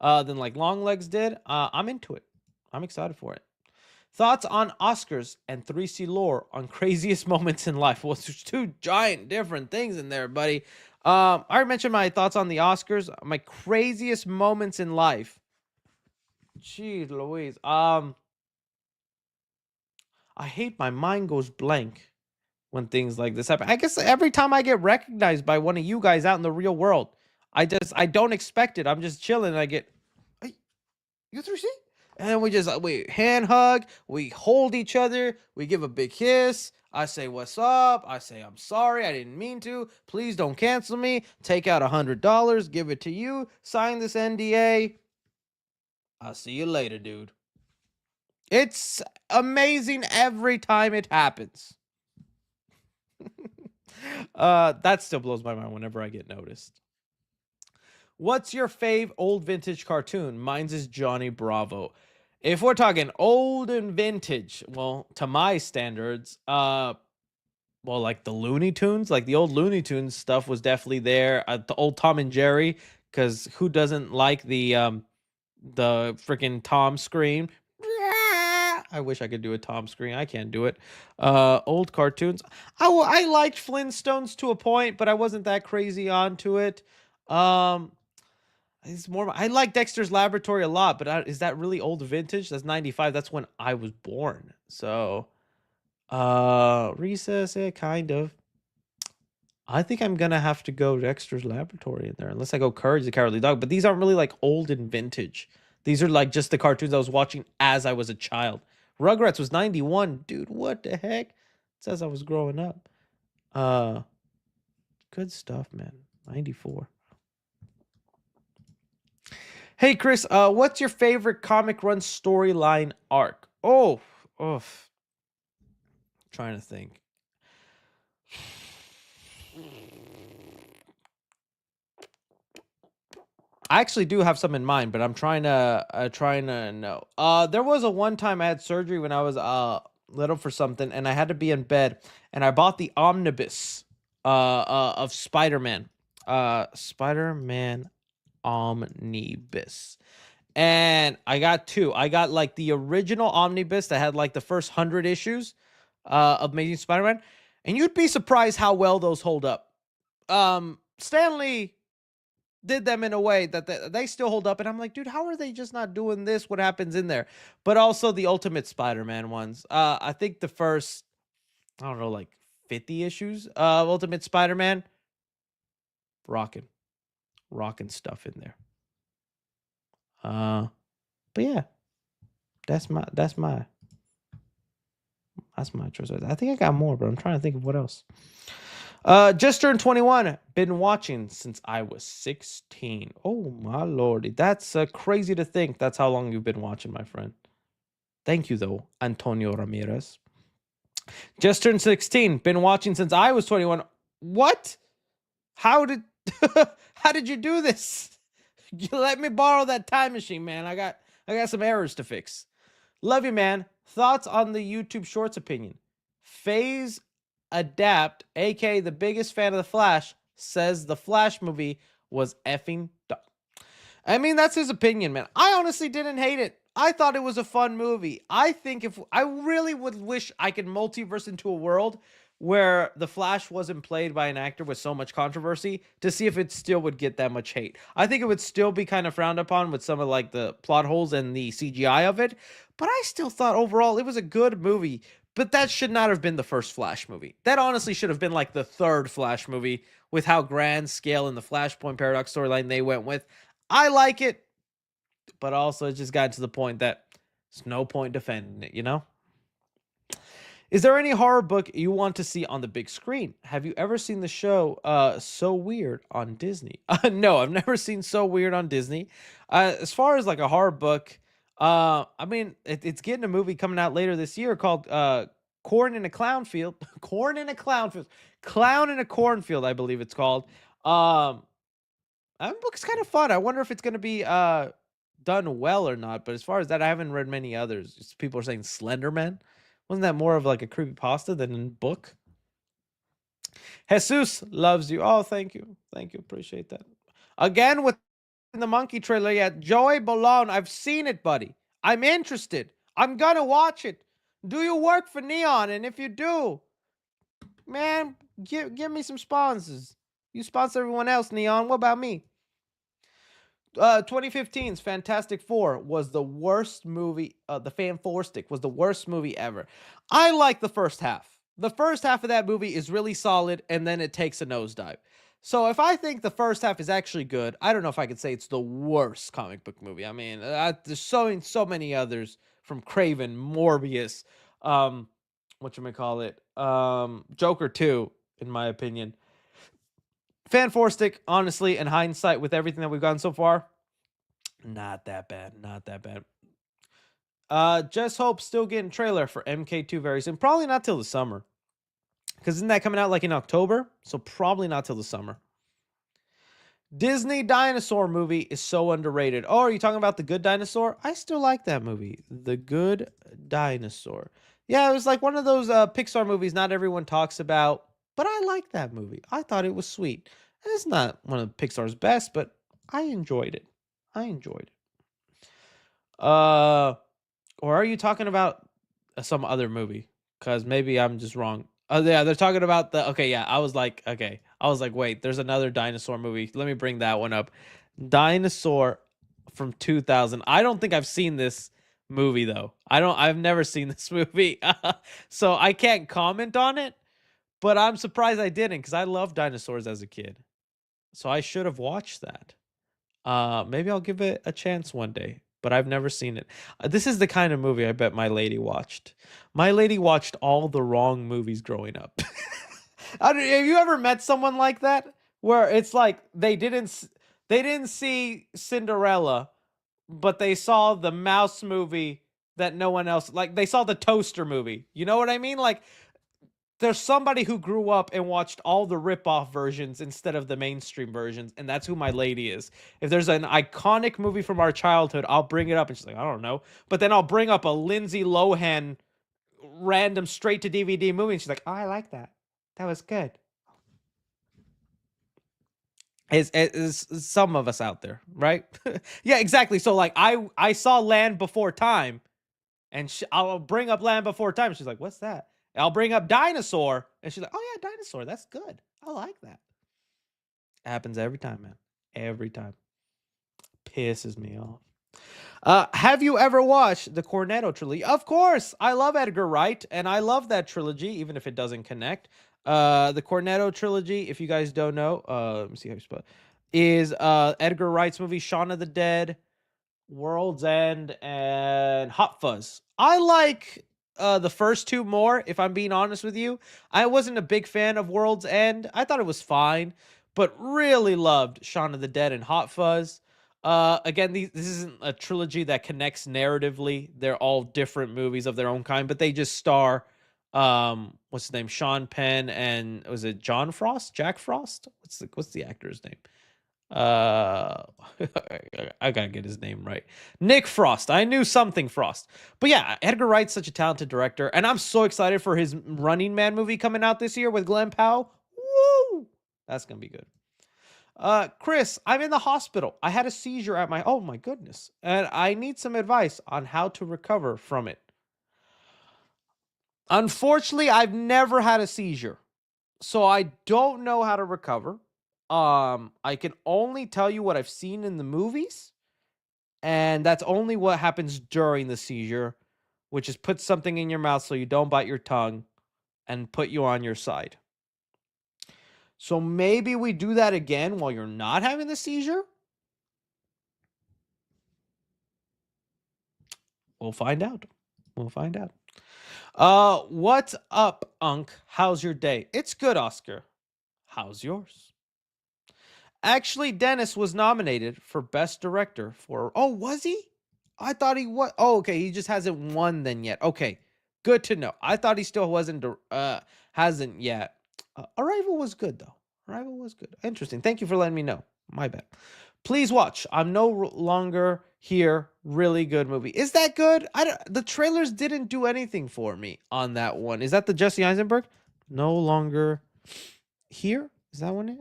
than like Longlegs did. I'm into it. I'm excited for it. Thoughts on Oscars and 3C lore on craziest moments in life? Well, there's two giant different things in there, buddy. I already mentioned my thoughts on the Oscars. My craziest moments in life. Jeez Louise. I hate my mind goes blank when things like this happen. I guess every time I get recognized by one of you guys out in the real world, I don't expect it. I'm just chilling and I get, hey, you 3C? And then we hand hug, we hold each other, we give a big kiss. I say, what's up? I say, I'm sorry, I didn't mean to. Please don't cancel me. Take out $100, give it to you, sign this NDA. I'll see you later, dude. It's amazing every time it happens. That still blows my mind whenever I get noticed. What's your fave old vintage cartoon? Mine's is Johnny Bravo. If we're talking old and vintage, well, to my standards, well, like the Looney Tunes, like the old Looney Tunes stuff was definitely there. The old Tom and Jerry, because who doesn't like the freaking Tom scream? I wish I could do a Tom scream. I can't do it. Old cartoons. I liked Flintstones to a point, but I wasn't that crazy onto it. It's more. I like Dexter's Laboratory a lot, but is that really old vintage? That's 95. That's when I was born. So, Recess, kind of. I think I'm gonna have to go Dexter's Laboratory in there, unless I go Courage the Cowardly Dog. But these aren't really like old and vintage. These are like just the cartoons I was watching as I was a child. Rugrats was 91. Dude, what the heck? It says I was growing up. Good stuff, man. 94. Hey, Chris, what's your favorite comic run storyline arc? Trying to think. I actually do have some in mind, but I'm trying to know. There was a one time I had surgery when I was little for something, and I had to be in bed, and I bought the omnibus of Spider-Man. Spider-Man omnibus. And I got two. I got like the original omnibus that had like the first 100 issues of Amazing Spider-Man, and you'd be surprised how well those hold up. Stan Lee did them in a way that they still hold up, and I'm like, dude, how are they just not doing this? What happens in there? But also the Ultimate Spider-Man ones. I think the first, I don't know, like 50 issues of Ultimate Spider-Man, rocking stuff in there. But yeah, that's my choice. I think I got more, but I'm trying to think of what else. Just turned 21. Been watching since I was 16. Oh my lordy, that's crazy to think. That's how long you've been watching, my friend. Thank you, though, Antonio Ramirez. Just turned 16. Been watching since I was 21. What? How did you do this? You let me borrow that time machine, man. I got some errors to fix. Love you, man. Thoughts on the YouTube Shorts opinion? Phase Adapt, aka the biggest fan of The Flash, says the Flash movie was effing dumb. I mean, that's his opinion, man. I honestly didn't hate it. I thought it was a fun movie. I think I really would wish I could multiverse into a world where the Flash wasn't played by an actor with so much controversy to see if it still would get that much hate. I think it would still be kind of frowned upon with some of like the plot holes and the CGI of it, but I still thought overall it was a good movie. But that should not have been the first Flash movie. That honestly should have been like the third Flash movie with how grand scale and the Flashpoint Paradox storyline they went with. I like it, but also it just got to the point that there's no point defending it, you know? Is there any horror book you want to see on the big screen? Have you ever seen the show So Weird on Disney? No, I've never seen So Weird on Disney. As far as like a horror book, I mean, it's getting a movie coming out later this year called Corn in a Clown Field. Corn in a Clown Field. Clown in a Cornfield, I believe it's called. That book's kind of fun. I wonder if it's going to be done well or not. But as far as that, I haven't read many others. Just people are saying Slenderman. Wasn't that more of like a creepypasta than a book? Jesus loves you. Oh, thank you. Thank you. Appreciate that. Again with the monkey trailer yet. Joey Bologna. I've seen it, buddy. I'm interested. I'm gonna watch it. Do you work for Neon? And if you do, man, give me some sponsors. You sponsor everyone else, Neon. What about me? 2015's Fantastic Four was the worst movie. The Fan Four Stick was the worst movie ever. I like the first half. The first half of that movie is really solid, and then it takes a nosedive. So if I think the first half is actually good, I don't know if I could say it's the worst comic book movie. I mean, there's so many others from Craven, Morbius, whatchamacallit, Joker 2, in my opinion. Fan Four Stick, honestly, in hindsight, with everything that we've gotten so far, not that bad. Not that bad. Just Hope still getting trailer for MK2 very soon. Probably not till the summer. Because isn't that coming out like in October? So probably not till the summer. Disney dinosaur movie is so underrated. Oh, are you talking about The Good Dinosaur? I still like that movie. The Good Dinosaur. Yeah, it was like one of those Pixar movies not everyone talks about. But I like that movie. I thought it was sweet. And it's not one of Pixar's best, but I enjoyed it. I enjoyed it. Or are you talking about some other movie? Because maybe I'm just wrong. Oh yeah, they're talking about the. Okay, yeah. I was like, wait, there's another dinosaur movie. Let me bring that one up. Dinosaur from 2000. I don't think I've seen this movie though. I've never seen this movie, so I can't comment on it. But I'm surprised I didn't because I loved dinosaurs as a kid. So I should have watched that. Maybe I'll give it a chance one day, but I've never seen it. This is the kind of movie I bet my lady watched. My lady watched all the wrong movies growing up. Have you ever met someone like that where it's like they didn't see Cinderella, but they saw the mouse movie that no one else, like they saw the toaster movie. You know what I mean? Like there's somebody who grew up and watched all the rip-off versions instead of the mainstream versions, and that's who my lady is. If there's an iconic movie from our childhood, I'll bring it up, and she's like, I don't know. But then I'll bring up a Lindsay Lohan random straight-to-DVD movie, and she's like, oh, I like that. That was good. Is some of us out there, right? Yeah, exactly. So, like, I saw Land Before Time, and I'll bring up Land Before Time, and she's like, what's that? I'll bring up Dinosaur, and she's like, oh yeah, Dinosaur, that's good. I like that. It happens every time, man. Every time. Pisses me off. Have you ever watched the Cornetto trilogy? Of course. I love Edgar Wright, and I love that trilogy, even if it doesn't connect. The Cornetto trilogy, if you guys don't know, let me see how you spell it, is Edgar Wright's movie Shaun of the Dead, World's End, and Hot Fuzz. I like the first two more, if I'm being honest with you. I wasn't a big fan of World's End. I thought it was fine, but really loved Shaun of the Dead and Hot Fuzz. Again, this isn't a trilogy that connects narratively. They're all different movies of their own kind, but they just star what's his name? Sean Penn and was it John Frost? Jack Frost? What's the actor's name? I gotta get his name right. Nick Frost. I knew something Frost. But yeah, Edgar Wright's such a talented director, and I'm so excited for his Running Man movie coming out this year with Glenn Powell. Woo! That's gonna be good. Chris, I'm in the hospital. I had a seizure at oh my goodness. And I need some advice on how to recover from it. Unfortunately, I've never had a seizure, so I don't know how to recover. I can only tell you what I've seen in the movies, and that's only what happens during the seizure, which is put something in your mouth so you don't bite your tongue and put you on your side. So maybe we do that again while you're not having the seizure? We'll find out. We'll find out. What's up, Unc? How's your day? It's good, Oscar. How's yours? Actually, Dennis was nominated for Best Director for. Oh, was he? I thought he was. Oh, okay. He just hasn't won then yet. Okay, good to know. I thought he still wasn't. Hasn't yet. Arrival was good though. Arrival was good. Interesting. Thank you for letting me know. My bad. Please watch. I'm no longer here. Really good movie. Is that good? I don't. The trailers didn't do anything for me on that one. Is that the Jesse Eisenberg? No longer here. Is that one it?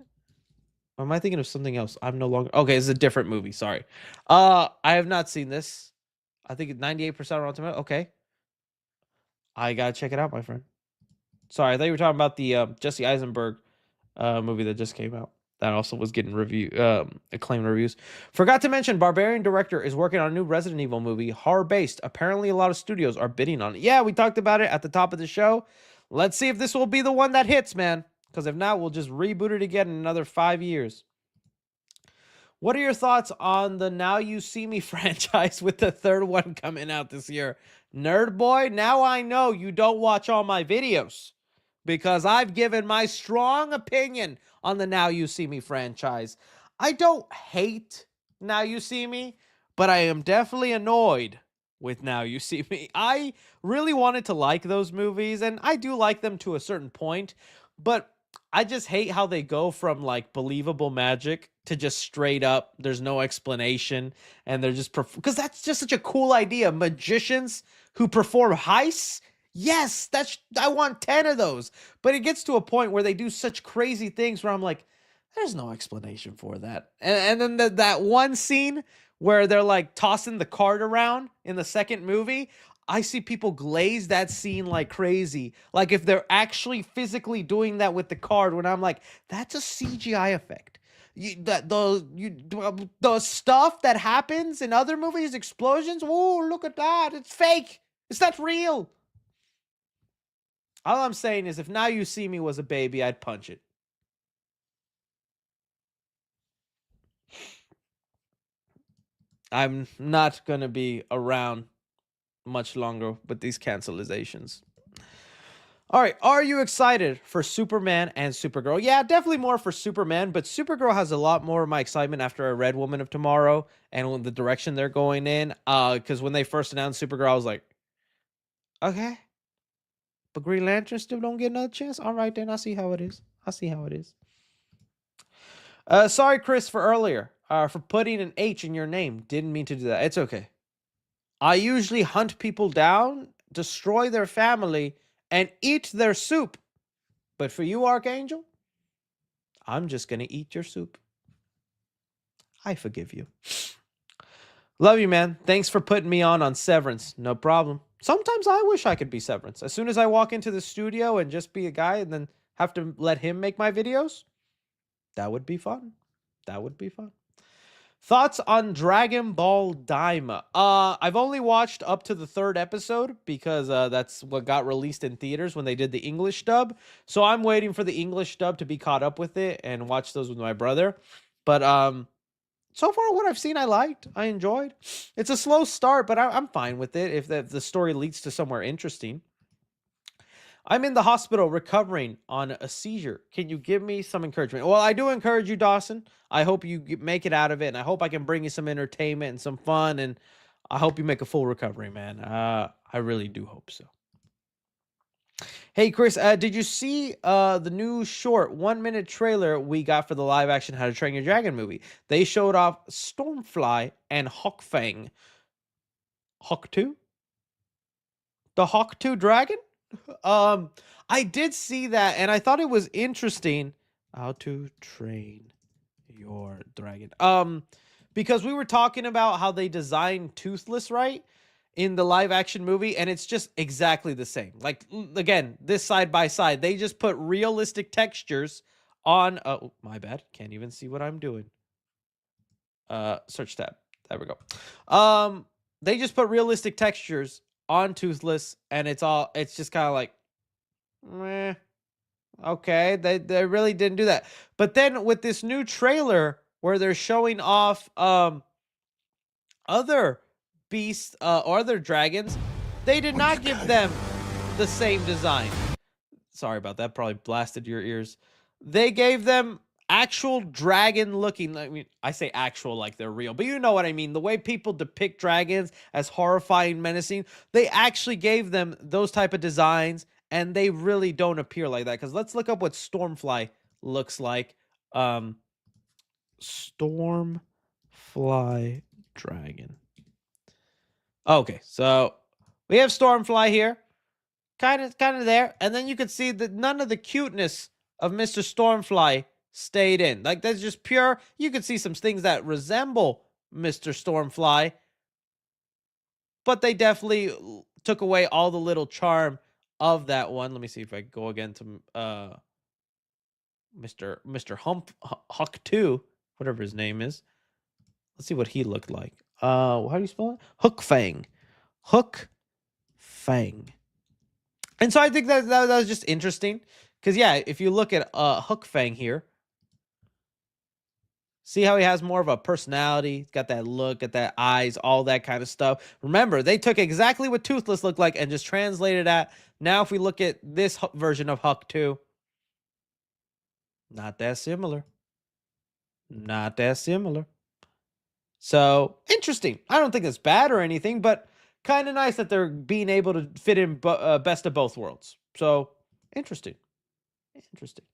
Or am I thinking of something else? I'm no longer okay. It's a different movie. Sorry. I have not seen this. I think it's 98% Rotten Tomatoes. Okay, I gotta check it out, my friend. Sorry, I thought you were talking about the Jesse Eisenberg movie that just came out. That also was getting acclaimed reviews. Forgot to mention, Barbarian director is working on a new Resident Evil movie, horror based. Apparently, a lot of studios are bidding on it. Yeah, we talked about it at the top of the show. Let's see if this will be the one that hits, man. Because if not, we'll just reboot it again in another 5 years. What are your thoughts on the Now You See Me franchise with the third one coming out this year? Nerd boy, now I know you don't watch all my videos because I've given my strong opinion on the Now You See Me franchise. I don't hate Now You See Me, but I am definitely annoyed with Now You See Me. I really wanted to like those movies, and I do like them to a certain point, but I just hate how they go from like believable magic to just straight up, there's no explanation, and they're just because that's just such a cool idea. Magicians who perform heists. Yes, I want 10 of those. But it gets to a point where they do such crazy things where I'm like, there's no explanation for that. And then that one scene where they're like tossing the card around in the second movie, I see people glaze that scene like crazy. Like if they're actually physically doing that with the card, when I'm like, that's a CGI effect. The stuff that happens in other movies, explosions. Oh, look at that! It's fake. It's not real. All I'm saying is, if Now You See Me was a baby, I'd punch it. I'm not gonna be around much longer with these cancelizations. All right, are you excited for Superman and Supergirl? Yeah, definitely more for Superman, but Supergirl has a lot more of my excitement after I read Woman of Tomorrow and the direction they're going in. Because when they first announced Supergirl, I was like, okay, but Green Lantern still don't get another chance. All right, then I see how it is. I see how it is. Sorry, Chris, for earlier. For putting an H in your name. Didn't mean to do that. It's okay. I usually hunt people down, destroy their family, and eat their soup. But for you, Archangel, I'm just going to eat your soup. I forgive you. Love you, man. Thanks for putting me on Severance. No problem. Sometimes I wish I could be Severance. As soon as I walk into the studio and just be a guy and then have to let him make my videos, that would be fun. That would be fun. Thoughts on Dragon Ball Daima? I've only watched up to the 3rd episode because that's what got released in theaters when they did the English dub. So I'm waiting for the English dub to be caught up with it and watch those with my brother. But so far what I've seen, I liked. I enjoyed. It's a slow start, but I'm fine with it if the story leads to somewhere interesting. I'm in the hospital recovering on a seizure. Can you give me some encouragement? Well, I do encourage you, Dawson. I hope you make it out of it, and I hope I can bring you some entertainment and some fun, and I hope you make a full recovery, man. I really do hope so. Hey, Chris, did you see the new short 1-minute trailer we got for the live action How to Train Your Dragon movie? They showed off Stormfly and Hawkfang. Hawk 2? The Hawk 2 dragon? I did see that, and I thought it was interesting. How to Train Your Dragon. Because we were talking about how they designed Toothless, right? in the live action movie, and it's just exactly the same. Like, again, this side by side, they just put realistic textures on. Oh, my bad. Can't even see what I'm doing. Search tab. There we go. They just put realistic textures on Toothless, and it's just kind of like, meh. Okay, they really didn't do that. But then with this new trailer where they're showing off other beasts or other dragons, they did not give them the same design. Sorry about that. Probably blasted your ears. They gave them actual dragon looking. I mean, I say actual like they're real, but you know what I mean. The way people depict dragons as horrifying, menacing, they actually gave them those type of designs, and they really don't appear like that. Because let's look up what Stormfly looks like. Stormfly dragon. Okay, so we have Stormfly here, kind of there, and then you can see that none of the cuteness of Mr. Stormfly stayed in. Like, that's just pure. You can see some things that resemble Mr. Stormfly, but they definitely took away all the little charm of that one. Let me see if I go again to Mr. Huck 2, whatever his name is. Let's see what he looked like. How do you spell it? Hook Fang. Hook Fang. And so I think that was just interesting. Because, yeah, if you look at Hook Fang here, see how he has more of a personality? He's got that look, got that eyes, all that kind of stuff. Remember, they took exactly what Toothless looked like and just translated that. Now, if we look at this version of Huck 2, not that similar. Not that similar. So, interesting. I don't think it's bad or anything, but kind of nice that they're being able to fit in best of both worlds. So, interesting. Interesting.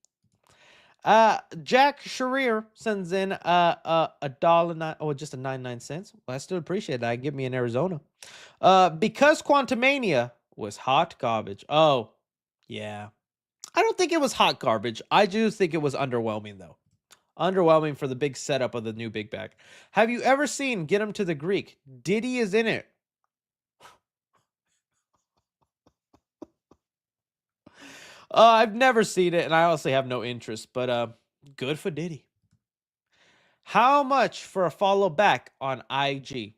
Jack Sharir sends in $1.09, oh, just a 99 cents. Well, I still appreciate that. Give me in Arizona. Because Quantumania was hot garbage. Oh, yeah. I don't think it was hot garbage. I do think it was underwhelming, though. Underwhelming for the big setup of the new Big Bag. Have you ever seen Get Him to the Greek? Diddy is in it. I've never seen it, and I honestly have no interest, but good for Diddy. How much for a follow back on IG?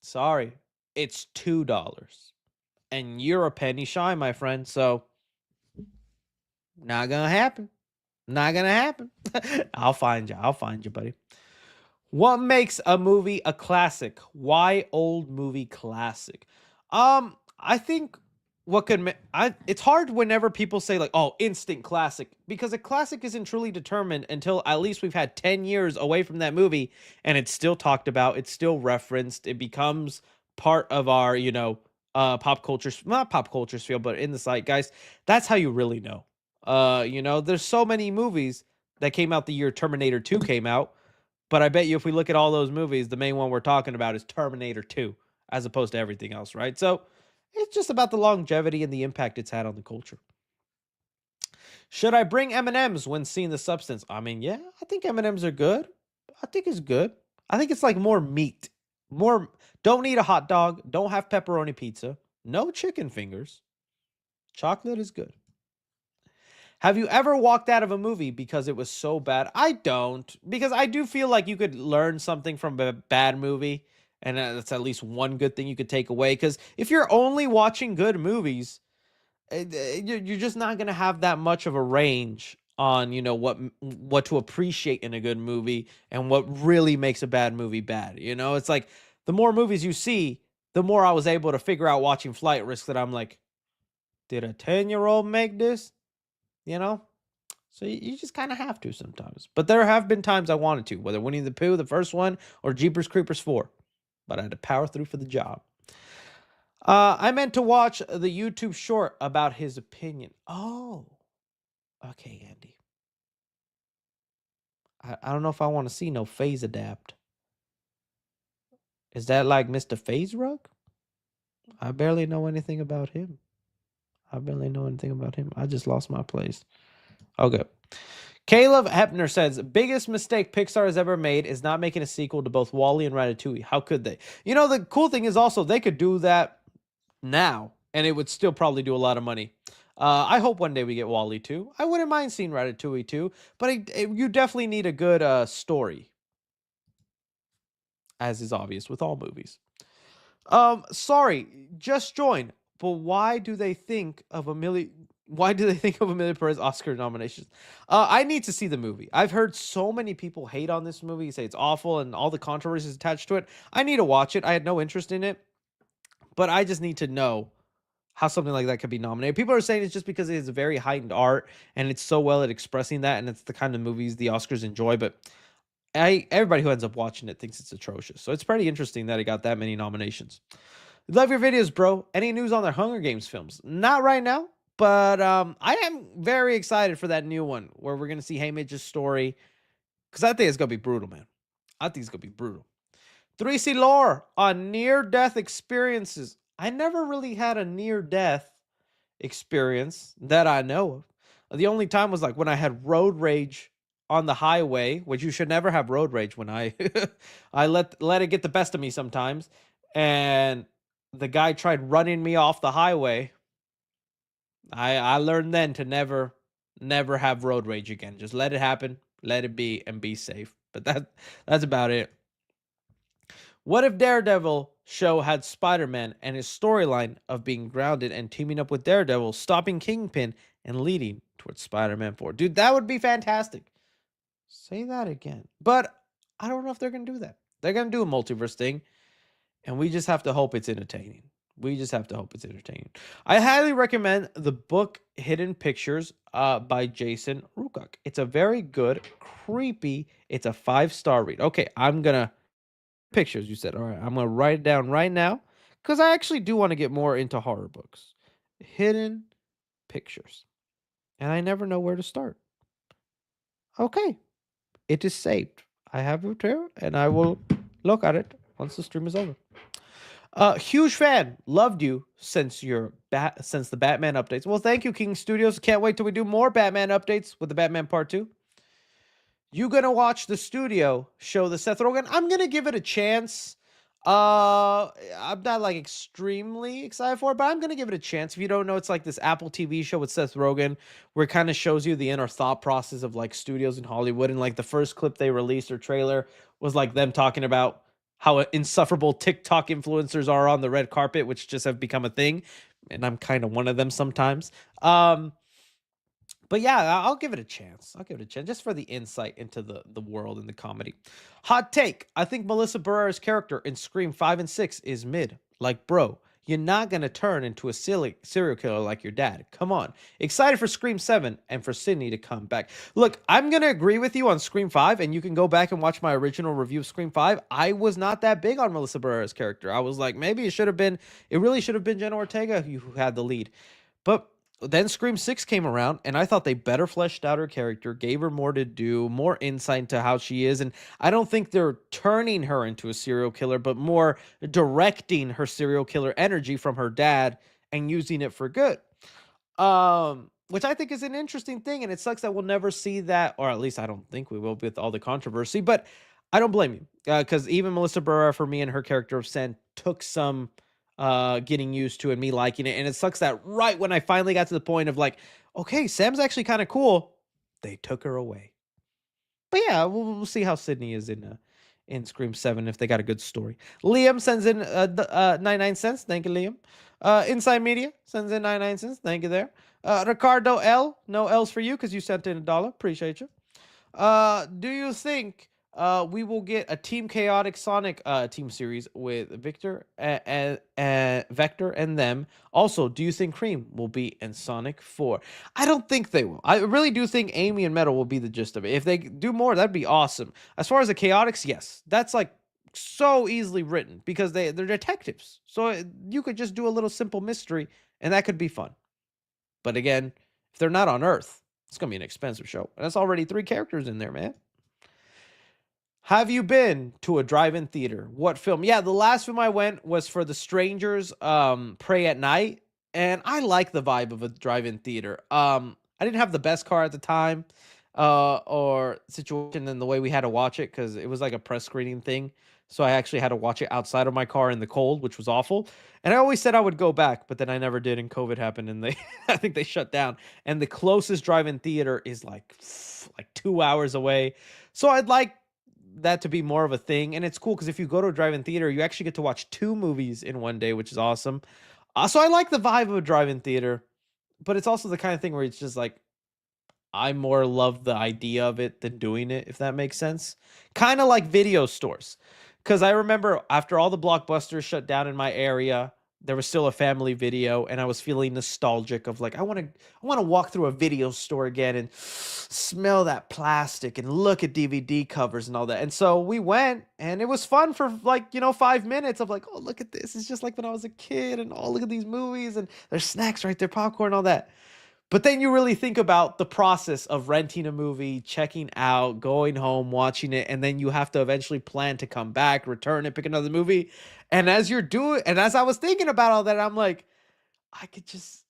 Sorry, it's $2. And you're a penny shy, my friend, so not gonna happen. Not gonna happen. I'll find you, buddy. What makes a movie a classic? Why old movie classic? I think what could it's hard whenever people say like, "Oh, instant classic," because a classic isn't truly determined until at least we've had 10 years away from that movie and it's still talked about, it's still referenced, it becomes part of our, pop culture, not pop culture sphere, but in the zeitgeist. That's how you really know. There's so many movies that came out the year Terminator 2 came out, but I bet you if we look at all those movies, the main one we're talking about is Terminator 2 as opposed to everything else, right? So it's just about the longevity and the impact it's had on the culture. Should I bring M&Ms when seeing the substance? I mean, yeah, I think M&Ms are good. I think it's good. I think it's like more meat. More, don't eat a hot dog. Don't have pepperoni pizza. No chicken fingers. Chocolate is good. Have you ever walked out of a movie because it was so bad? I don't, because I do feel like you could learn something from a bad movie, and that's at least one good thing you could take away. Because if you're only watching good movies, you're just not gonna have that much of a range on what to appreciate in a good movie and what really makes a bad movie bad. It's like the more movies you see, the more I was able to figure out watching Flight Risk that I'm like, did a 10-year-old make this? So you just kind of have to sometimes. But there have been times I wanted to, whether Winnie the Pooh, the first one, or Jeepers Creepers 4. But I had to power through for the job. I meant to watch the YouTube short about his opinion. Oh, okay, Andy. I don't know if I want to see no phase adapt. Is that like Mr. Phase Rug? I barely know anything about him. I just lost my place. Okay. Caleb Hepner says, biggest mistake Pixar has ever made is not making a sequel to both Wall-E and Ratatouille. How could they? The cool thing is also they could do that now, and it would still probably do a lot of money. I hope one day we get Wall-E 2. I wouldn't mind seeing Ratatouille 2, but you definitely need a good story, as is obvious with all movies. Sorry, just join. But why do they think of Amelia? Why do they think of Amelia Perez Oscar nominations? I need to see the movie. I've heard so many people hate on this movie, say it's awful, and all the controversies attached to it. I need to watch it. I had no interest in it, but I just need to know how something like that could be nominated. People are saying it's just because it is a very heightened art and it's so well at expressing that, and it's the kind of movies the Oscars enjoy. But everybody who ends up watching it thinks it's atrocious. So it's pretty interesting that it got that many nominations. Love your videos, bro. Any news on their Hunger Games films? Not right now, but I am very excited for that new one where we're gonna see Haymitch's story, because I think it's gonna be brutal, man. I think it's gonna be brutal. 3C lore on near-death experiences. I never really had a near-death experience that I know of. The only time was like when I had road rage on the highway, which you should never have road rage when I I let it get the best of me sometimes. And the guy tried running me off the highway. I learned then to never have road rage again. Just let it happen, let it be, and be safe. But that's about it. What if Daredevil show had Spider-Man and his storyline of being grounded and teaming up with Daredevil, stopping Kingpin, and leading towards Spider-Man 4? Dude, that would be fantastic. Say that again. But I don't know if they're going to do that. They're going to do a multiverse thing, and we just have to hope it's entertaining. I highly recommend the book Hidden Pictures by Jason Rukuk. It's a very good, creepy, it's a 5-star read. Okay, I'm going to... Pictures, you said. All right, I'm going to write it down right now because I actually do want to get more into horror books. Hidden Pictures. And I never know where to start. Okay, it is saved. I have it here, and I will look at it once the stream is over. Huge fan. Loved you since the Batman updates. Well, thank you, King Studios. Can't wait till we do more Batman updates with the Batman Part 2. You gonna watch the studio show the Seth Rogen? I'm gonna give it a chance. I'm not like extremely excited for it, but I'm gonna give it a chance. If you don't know, it's like this Apple TV show with Seth Rogen, where it kind of shows you the inner thought process of like studios in Hollywood. And like the first clip they released or trailer was like them talking about how insufferable TikTok influencers are on the red carpet, which just have become a thing. And I'm kind of one of them sometimes. But yeah, I'll give it a chance. Just for the insight into the world and the comedy. Hot take. I think Melissa Barrera's character in Scream 5 and 6 is mid. Like, bro, you're not going to turn into a serial killer like your dad. Come on. Excited for Scream 7 and for Sydney to come back. Look, I'm going to agree with you on Scream 5, and you can go back and watch my original review of Scream 5. I was not that big on Melissa Barrera's character. I was like, maybe it really should have been Jenna Ortega who had the lead. But then Scream 6 came around, and I thought they better fleshed out her character, gave her more to do, more insight into how she is. And I don't think they're turning her into a serial killer, but more directing her serial killer energy from her dad and using it for good. Which I think is an interesting thing, and it sucks that we'll never see that, or at least I don't think we will with all the controversy, but I don't blame you, because even Melissa Barrera, for me, and her character of Sen took some getting used to and me liking it. And it sucks that right when I finally got to the point of like, okay, Sam's actually kind of cool, they took her away. But yeah, we'll see how Sydney is in Scream 7 if they got a good story. Liam sends in 99 cents. Thank you, Liam. Inside Media sends in 99 cents. Thank you there. Ricardo L. No L's for you because you sent in $1. Appreciate you. Do you think we will get a Team Chaotic Sonic team series with Vector and them? Also, do you think Cream will be in Sonic 4? I don't think they will. I really do think Amy and Metal will be the gist of it. If they do more, that'd be awesome. As far as the Chaotix, yes. That's like so easily written because they're detectives. So you could just do a little simple mystery and that could be fun. But again, if they're not on Earth, it's going to be an expensive show. And that's already 3 characters in there, man. Have you been to a drive-in theater? What film? Yeah, the last film I went was for The Strangers, Pray at Night. And I like the vibe of a drive-in theater. I didn't have the best car at the time. or situation than the way we had to watch it because it was like a press screening thing. So I actually had to watch it outside of my car in the cold, which was awful. And I always said I would go back, but then I never did, and COVID happened, and they I think they shut down. And the closest drive-in theater is like 2 hours away. So I'd like that to be more of a thing, and it's cool because if you go to a drive-in theater, you actually get to watch two movies in one day, which is awesome. So I like the vibe of a drive-in theater, but it's also the kind of thing where it's just like I more love the idea of it than doing it, if that makes sense. Kind of like video stores. Because I remember after all the blockbusters shut down in my area, there was still a family video, and I was feeling nostalgic of like, I want to walk through a video store again and smell that plastic and look at DVD covers and all that. And so we went, and it was fun for like, 5 minutes of like, oh, look at this. It's just like when I was a kid, and oh, look at these movies, and there's snacks right there, popcorn, all that. But then you really think about the process of renting a movie, checking out, going home, watching it, and then you have to eventually plan to come back, return it, pick another movie. And as I was thinking about all that, I'm like, I could just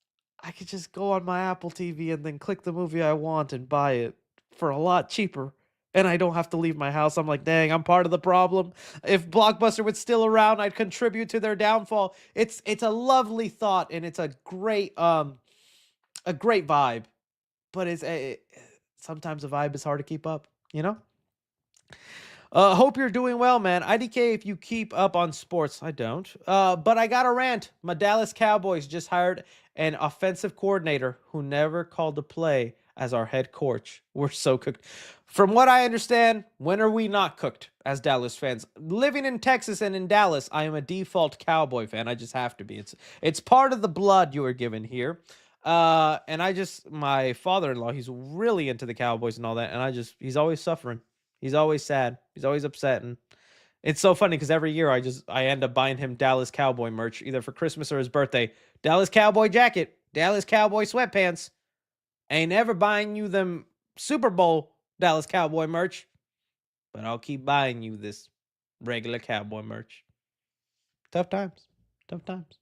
I could just go on my Apple TV and then click the movie I want and buy it for a lot cheaper. And I don't have to leave my house. I'm like, dang, I'm part of the problem. If Blockbuster was still around, I'd contribute to their downfall. It's a lovely thought, and it's a great vibe, but sometimes a vibe is hard to keep up, you know? Hope you're doing well, man. IDK, if you keep up on sports, I don't. But I got a rant. My Dallas Cowboys just hired an offensive coordinator who never called a play as our head coach. We're so cooked. From what I understand, when are we not cooked as Dallas fans? Living in Texas and in Dallas, I am a default Cowboy fan. I just have to be. It's part of the blood you are given here. And my father-in-law, he's really into the Cowboys and all that, and he's always suffering. He's always sad. He's always upset, and it's so funny because every year I end up buying him Dallas Cowboy merch either for Christmas or his birthday. Dallas Cowboy jacket, Dallas Cowboy sweatpants. Ain't ever buying you them Super Bowl Dallas Cowboy merch, but I'll keep buying you this regular Cowboy merch. Tough times. Tough times.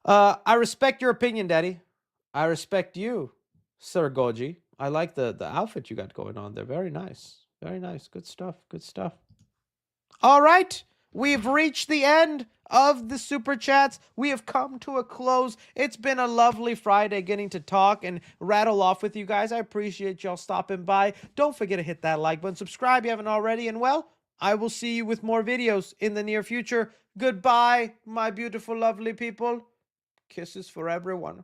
I respect your opinion, Daddy. I respect you, Sir Goji. I like the outfit you got going on there. Very nice. Very nice. Good stuff. Good stuff. All right. We've reached the end of the super chats. We have come to a close. It's been a lovely Friday getting to talk and rattle off with you guys. I appreciate y'all stopping by. Don't forget to hit that like button. Subscribe if you haven't already. And well, I will see you with more videos in the near future. Goodbye, my beautiful, lovely people. Kisses for everyone.